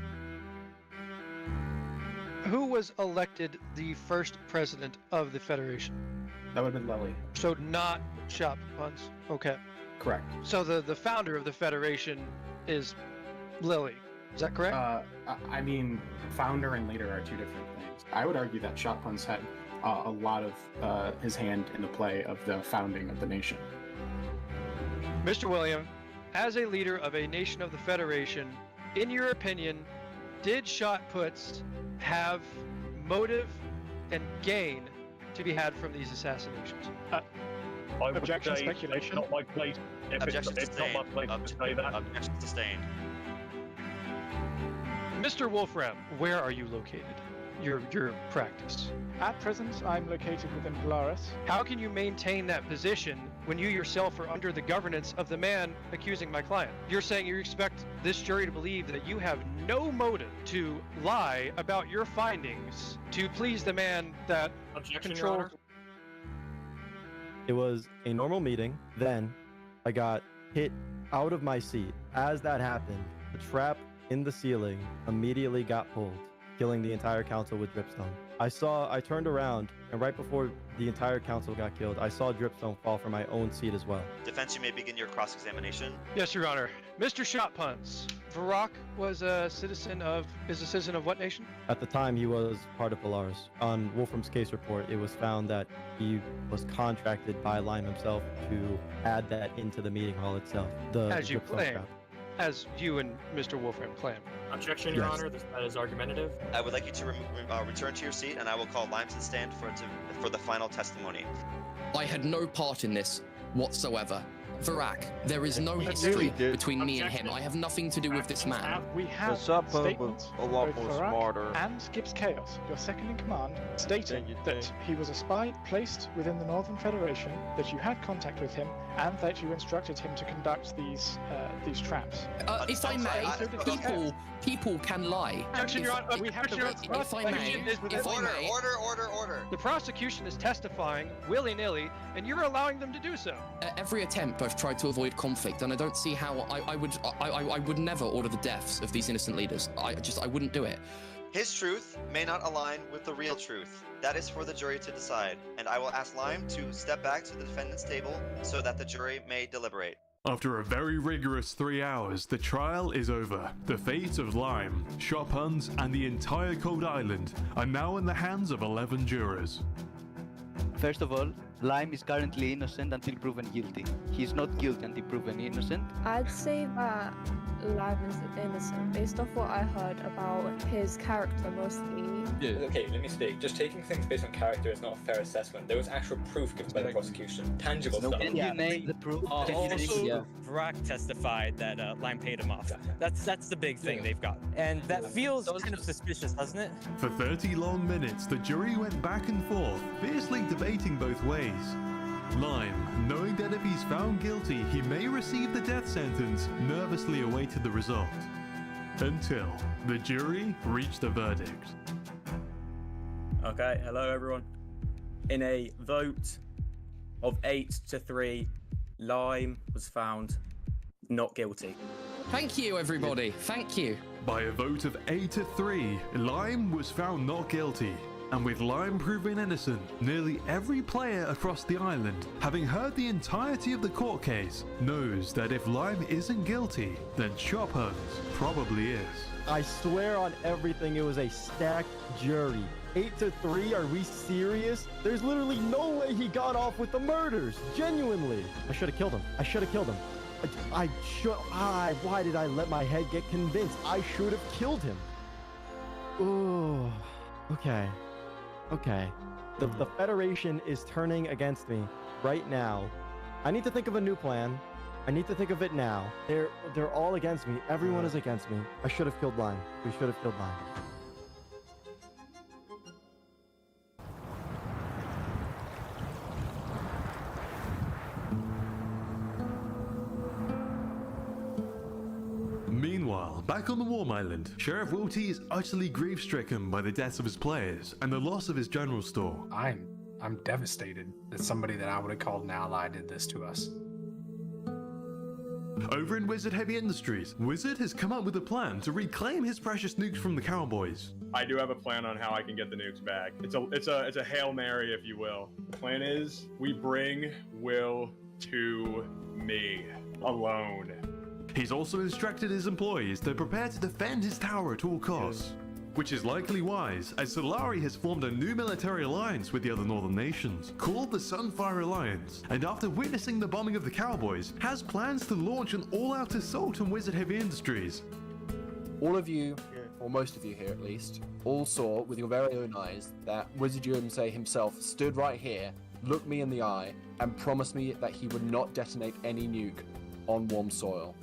Who was elected the first president of the Federation? That would have been Lily. So not Shotguns. Okay. Correct. So the founder of the Federation is Lily. Is that correct? I mean, founder and leader are two different things. I would argue that Shotguns had a lot of his hand in the play of the founding of the nation. Mr. William, as a leader of a nation of the Federation, in your opinion, did shot puts have motive and gain to be had from these assassinations? Objection, speculation. It's not my place. Objection It's not my place to say that. Objection sustained. Mr. Wolfram, where are you located? Your practice. At present, I'm located within Polaris. How can you maintain that position when you yourself are under the governance of the man accusing my client? You're saying you expect this jury to believe that you have no motive to lie about your findings to please the man that controls. It was a normal meeting. Then I got hit out of my seat. As that happened, the trap in the ceiling immediately got pulled, killing the entire council with dripstone. I turned around, and right before the entire council got killed, I saw dripstone fall from my own seat as well. Defense, you may begin your cross-examination. Yes, Your Honor. Mr. Shotpuns, Varrock is a citizen of what nation? At the time, he was part of Polaris. On Wolfram's case report, it was found that he was contracted by Lime himself to add that into the meeting hall itself. As you dripstone claim. trap. As you and Mr. Wolfram claim. Objection, Your Yes. Honor. That is argumentative. I would like you to return to your seat, and I will call Lime to the stand for the final testimony. I had no part in this whatsoever. Varak, there is no history between me and him. I have nothing to do with this man. We have statements from both Varak and Gibbs Chaos, your second in command, stating that he was a spy placed within the Northern Federation, that you had contact with him, and that you instructed him to conduct these traps. If I may, people can lie. Objection, Your Honor. If I may, Order. The prosecution is testifying willy-nilly, and you're allowing them to do so. Every attempt I've tried to avoid conflict, and I don't see how I would never order the deaths of these innocent leaders. I wouldn't do it. His truth may not align with the real truth. That is for the jury to decide, and I will ask Lime to step back to the defendant's table so that the jury may deliberate. After a very rigorous 3 hours, the trial is over. The fate of Lime, Shotpuns, and the entire Cold Island are now in the hands of 11 jurors. First of all, Lime is currently innocent until proven guilty. He's not guilty until proven innocent. I'd say that Lime is innocent based off what I heard about his character mostly. Okay, let me speak. Just taking things based on character is not a fair assessment. There was actual proof given by the prosecution. Tangible stuff. Can you name the proof? Also, Varak testified that Lime paid him off. That's the big thing they've got. And that feels kind of suspicious, doesn't it? For 30 long minutes, the jury went back and forth, fiercely debating both ways. Lime, knowing that if he's found guilty, he may receive the death sentence, nervously awaited the result. Until the jury reached a verdict. Okay, hello everyone. In a vote of 8-3, Lime was found not guilty. Thank you, everybody. Thank you. By a vote of 8-3, Lime was found not guilty. And with Lime proven innocent, nearly every player across the island, having heard the entirety of the court case, knows that if Lime isn't guilty, then Shotpuns probably is. I swear on everything, it was a stacked jury. 8-3? Are we serious? There's literally no way he got off with the murders. Genuinely. I should have killed him. I should have killed him. Why did I let my head get convinced? I should have killed him. Ooh. Okay. The Federation is turning against me right now. I need to think of a new plan. I need to think of it now. They're all against me. Everyone is against me. I should have killed Lime. We should have killed Lime. Meanwhile, back on the Warm Island, Sheriff Wilty is utterly grief-stricken by the deaths of his players and the loss of his general store. I'm devastated that somebody that I would have called an ally did this to us. Over in Wizard Heavy Industries, Wizard has come up with a plan to reclaim his precious nukes from the Cowboys. I do have a plan on how I can get the nukes back. It's a Hail Mary, if you will. The plan is we bring Will to me alone. He's also instructed his employees to prepare to defend his tower at all costs, which is likely wise, as Solari has formed a new military alliance with the other northern nations, called the Sunfire Alliance, and after witnessing the bombing of the Cowboys, has plans to launch an all-out assault on Wizard Heavy Industries. All of you, or most of you here at least, all saw with your very own eyes that Wizard Yurumse himself stood right here, looked me in the eye, and promised me that he would not detonate any nuke on warm soil.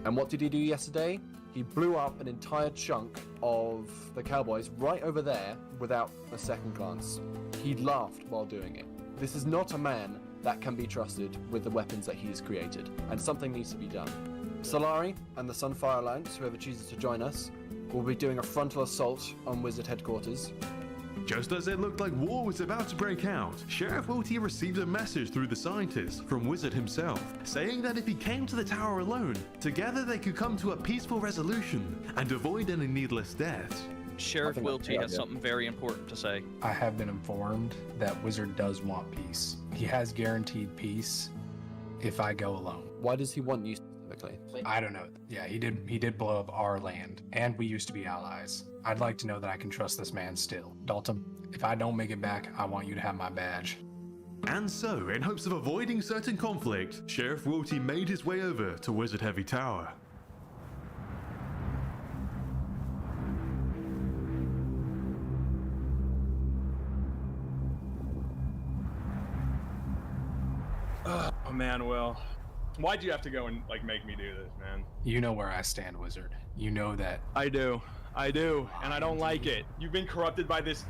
And what did he do yesterday? He blew up an entire chunk of the Cowboys right over there without a second glance. He laughed while doing it. This is not a man that can be trusted with the weapons that he's created, and something needs to be done. Solari and the Sunfire Alliance, whoever chooses to join us, will be doing a frontal assault on Wizard headquarters. Just as it looked like war was about to break out, Sheriff Wilty received a message through the scientist from Wizard himself, saying that if he came to the tower alone, together they could come to a peaceful resolution and avoid any needless deaths. Sheriff Wilty has something very important to say. I have been informed that Wizard does want peace. He has guaranteed peace if I go alone. Why does he want you specifically? I don't know. Yeah, he did blow up our land, and we used to be allies. I'd like to know that I can trust this man still. Dalton, if I don't make it back, I want you to have my badge. And so, in hopes of avoiding certain conflict, Sheriff Wilty made his way over to Wizard Heavy Tower. Oh man, Will. Why'd you have to go and make me do this, man? You know where I stand, Wizard. You know that. I do, and I don't like it. You've been corrupted by this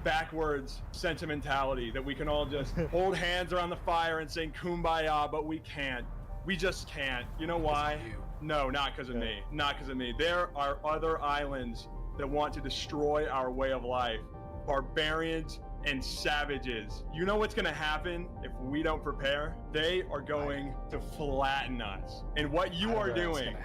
backwards sentimentality that we can all just hold hands around the fire and sing Kumbaya, but we can't. We just can't. You know why? No, not because of me. Not because of me. There are other islands that want to destroy our way of life. Barbarians and savages. You know what's going to happen if we don't prepare? They are going to flatten us. And what you are doing.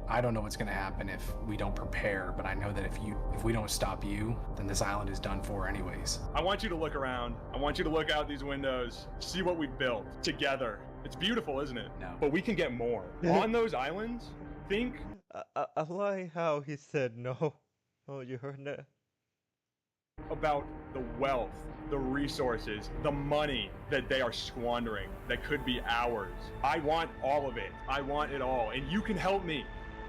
I don't know what's going to happen if we don't prepare, but I know that if we don't stop you, then this island is done for anyways. I want you to look around. I want you to look out these windows, see what we've built together. It's beautiful, isn't it? No. But we can get more. On those islands, think. I like how he said no. Oh, you heard that? About the wealth, the resources, the money that they are squandering that could be ours. I want all of it. I want it all. And you can help me.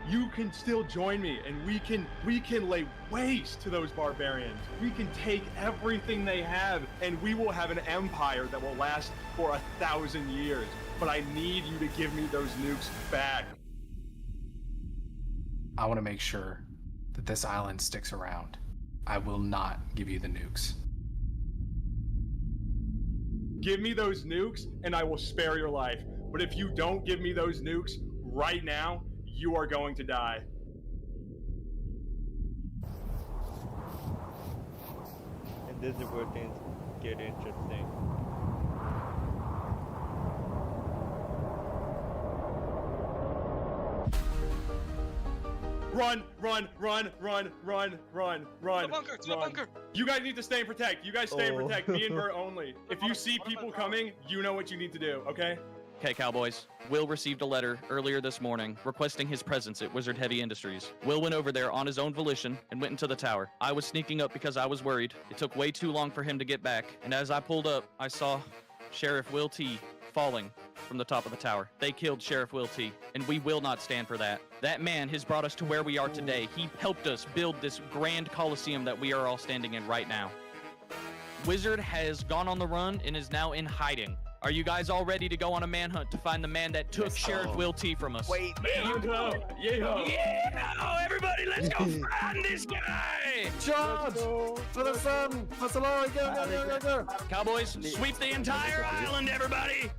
You can still join me, and we can lay waste to those barbarians. We can take everything they have, and we will have an empire that will last for 1,000 years. But I need you to give me those nukes back. I want to make sure that this island sticks around. I will not give you the nukes. Give me those nukes, and I will spare your life. But if you don't give me those nukes right now, you are going to die. And this is where things get interesting. Run, run, run, run, run, run, run. To the bunker, to the bunker. You guys need to stay and protect. You guys stay and protect. Me and Bert only. If you see people coming, you know what you need to do, okay? Okay, cowboys. Will received a letter earlier this morning requesting his presence at Wizard Heavy Industries. Will went over there on his own volition and went into the tower. I was sneaking up because I was worried. It took way too long for him to get back, and as I pulled up, I saw Sheriff Will T falling from the top of the tower. They killed Sheriff Will T, and we will not stand for that. That man has brought us to where we are today. He helped us build this grand coliseum that we are all standing in right now. Wizard has gone on the run and is now in hiding. Are you guys all ready to go on a manhunt to find the man that took Sheriff Will T from us? Wait, Yeah, everybody, let's go find this guy! Charge! For the sun! For Solari, go! Cowboys, sweep the entire island, everybody!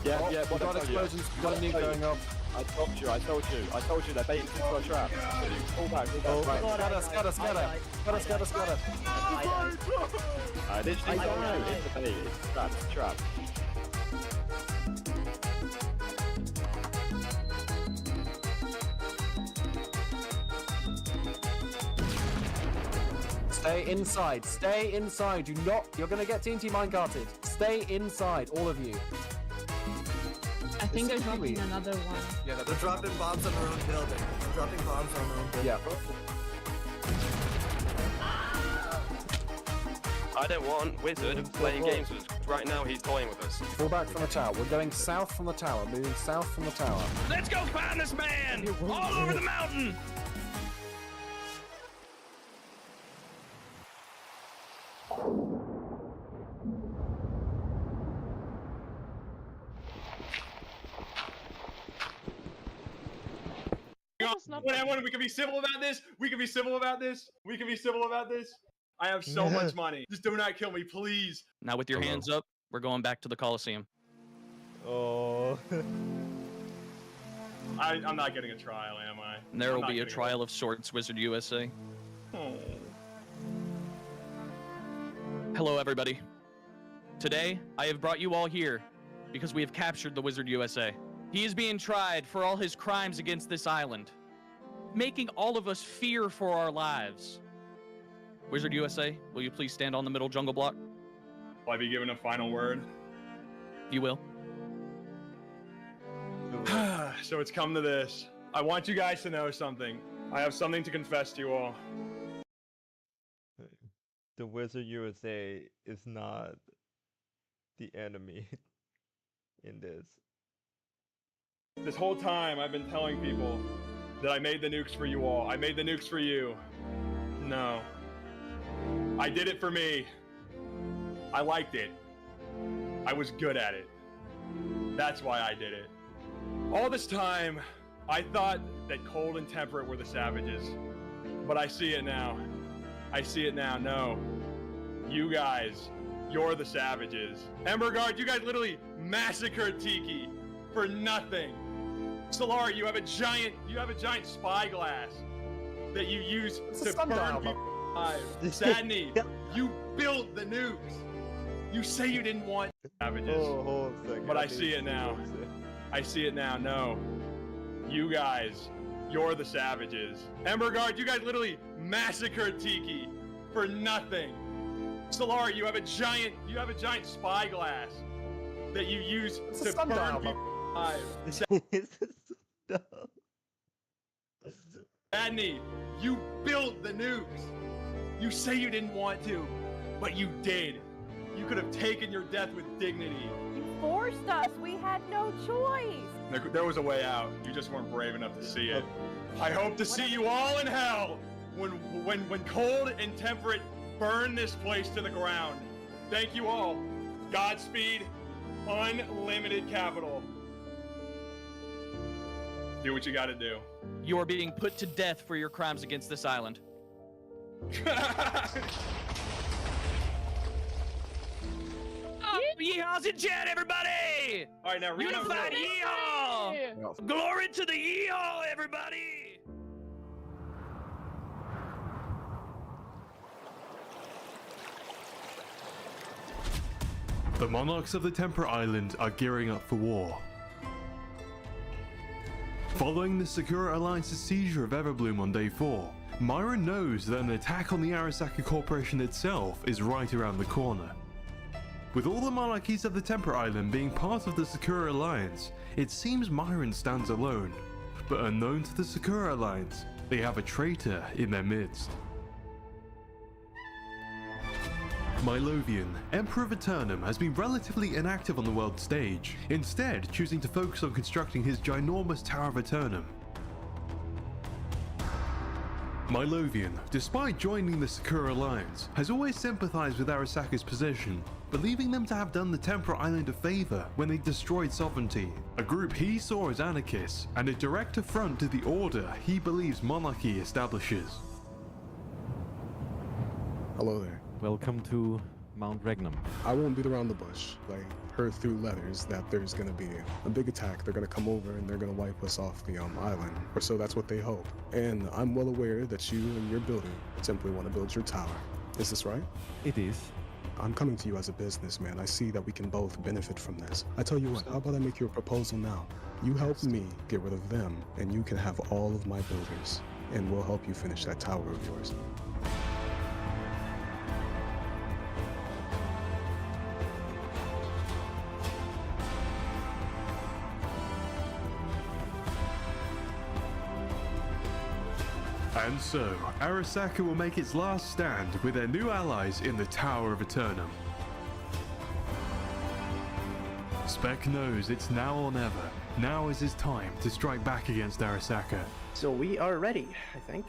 Yeah, we got explosions, we got a nuke going off. I told you, they're baiting us into a trap. Pull back, Scatter. I literally told you, it's a bait, it's a trap. Stay inside, you're gonna get TNT minecarted. Stay inside, all of you. I think they're dropping another one. Yeah, they're dropping bombs on their own building. Yeah. I don't want Wizard playing games with us. Right now, he's toying with us. Pull back from the tower. We're going south from the tower. Moving south from the tower. Let's go find this man! All over the mountain! We can be civil about this. I have so much money. Just do not kill me, please. Now with your hands up, we're going back to the Coliseum. Oh. I'm not getting a trial, am I? And there will be a trial of sorts, Wizard USA. Oh. Hello, everybody. Today, I have brought you all here because we have captured the Wizard USA. He is being tried for all his crimes against this island, making all of us fear for our lives. Wizard USA, will you please stand on the middle jungle block? Will I be given a final word? You will. So it's come to this. I want you guys to know something. I have something to confess to you all. The Wizard USA is not the enemy in this. This whole time I've been telling people that I made the nukes for you all. I made the nukes for you. No. I did it for me. I liked it. I was good at it. That's why I did it. All this time, I thought that Cold and Temperate were the savages. But I see it now. No. You guys, you're the savages. Emberguard, you guys literally massacred Tiki for nothing. Solari, you have a giant spyglass that you use to burn people alive. Sadney, you built the nukes. You say you didn't want savages. Hold on a second. But I see it now. No. You guys, you're the savages. Emberguard, you guys literally massacred Tiki for nothing. Solari, you have a giant spyglass that you use to burn people alive. Adney, you built the nukes. You say you didn't want to, but you did. You could have taken your death with dignity. You forced us. We had no choice. There was a way out. You just weren't brave enough to see it. I hope to see you all in hell when Cold and Temperate burn this place to the ground. Thank you all. Godspeed. Unlimited capital. Do what you gotta do. You are being put to death for your crimes against this island. Yeehaws in chat, everybody! All right, now unified yeehaw! Glory to the yeehaw, everybody! The monarchs of the Temperate Island are gearing up for war. Following the Sakura Alliance's seizure of Everbloom on day 4, Myron knows that an attack on the Arasaka Corporation itself is right around the corner. With all the monarchies of the Temperate Island being part of the Sakura Alliance, it seems Myron stands alone. But unknown to the Sakura Alliance, they have a traitor in their midst. Milovian, Emperor of Eternum, has been relatively inactive on the world stage, instead choosing to focus on constructing his ginormous Tower of Eternum. Milovian, despite joining the Sakura Alliance, has always sympathized with Arasaka's position, believing them to have done the Temperate Island a favor when they destroyed sovereignty, a group he saw as anarchists, and a direct affront to the order he believes monarchy establishes. Hello there. Welcome to Mount Regnum. I won't beat around the bush. I heard through letters that there's gonna be a big attack. They're gonna come over and they're gonna wipe us off the island, or so that's what they hope. And I'm well aware that you and your building simply want to build your tower. Is this right? It is. I'm coming to you as a businessman. I see that we can both benefit from this. I tell you what, how about I make you a proposal now? You help me get rid of them, and you can have all of my buildings, and we'll help you finish that tower of yours. And so, Arasaka will make its last stand with their new allies in the Tower of Eternum. Spec knows it's now or never. Now is his time to strike back against Arasaka. So we are ready, I think.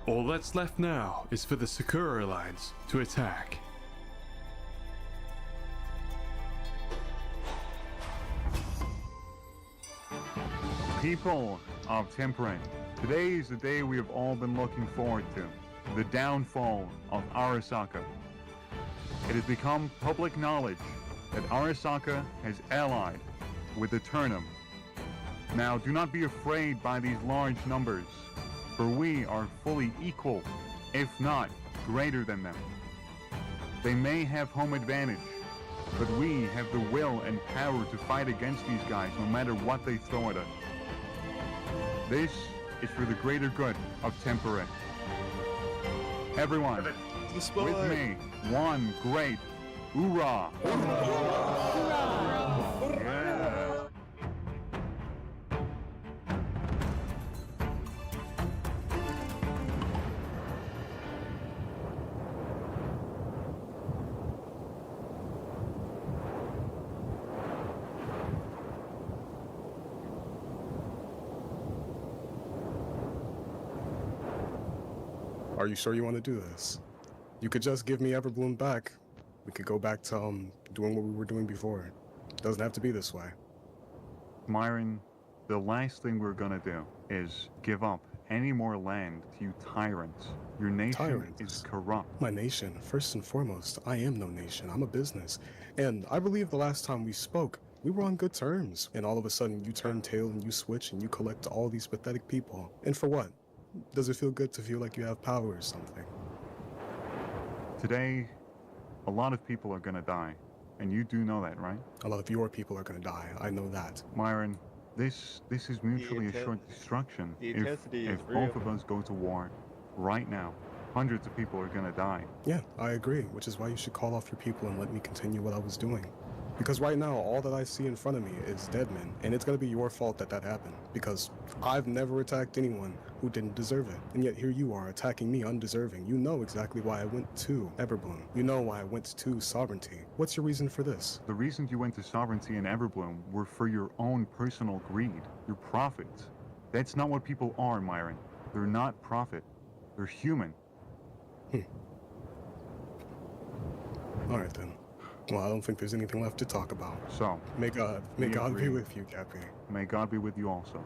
All that's left now is for the Sakura Alliance to attack. People of Temperate, today is the day we have all been looking forward to, the downfall of Arasaka. It has become public knowledge that Arasaka has allied with Eternum. Now, do not be afraid by these large numbers, for we are fully equal, if not greater than them. They may have home advantage, but we have the will and power to fight against these guys no matter what they throw at us. This is for the greater good of Temperate. Everyone, with me, one great hoorah! Yeah. Are you sure you want to do this? You could just give me Everbloom back. We could go back to doing what we were doing before. Doesn't have to be this way. Myron, the last thing we're gonna do is give up any more land to you tyrants. Your nation is corrupt. My nation, first and foremost, I am no nation. I'm a business. And I believe the last time we spoke, we were on good terms. And all of a sudden you turn tail and you switch and you collect all these pathetic people. And for what? Does it feel good to feel like you have power or something? Today, a lot of people are gonna die. And you do know that, right? A lot of your people are gonna die. I know that. Myron, this is mutually assured destruction. If both of us go to war right now, hundreds of people are gonna die. Yeah, I agree, which is why you should call off your people and let me continue what I was doing. Because right now, all that I see in front of me is dead men, and it's gonna be your fault that that happened. Because I've never attacked anyone who didn't deserve it. And yet here you are attacking me undeserving. You know exactly why I went to Everbloom. You know why I went to Sovereignty. What's your reason for this? The reasons you went to Sovereignty and Everbloom were for your own personal greed, your profits. That's not what people are, Myron. They're not profit. They're human. Alright then. Well, I don't think there's anything left to talk about. So, may God be with you, Cappy. May God be with you also.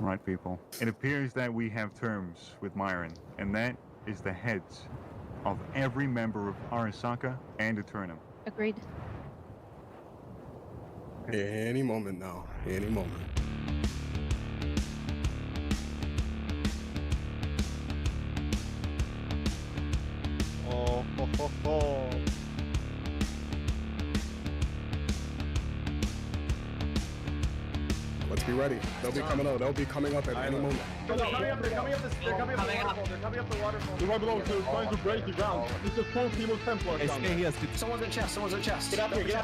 Right, people. It appears that we have terms with Myron, and that is the heads of every member of Arasaka and Eternum. Agreed. Any moment now. Any moment. Oh, ho, ho, ho. Let's be ready. They'll be coming up. They'll be coming up at any moment. They're coming up the waterfall. They're coming up the waterfall. The one below is trying to break the ground. It's a full team of Templars down there. Someone's in chest. Someone's in chest. Get up here. They're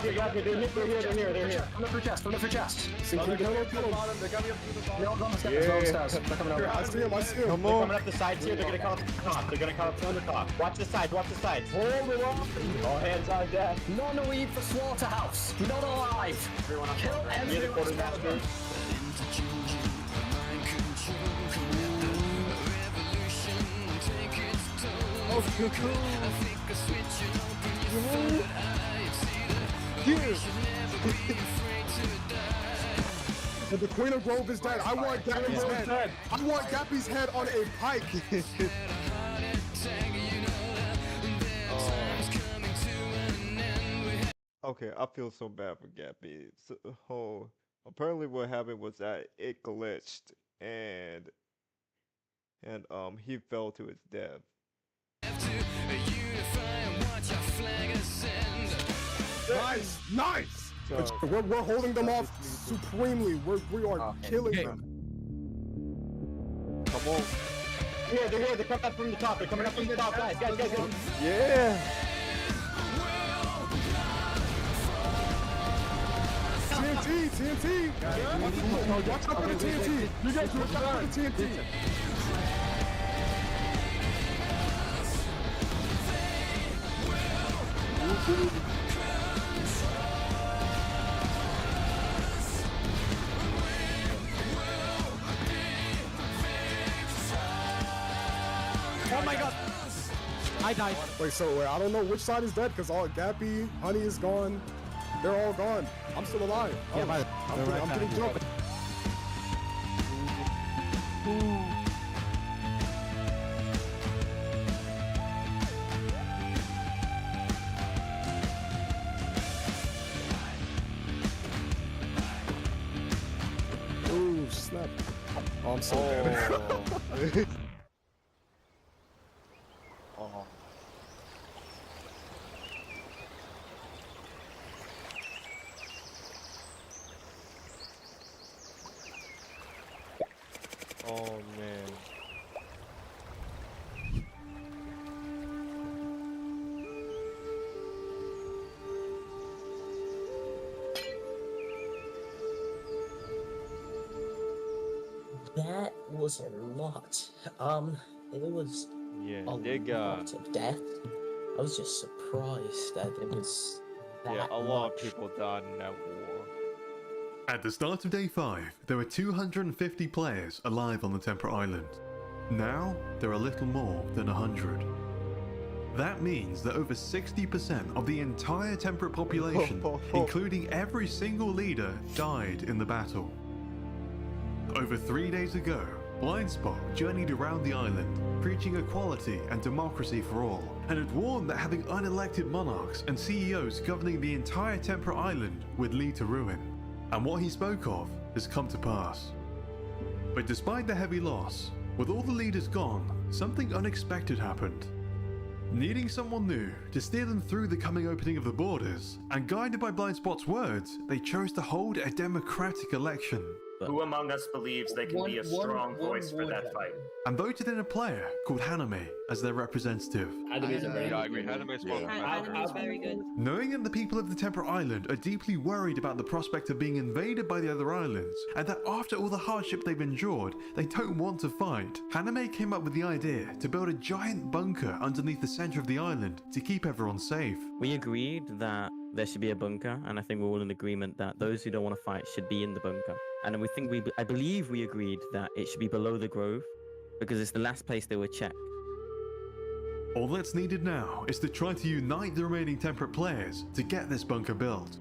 here. Come up for chest. Come up for chest. They're coming up to the bottom. They're coming up to the bottom. No, go on the stairs. They're coming up. I see him. I see him. They're coming up the sides here. They're gonna come up the top. They're gonna come up on the top. Watch the sides. Watch the sides. Hold it up. All hands on deck. None of we for slaughterhouse. Not alive. Kill everyone. The Queen of Grove is dead. I want Gappy's head. I want Gappy's head on a pike. Okay, I feel so bad for Gappy. So, apparently what happened was that it glitched and he fell to his death. Nice. So, we're holding them off supremely. We are killing them. Come on. They're here. They're coming up from the top. They're coming up from the top, guys. Yeah. TNT. Watch out for the TNT. You guys watch out for the TNT. Oh my god! I died. Wait, I don't know which side is dead because all Gappy, Honey is gone. They're all gone. I'm still alive. Yeah, I'm getting jumped. Ooh, snap. Oh, I'm so dead. Oh. Oh man. That was a lot. It was Yeah, a they got lot of death. I was just surprised that it was that a lot of much. people died in that war. At the start of day 5, there were 250 players alive on the Temperate Island. Now, there are little more than 100. That means that over 60% of the entire Temperate population, including every single leader, died in the battle. Over 3 days ago, Blindspot journeyed around the island, preaching equality and democracy for all, and had warned that having unelected monarchs and CEOs governing the entire Temperate Island would lead to ruin. And what he spoke of has come to pass. But despite the heavy loss, with all the leaders gone, something unexpected happened. Needing someone new to steer them through the coming opening of the borders, and guided by Blindspot's words, they chose to hold a democratic election. Who among us believes they can be a strong voice for that fight? And voted in a player called Haname as their representative. Haname's a very good. Haname's very good. Knowing that the people of the Temperate Island are deeply worried about the prospect of being invaded by the other islands, and that after all the hardship they've endured, they don't want to fight, Haname came up with the idea to build a giant bunker underneath the center of the island to keep everyone safe. We agreed that there should be a bunker, and I think we're all in agreement that those who don't want to fight should be in the bunker. And I believe we agreed that it should be below the grove, because it's the last place they would check. All that's needed now is to try to unite the remaining Temperate players to get this bunker built.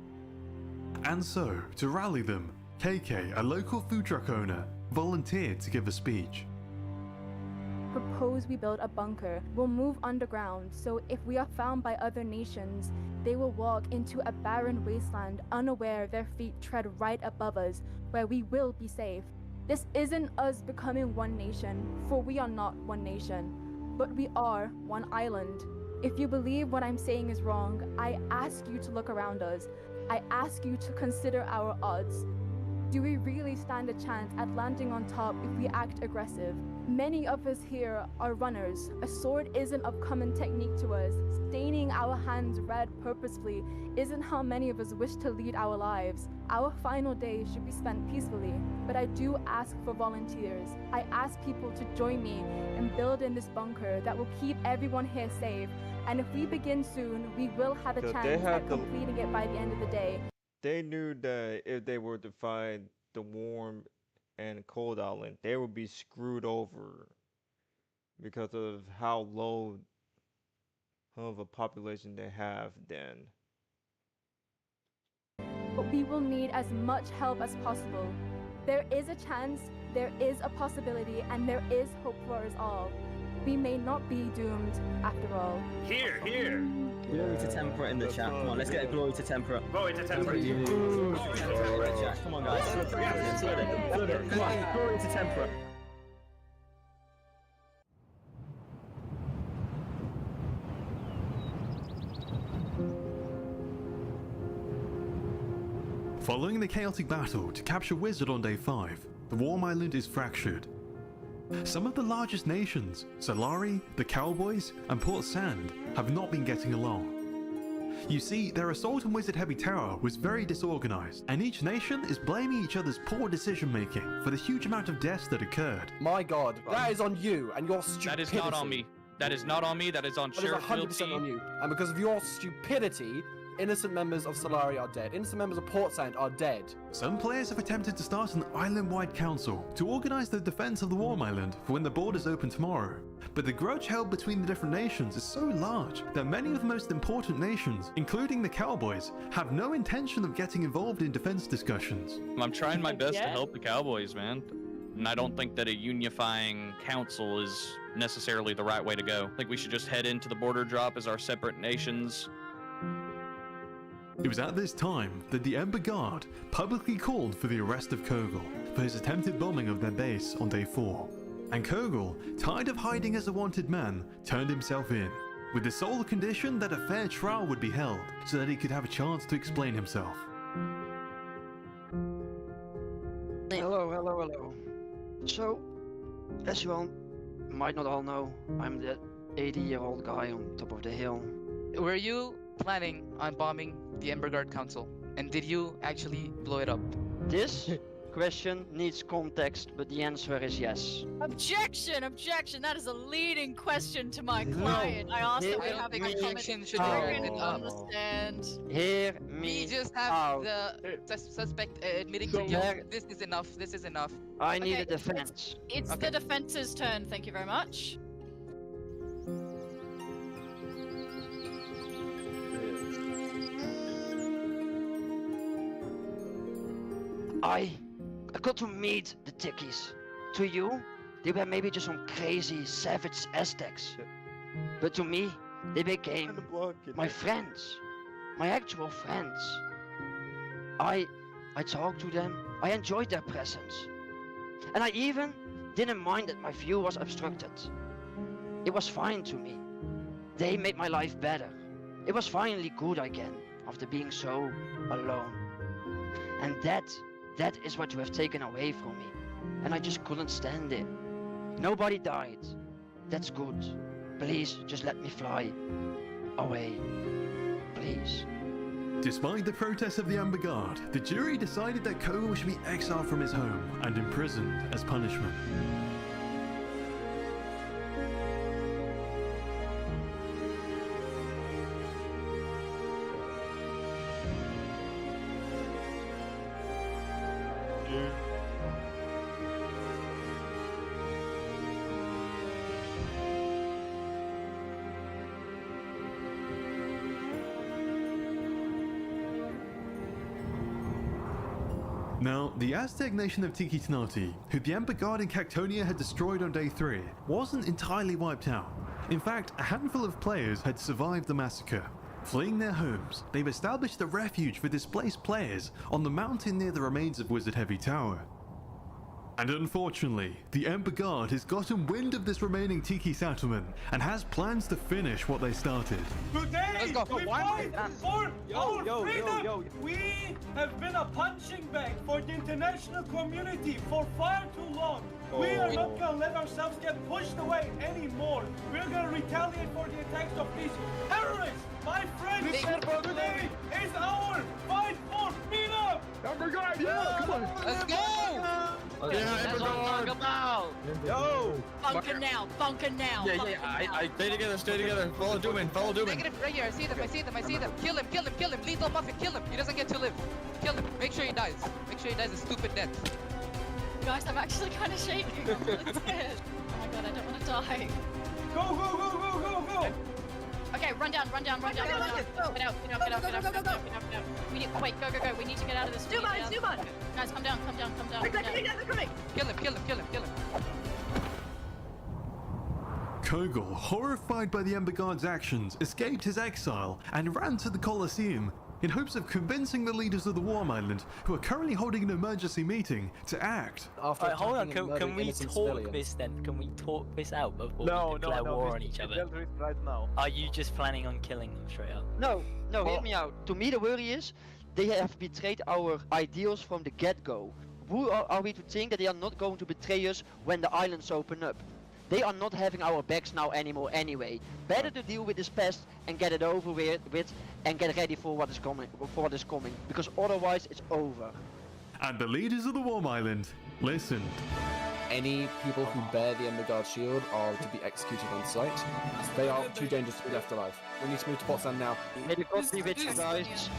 And so, to rally them, KK, a local food truck owner, volunteered to give a speech. Propose we build a bunker. We'll move underground, so if we are found by other nations, they will walk into a barren wasteland, unaware their feet tread right above us, where we will be safe. This isn't us becoming one nation, for we are not one nation, but we are one island. If you believe what I'm saying is wrong, I ask you to look around us. I ask you to consider our odds. Do we really stand a chance at landing on top if we act aggressive? Many of us here are runners. A sword isn't a common technique to us. Staining our hands red purposefully isn't how many of us wish to lead our lives. Our final day should be spent peacefully, but I do ask for volunteers. I ask people to join me in building this bunker that will keep everyone here safe. And if we begin soon, we will have a chance at completing it by the end of the day. They knew that if they were to find the warm and cold island, they would be screwed over because of how low of a population they have then. But we will need as much help as possible. There is a chance, there is a possibility, and there is hope for us all. We may not be doomed after all. Here, here. Glory to Temperate in the chat. Come on, let's get a glory to Temperate. Glory to Temperate. Come on, guys. Come on, glory to Temperate. Following the chaotic battle to capture Wizard on day 5, the Warm Island is fractured. Some of the largest nations, Solari, the Cowboys, and Port Sand, have not been getting along. You see, their assault on Wizard Heavy Tower was very disorganized, and each nation is blaming each other's poor decision making for the huge amount of deaths that occurred. My god, that is on you and your stupidity. That is not on me. That is not on me. That is on Sheriff Field That is 100% on you. And because of your stupidity, innocent members of Solari are dead. Innocent members of Port Sand are dead. Some players have attempted to start an island-wide council to organize the defense of the Warm Island for when the borders open tomorrow. But the grudge held between the different nations is so large that many of the most important nations, including the Cowboys, have no intention of getting involved in defense discussions. I'm trying my best to help the Cowboys, man. And I don't think that a unifying council is necessarily the right way to go. I think we should just head into the border drop as our separate nations. It was at this time that the Ember Guard publicly called for the arrest of Kogel for his attempted bombing of their base on day 4. And Kogel, tired of hiding as a wanted man, turned himself in, with the sole condition that a fair trial would be held so that he could have a chance to explain himself. Hello. So, as you all might not all know, I'm the 80-year-old guy on top of the hill. Were you planning on bombing the Ember Guard Council? And did you actually blow it up? This question needs context, but the answer is yes. Objection! Objection! That is a leading question to my client. I asked that we have a objection should understand. Hear We me just have out. the suspect admitting to you. This is enough. This is enough. I need a defense. It's the defense's turn. Thank you very much. I got to meet the Tikis. To you, they were maybe just some crazy, savage Aztecs. But to me, they became my friends. My actual friends. I talked to them. I enjoyed their presence. And I even didn't mind that my view was obstructed. It was fine to me. They made my life better. It was finally good again, after being so alone. And that is what you have taken away from me. And I just couldn't stand it. Nobody died. That's good. Please, just let me fly away. Please. Despite the protests of the Ember Guard, the jury decided that Kogel should be exiled from his home and imprisoned as punishment. Now, the Aztec nation of Tiquitinati, who the Ember Guard in Cactonia had destroyed on day 3, wasn't entirely wiped out. In fact, a handful of players had survived the massacre. Fleeing their homes, they've established a refuge for displaced players on the mountain near the remains of Wizard Heavy Tower. And unfortunately, the Ember Guard has gotten wind of this remaining Tiki settlement and has plans to finish what they started. Today, we fight for our freedom! We have been a punching bag for the international community for far too long. We are not gonna let ourselves get pushed away anymore. We're gonna retaliate for the attacks of these terrorists! My friends, today is our fight for freedom! Ember Guard, yeah, come on! Let's go! That's what I'm talking about. Yo! Bunker now, bunker now. I stay together. Follow Dooman. Negative right here. I see them. Kill him. Lethal muffin. Kill him. He doesn't get to live. Kill him. Make sure he dies. A stupid death. Guys, I'm actually kind of shaking. I'm really scared. Oh my god, I don't want to die. Go! Okay, run down. Get out. We need, wait, go. We need to get out of this. Zoom on. Guys, come down. They're coming. Kill him. Kogel, horrified by the Ember Guard's actions, escaped his exile and ran to the Colosseum in hopes of convincing the leaders of the Warm Island, who are currently holding an emergency meeting, to act. Hold on, can we talk this then? Can we talk this out before we declare war on each other? Right now. Are you just planning on killing them straight up? No, hear me out. To me the worry is, they have betrayed our ideals from the get-go. Who are we to think that they are not going to betray us when the islands open up? They are not having our backs now anymore anyway. Better to deal with this pest and get it over with and get ready for what is coming. Because otherwise it's over. And the leaders of the Warm Island listened. Any people who bear the Ember Guard shield are to be executed on sight. They are too dangerous to be left alive. We need to move to Potsdam now. May the gods be with you guys.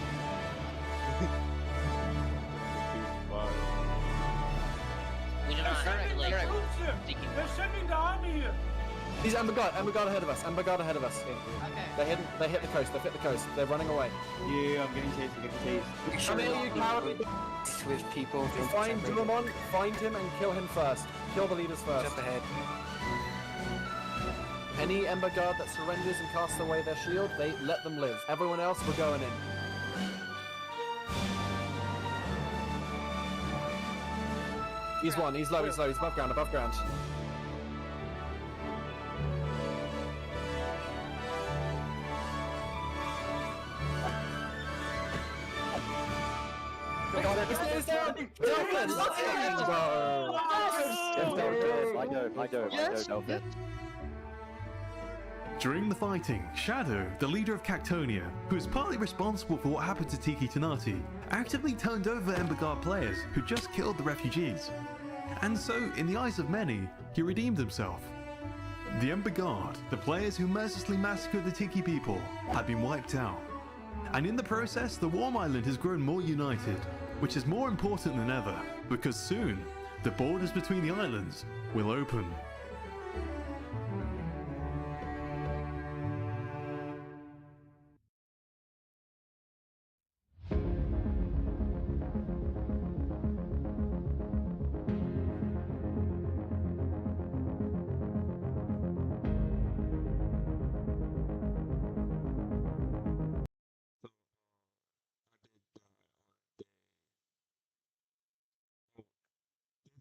They're sending the army here. These Ember Guard ahead of us. Okay. They hit the coast. They're running away. Yeah, I'm getting chased. Come here, you cowardly Switch people. find Drumon, find him and kill him first. Kill the leaders first. Jump ahead. Any Ember Guard that surrenders and casts away their shield, they let them live. Everyone else, we're going in. He's low, he's above ground. During the fighting, Shadow, the leader of Cactonia, who is partly responsible for what happened to Tiki Tanati, actively turned over Ember Guard players who just killed the refugees. And so, in the eyes of many, he redeemed himself. The Ember Guard, the players who mercilessly massacred the Tiki people, had been wiped out. And in the process, the Warm Island has grown more united, which is more important than ever, because soon, the borders between the islands will open.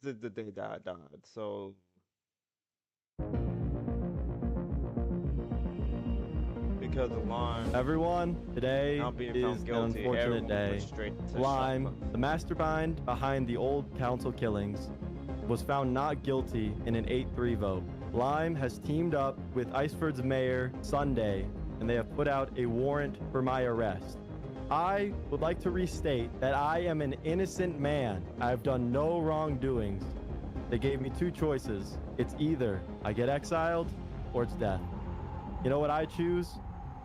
The day that I died, so because of Lime. Everyone, today Not being is found an guilty, unfortunate everyone day. went straight to Lime, shotgun. the mastermind behind the old council killings, was found not guilty in an 8-3 vote. Lime has teamed up with Iceford's mayor, Sunday, and they have put out a warrant for my arrest. I would like to restate that I am an innocent man. I have done no wrongdoings. They gave me two choices. It's either I get exiled or it's death. You know what I choose?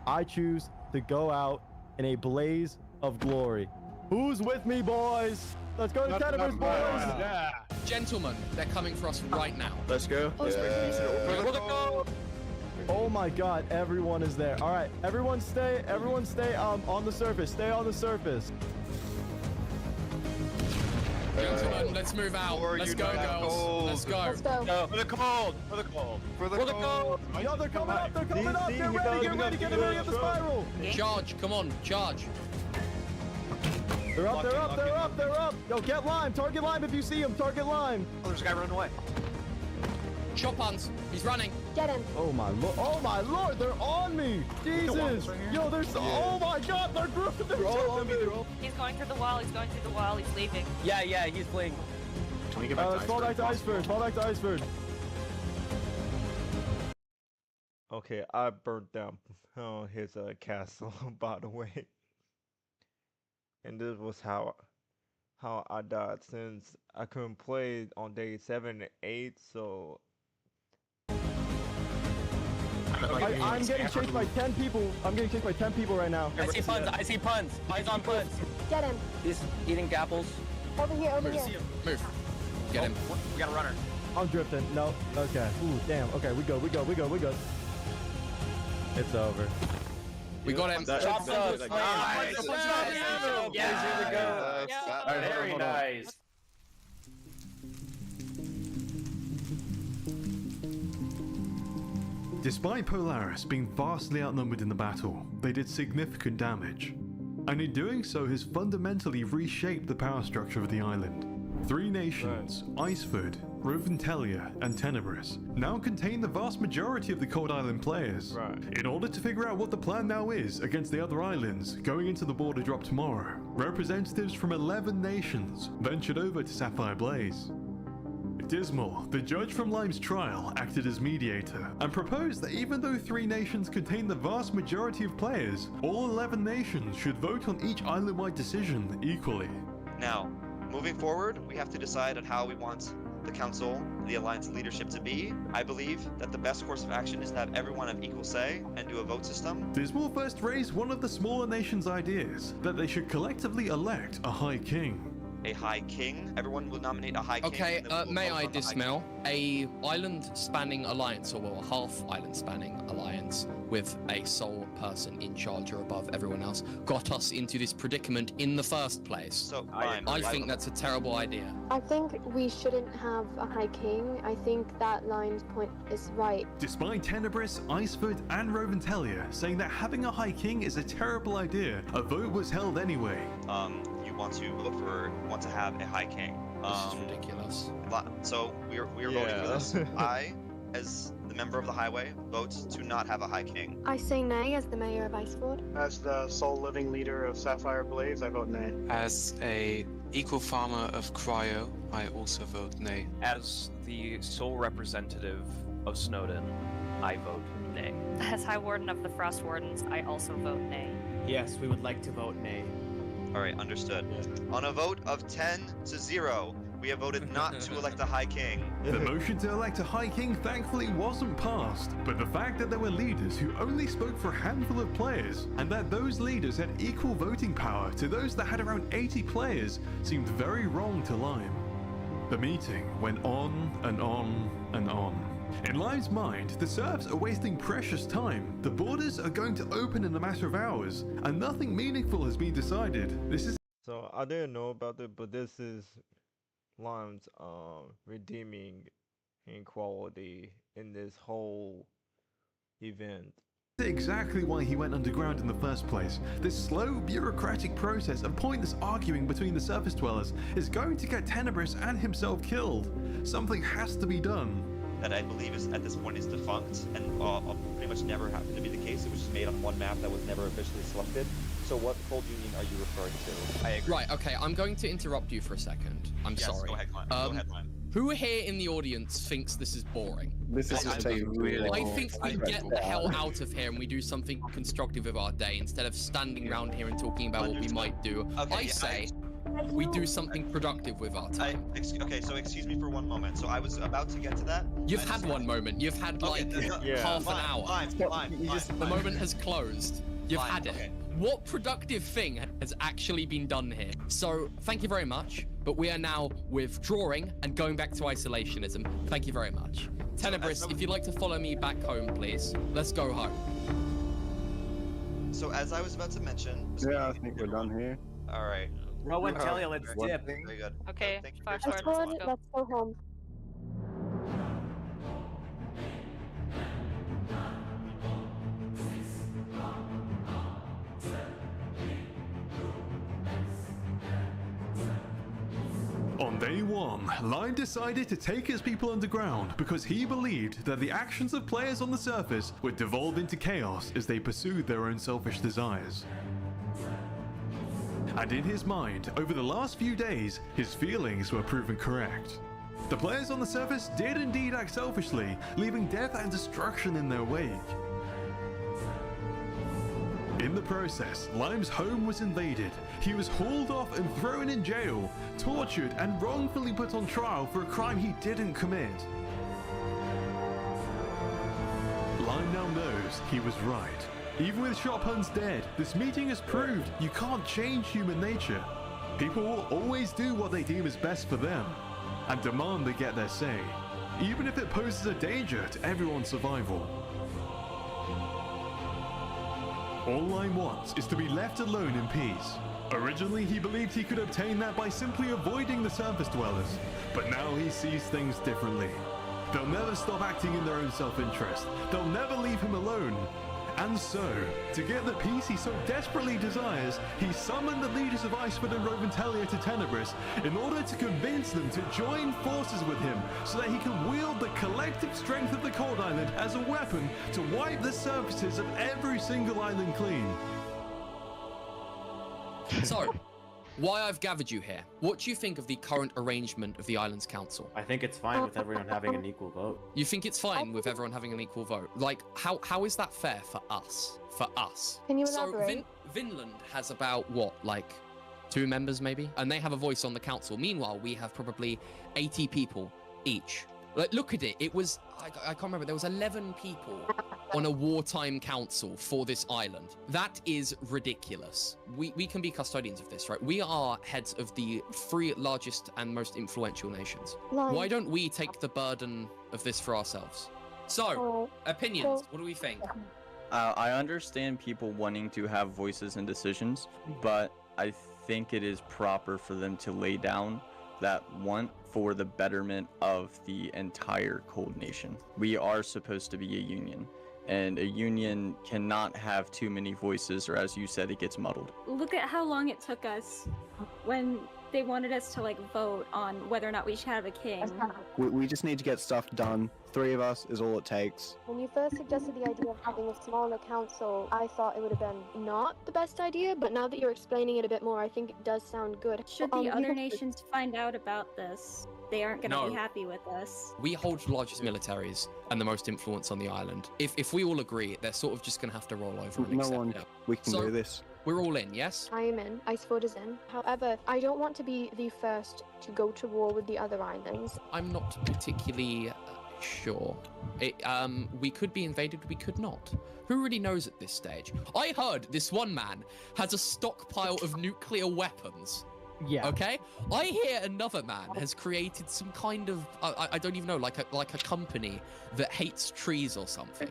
I choose to go out in a blaze of glory. Who's with me, boys? Let's go to Tenebris, boys! Yeah. Gentlemen, they're coming for us right now. Let's go. Oh my god, everyone is there. All right, everyone stay on the surface. Stay on the surface. Gentlemen, let's move out. Let's go, girls. Let's go. Let's go. For the cold. Yo, they're coming up. Get ready at the spiral. Charge, come on, charge. They're up, they're up, they're up, they're up! Yo, get Lime! Target Lime if you see him! Target Lime! Oh, there's a guy running away. Shot puns. He's running. Get him. Oh my lord! Oh my lord! They're on me! Jesus! Yo, they're so. Oh my god! They're grouped. They're all on me. He's going through the wall. He's going through the wall. He's leaving. Yeah, he's fleeing. Can we get back to Fall back to Iceford. Fall back to Iceford. Okay, I burnt down his castle, by the way. And this was how I died, since I couldn't play on day 7 and 8, so I'm getting chased by 10 people. I'm getting chased by 10 people right now. I see puns. I see puns. Eyes on puns. Get him. He's eating gapples. Over here, over here. Move. Get him. We got a runner. I'm drifting. No. Okay. Ooh, damn. Okay, we go. It's over. We got him. Chop subs. Nice. Very nice. Despite Polaris being vastly outnumbered in the battle, they did significant damage, and in doing so has fundamentally reshaped the power structure of the island. 3 nations, Iceford, Roventelia, and Tenebris, now contain the vast majority of the Cold Island players. In order to figure out what the plan now is against the other islands going into the border drop tomorrow, representatives from 11 nations ventured over to Sapphire Blaze. Dismal, the judge from Lime's trial, acted as mediator and proposed that even though 3 nations contain the vast majority of players, all 11 nations should vote on each island-wide decision equally. Now, moving forward, we have to decide on how we want the council, the alliance leadership to be. I believe that the best course of action is to have everyone have equal say and do a vote system. Dismal first raised one of the smaller nations' ideas, that they should collectively elect a High King. A High King. Everyone will nominate a High King. Okay, may I dismount? A island-spanning alliance, or well, a half-island-spanning alliance with a sole person in charge or above everyone else got us into this predicament in the first place. So I think that's a terrible idea. I think we shouldn't have a High King. I think that Lime's point is right. Despite Tenebris, Iceford, and Roventelia saying that having a High King is a terrible idea, a vote was held anyway. You want to have a High King. This is ridiculous. So we're voting for this. I, as the member of the Highway, vote to not have a High King. I say nay as the mayor of Iceford. As the sole living leader of Sapphire Blaze, I vote nay. As a equal farmer of Cryo, I also vote nay. As the sole representative of Snowden, I vote nay. As High Warden of the Frost Wardens, I also vote nay. Yes, we would like to vote nay. Alright, understood. On a vote of 10-0, we have voted not to elect a High King. The motion to elect a High King thankfully wasn't passed, but the fact that there were leaders who only spoke for a handful of players, and that those leaders had equal voting power to those that had around 80 players, seemed very wrong to Lime. The meeting went on and on and on. In Lime's mind, the serfs are wasting precious time. The borders are going to open in a matter of hours, and nothing meaningful has been decided. This is... So I didn't know about it, but this is Lime's redeeming quality in this whole event. Exactly why he went underground in the first place. This slow, bureaucratic process of pointless arguing between the surface dwellers is going to get Tenebris and himself killed. Something has to be done. That I believe is at this point is defunct and pretty much never happened to be the case. It was just made on one map that was never officially selected. So what Cold Union are you referring to? I agree. Right, okay, I'm going to interrupt you for a second. I'm sorry. Go ahead, Lime. Go ahead, Lime. Who here in the audience thinks this is boring? This is just taking really I think we get the hell out of here and we do something constructive with our day instead of standing around here and talking about what we might do. Okay, I say we do something productive with our time. Okay, so excuse me for one moment. So I was about to get to that. You've had one moment. You've had like half an hour. The moment has closed. You've had it. What productive thing has actually been done here? So thank you very much, but we are now withdrawing and going back to isolationism. Thank you very much. Tenebris, if you'd like to follow me back home, please. Let's go home. So as I was about to mention... Yeah, I think we're done here. Alright. Rowentelia, let's dip. Very good. Okay, Thank you Fire for your Sword, time. let's go. Let's go home. On day one, Lime decided to take his people underground because he believed that the actions of players on the surface would devolve into chaos as they pursued their own selfish desires. And in his mind, over the last few days, his feelings were proven correct. The players on the surface did indeed act selfishly, leaving death and destruction in their wake. In the process, Lime's home was invaded. He was hauled off and thrown in jail, tortured and wrongfully put on trial for a crime he didn't commit. Lime now knows he was right. Even with Shophuns dead, this meeting has proved you can't change human nature. People will always do what they deem is best for them, and demand they get their say, even if it poses a danger to everyone's survival. All Lime wants is to be left alone in peace. Originally, he believed he could obtain that by simply avoiding the surface dwellers, but now he sees things differently. They'll never stop acting in their own self-interest. They'll never leave him alone. And so, to get the peace he so desperately desires, he summoned the leaders of Iceford and Roventelia to Tenebris in order to convince them to join forces with him so that he can wield the collective strength of the Cold Island as a weapon to wipe the surfaces of every single island clean. So, why I've gathered you here. What do you think of the current arrangement of the Islands Council? I think it's fine with everyone having an equal vote. You think it's fine with everyone having an equal vote? Like, how is that fair for us? For us. Can you So, elaborate? Vinland has about, what, like 2 members maybe? And they have a voice on the council. Meanwhile, we have probably 80 people each. Like, look at it. It was, I can't remember, there was 11 people on a wartime council for this island. That is ridiculous. We can be custodians of this, right? We are heads of the 3 largest and most influential nations. Why don't we take the burden of this for ourselves? So, opinions, what do we think? I understand people wanting to have voices and decisions, but I think it is proper for them to lay down that want for the betterment of the entire Cold Nation. We are supposed to be a union, and a union cannot have too many voices, or as you said, it gets muddled. Look at how long it took us when they wanted us to vote on whether or not we should have a king. We just need to get stuff done. 3 of us is all it takes. When you first suggested the idea of having a smaller council, I thought it would have been not the best idea, but now that you're explaining it a bit more, I think it does sound good. Should the other nations find out about this, they aren't going to be happy with us. We hold the largest militaries and the most influence on the island. If we all agree, they're sort of just going to have to roll over and accept it. We can do this. We're all in, yes? I am in. Iceford is in. However, I don't want to be the first to go to war with the other islands. I'm not particularly sure. We could be invaded, we could not. Who really knows at this stage? I heard this one man has a stockpile of nuclear weapons. Yeah. Okay. I hear another man has created some kind of I don't even know, like a company that hates trees or something.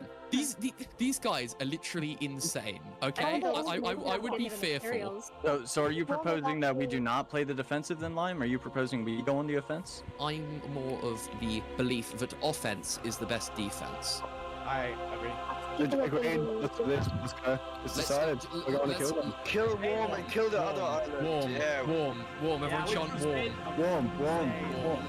These guys are literally insane. Okay. I would be fearful. So are you proposing that we do not play the defensive then, Lime? Are you proposing we go on the offense? I'm more of the belief that offense is the best defense. I agree. Agreed. Let's go. It's decided. We're going to kill them. Kill Warm and kill the other island. Warm. Yeah. Warm. Everyone chant warm. Warm.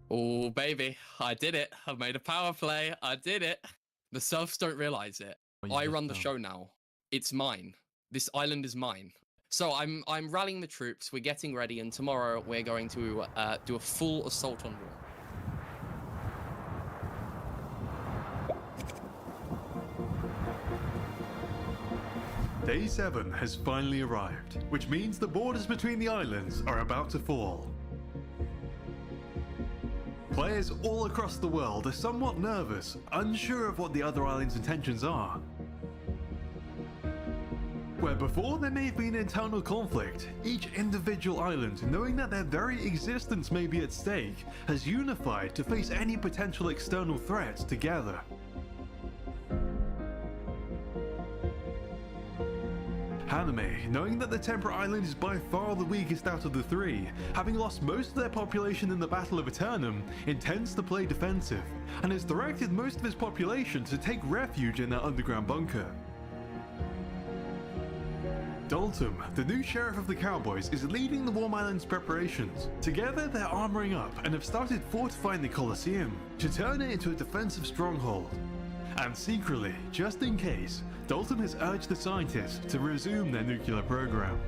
Oh, baby. I did it. I made a power play. I did it. The Selfs don't realize it. I run the show now. It's mine. This island is mine. So I'm rallying the troops. We're getting ready. And tomorrow we're going to do a full assault on war. Day 7 has finally arrived, which means the borders between the islands are about to fall. Players all across the world are somewhat nervous, unsure of what the other islands' intentions are. Where before there may have been internal conflict, each individual island, knowing that their very existence may be at stake, has unified to face any potential external threats together. Haname, knowing that the Temperate Island is by far the weakest out of the 3, having lost most of their population in the Battle of Eternum, intends to play defensive, and has directed most of its population to take refuge in their underground bunker. Dalton, the new sheriff of the Cowboys, is leading the Warm Island's preparations. Together, they're armoring up and have started fortifying the Coliseum to turn it into a defensive stronghold. And secretly, just in case, Dalton has urged the scientists to resume their nuclear program.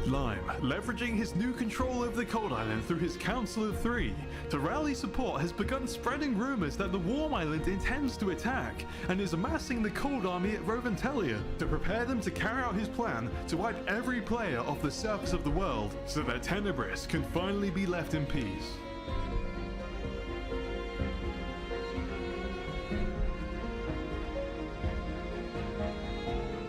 Lime, leveraging his new control over the Cold Island through his Council of Three to rally support, has begun spreading rumors that the Warm Island intends to attack and is amassing the Cold Army at Roventelia to prepare them to carry out his plan to wipe every player off the surface of the world so that Tenebris can finally be left in peace.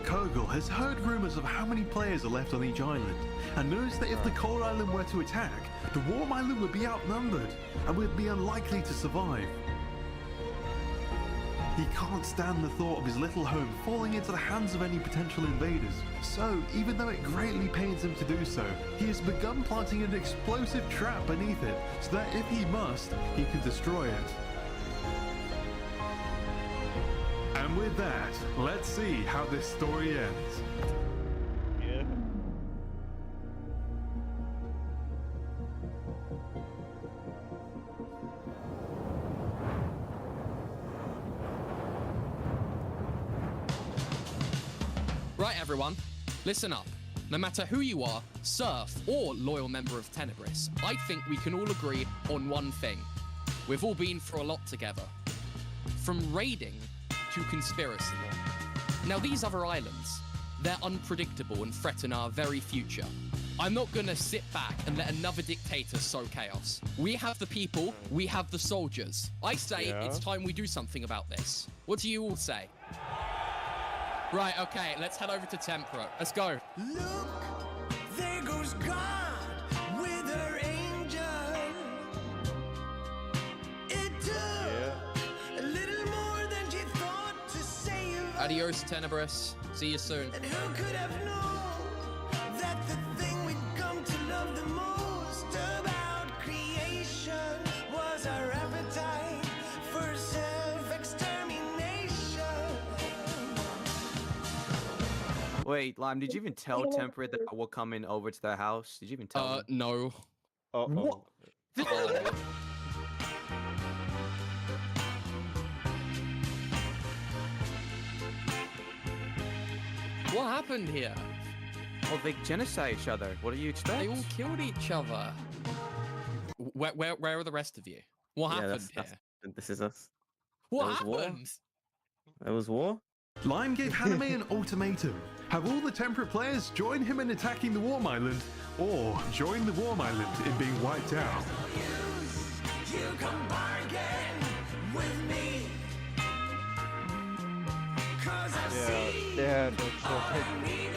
Kogel has heard rumors of how many players are left on each island, and knows that if the Cold Island were to attack, the Warm Island would be outnumbered and would be unlikely to survive. He can't stand the thought of his little home falling into the hands of any potential invaders, so even though it greatly pains him to do so, he has begun planting an explosive trap beneath it so that if he must, he can destroy it. And with that, let's see how this story ends. Yeah. Right, everyone, listen up. No matter who you are, serf or loyal member of Tenebris, I think we can all agree on one thing. We've all been through a lot together. From raiding to conspiracy. Now these other islands, they're unpredictable and threaten our very future. I'm not gonna sit back and let another dictator sow chaos. We have the people, we have the soldiers. I say it's time we do something about this. What do you all say? Right, okay, let's head over to Temperate. Let's go. Look, there goes God with her angel. It took a little more than she thought to save us. Adios, Tenebris. See you soon. And who could have known that the thing we'd come to love the most about creation was our appetite for self-extermination? Wait, Lime, did you even tell Temperate that we're coming over to their house? Did you even tell them? No. What? What happened here? Well, they genocide each other. What do you expect? They all killed each other. Where are the rest of you? What happened here? This is us. What happened? There was war? Lime gave Haname an ultimatum. Have all the Temperate players join him in attacking the Warm Island, or join the Warm Island in being wiped out. You come bargain with me, 'cause I see Yeah, all I needed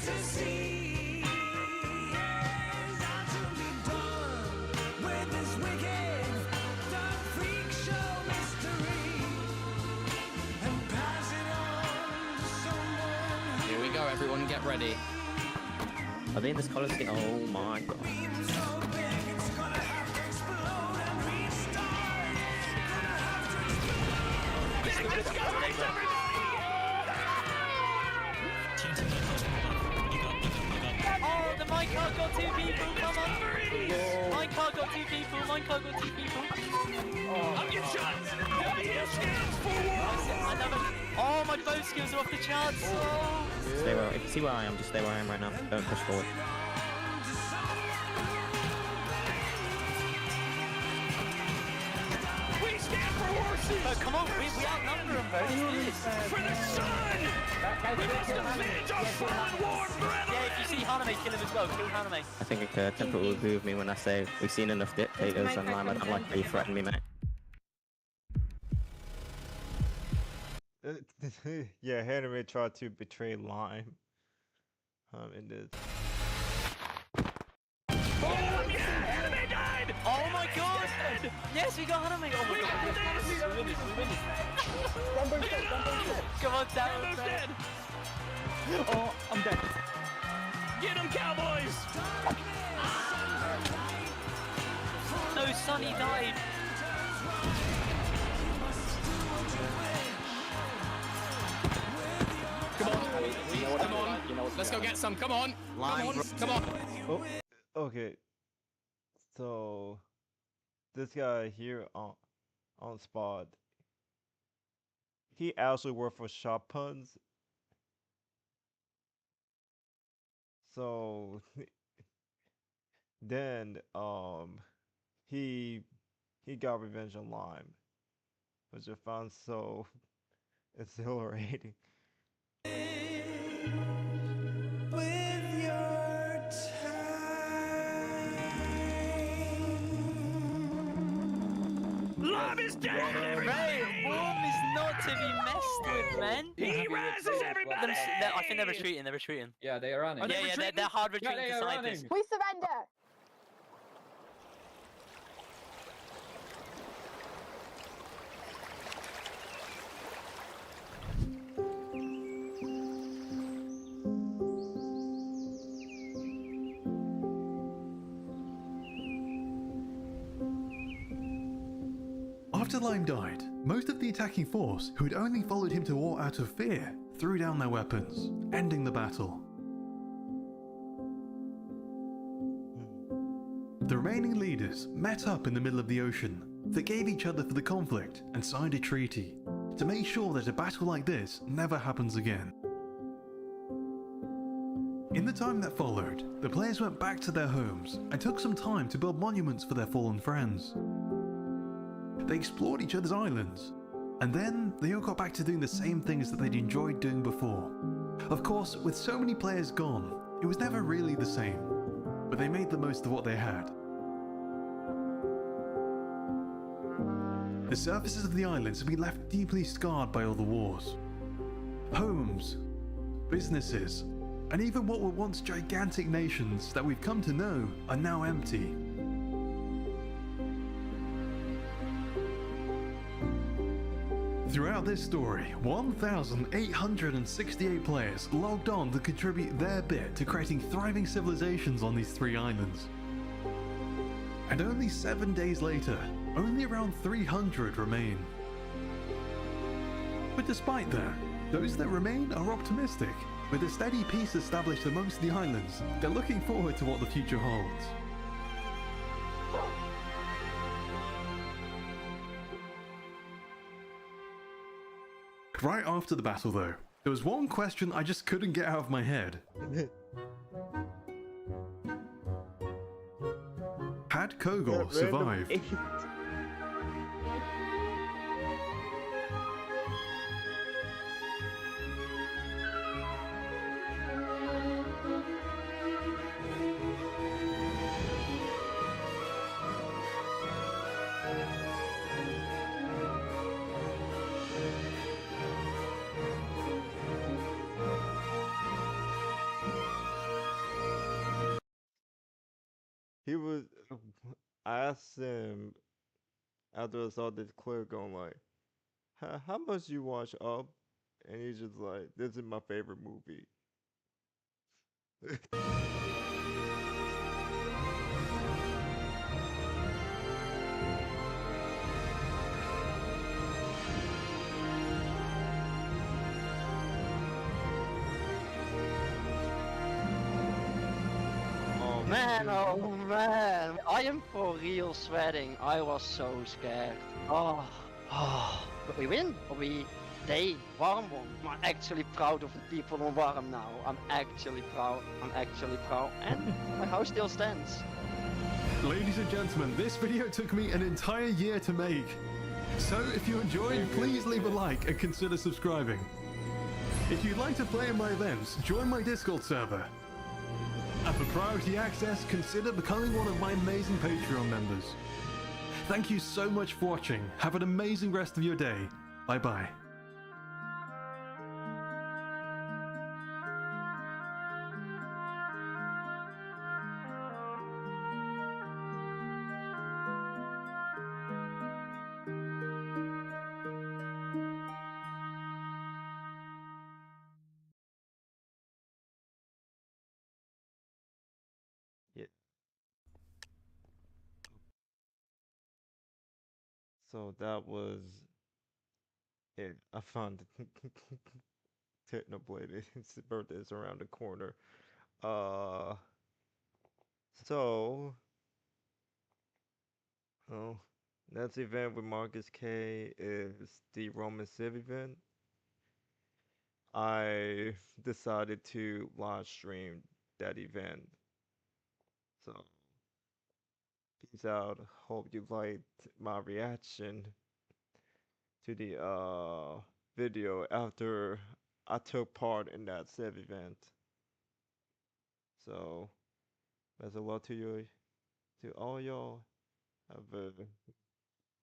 to see is how to be done with this wicked, dark freak show mystery, and pass it on to someone. Here we go, everyone, get ready. Are they in this Coliseum? Oh my god. Oh, the minecart got two people, come on! Minecart got two people, minecart got two people. I'll get shot! stands for war! Oh, my bow skills are off the charts! Oh. Stay where, if you see where I am, just stay where I am right now. Don't push forward. We stand for horses! Oh, come on, we outnumber them, bro. For the sun! We must avenge our fallen war forever! Yeah, if you see Haname, kill him as well. Kill Haname. I think Temperate will agree with me when I say we've seen enough dictators and Lime, I don't like how you threaten me, mate. Yeah, Haname tried to betray Lime. In this. Oh, yeah! Haname died! Oh my god! Yes, we got Haname! Oh my god! We win this, we win this. Come on, Darren's dead! Oh, I'm dead. Get him, Cowboys! No, Sonny died. You know what's Let's go going get some. Come on. Come on. Oh, okay. So this guy here on spot, he actually worked for Shop Puns. So then he got revenge on Lime, which I found so exhilarating. With your Love is dead, everybody! Warm is not to be messed with, man. He rises, everybody! I think they're retreating. They're retreating. Yeah, they are running. They're hard retreating to scientists. We surrender! After Lime died, most of the attacking force, who had only followed him to war out of fear, threw down their weapons, ending the battle. The remaining leaders met up in the middle of the ocean, forgave each other for the conflict, and signed a treaty to make sure that a battle like this never happens again. In the time that followed, the players went back to their homes and took some time to build monuments for their fallen friends. They explored each other's islands, and then they all got back to doing the same things that they'd enjoyed doing before. Of course, with so many players gone, it was never really the same, but they made the most of what they had. The surfaces of the islands have been left deeply scarred by all the wars. Homes, businesses, and even what were once gigantic nations that we've come to know are now empty. Throughout this story, 1,868 players logged on to contribute their bit to creating thriving civilizations on these 3 islands. And only 7 days later, only around 300 remain. But despite that, those that remain are optimistic. With a steady peace established amongst the islands, they're looking forward to what the future holds. Right after the battle though, there was one question I just couldn't get out of my head. Had Kogor survived? He was. I asked him after I saw this clip, going like, "How much you watch Up?" And he's just like, "This is my favorite movie." Oh man, I am for real sweating. I was so scared. Oh. But we win, or they Warm won. I'm actually proud of the people on Warm now. I'm actually proud. And my house still stands. Ladies and gentlemen, this video took me an entire year to make. So if you enjoyed, please leave a like and consider subscribing. If you'd like to play in my events, join my Discord server. And for priority access, consider becoming one of my amazing Patreon members. Thank you so much for watching. Have an amazing rest of your day. Bye bye. Yeah. So that was it. I found it Technoblade. His birthday is around the corner. So, oh, next event with Marcus K is the Roman Civ event. I decided to live stream that event. So, peace out. Hope you liked my reaction to the video after I took part in that Civ event. So, best of luck to you, to all y'all. Have a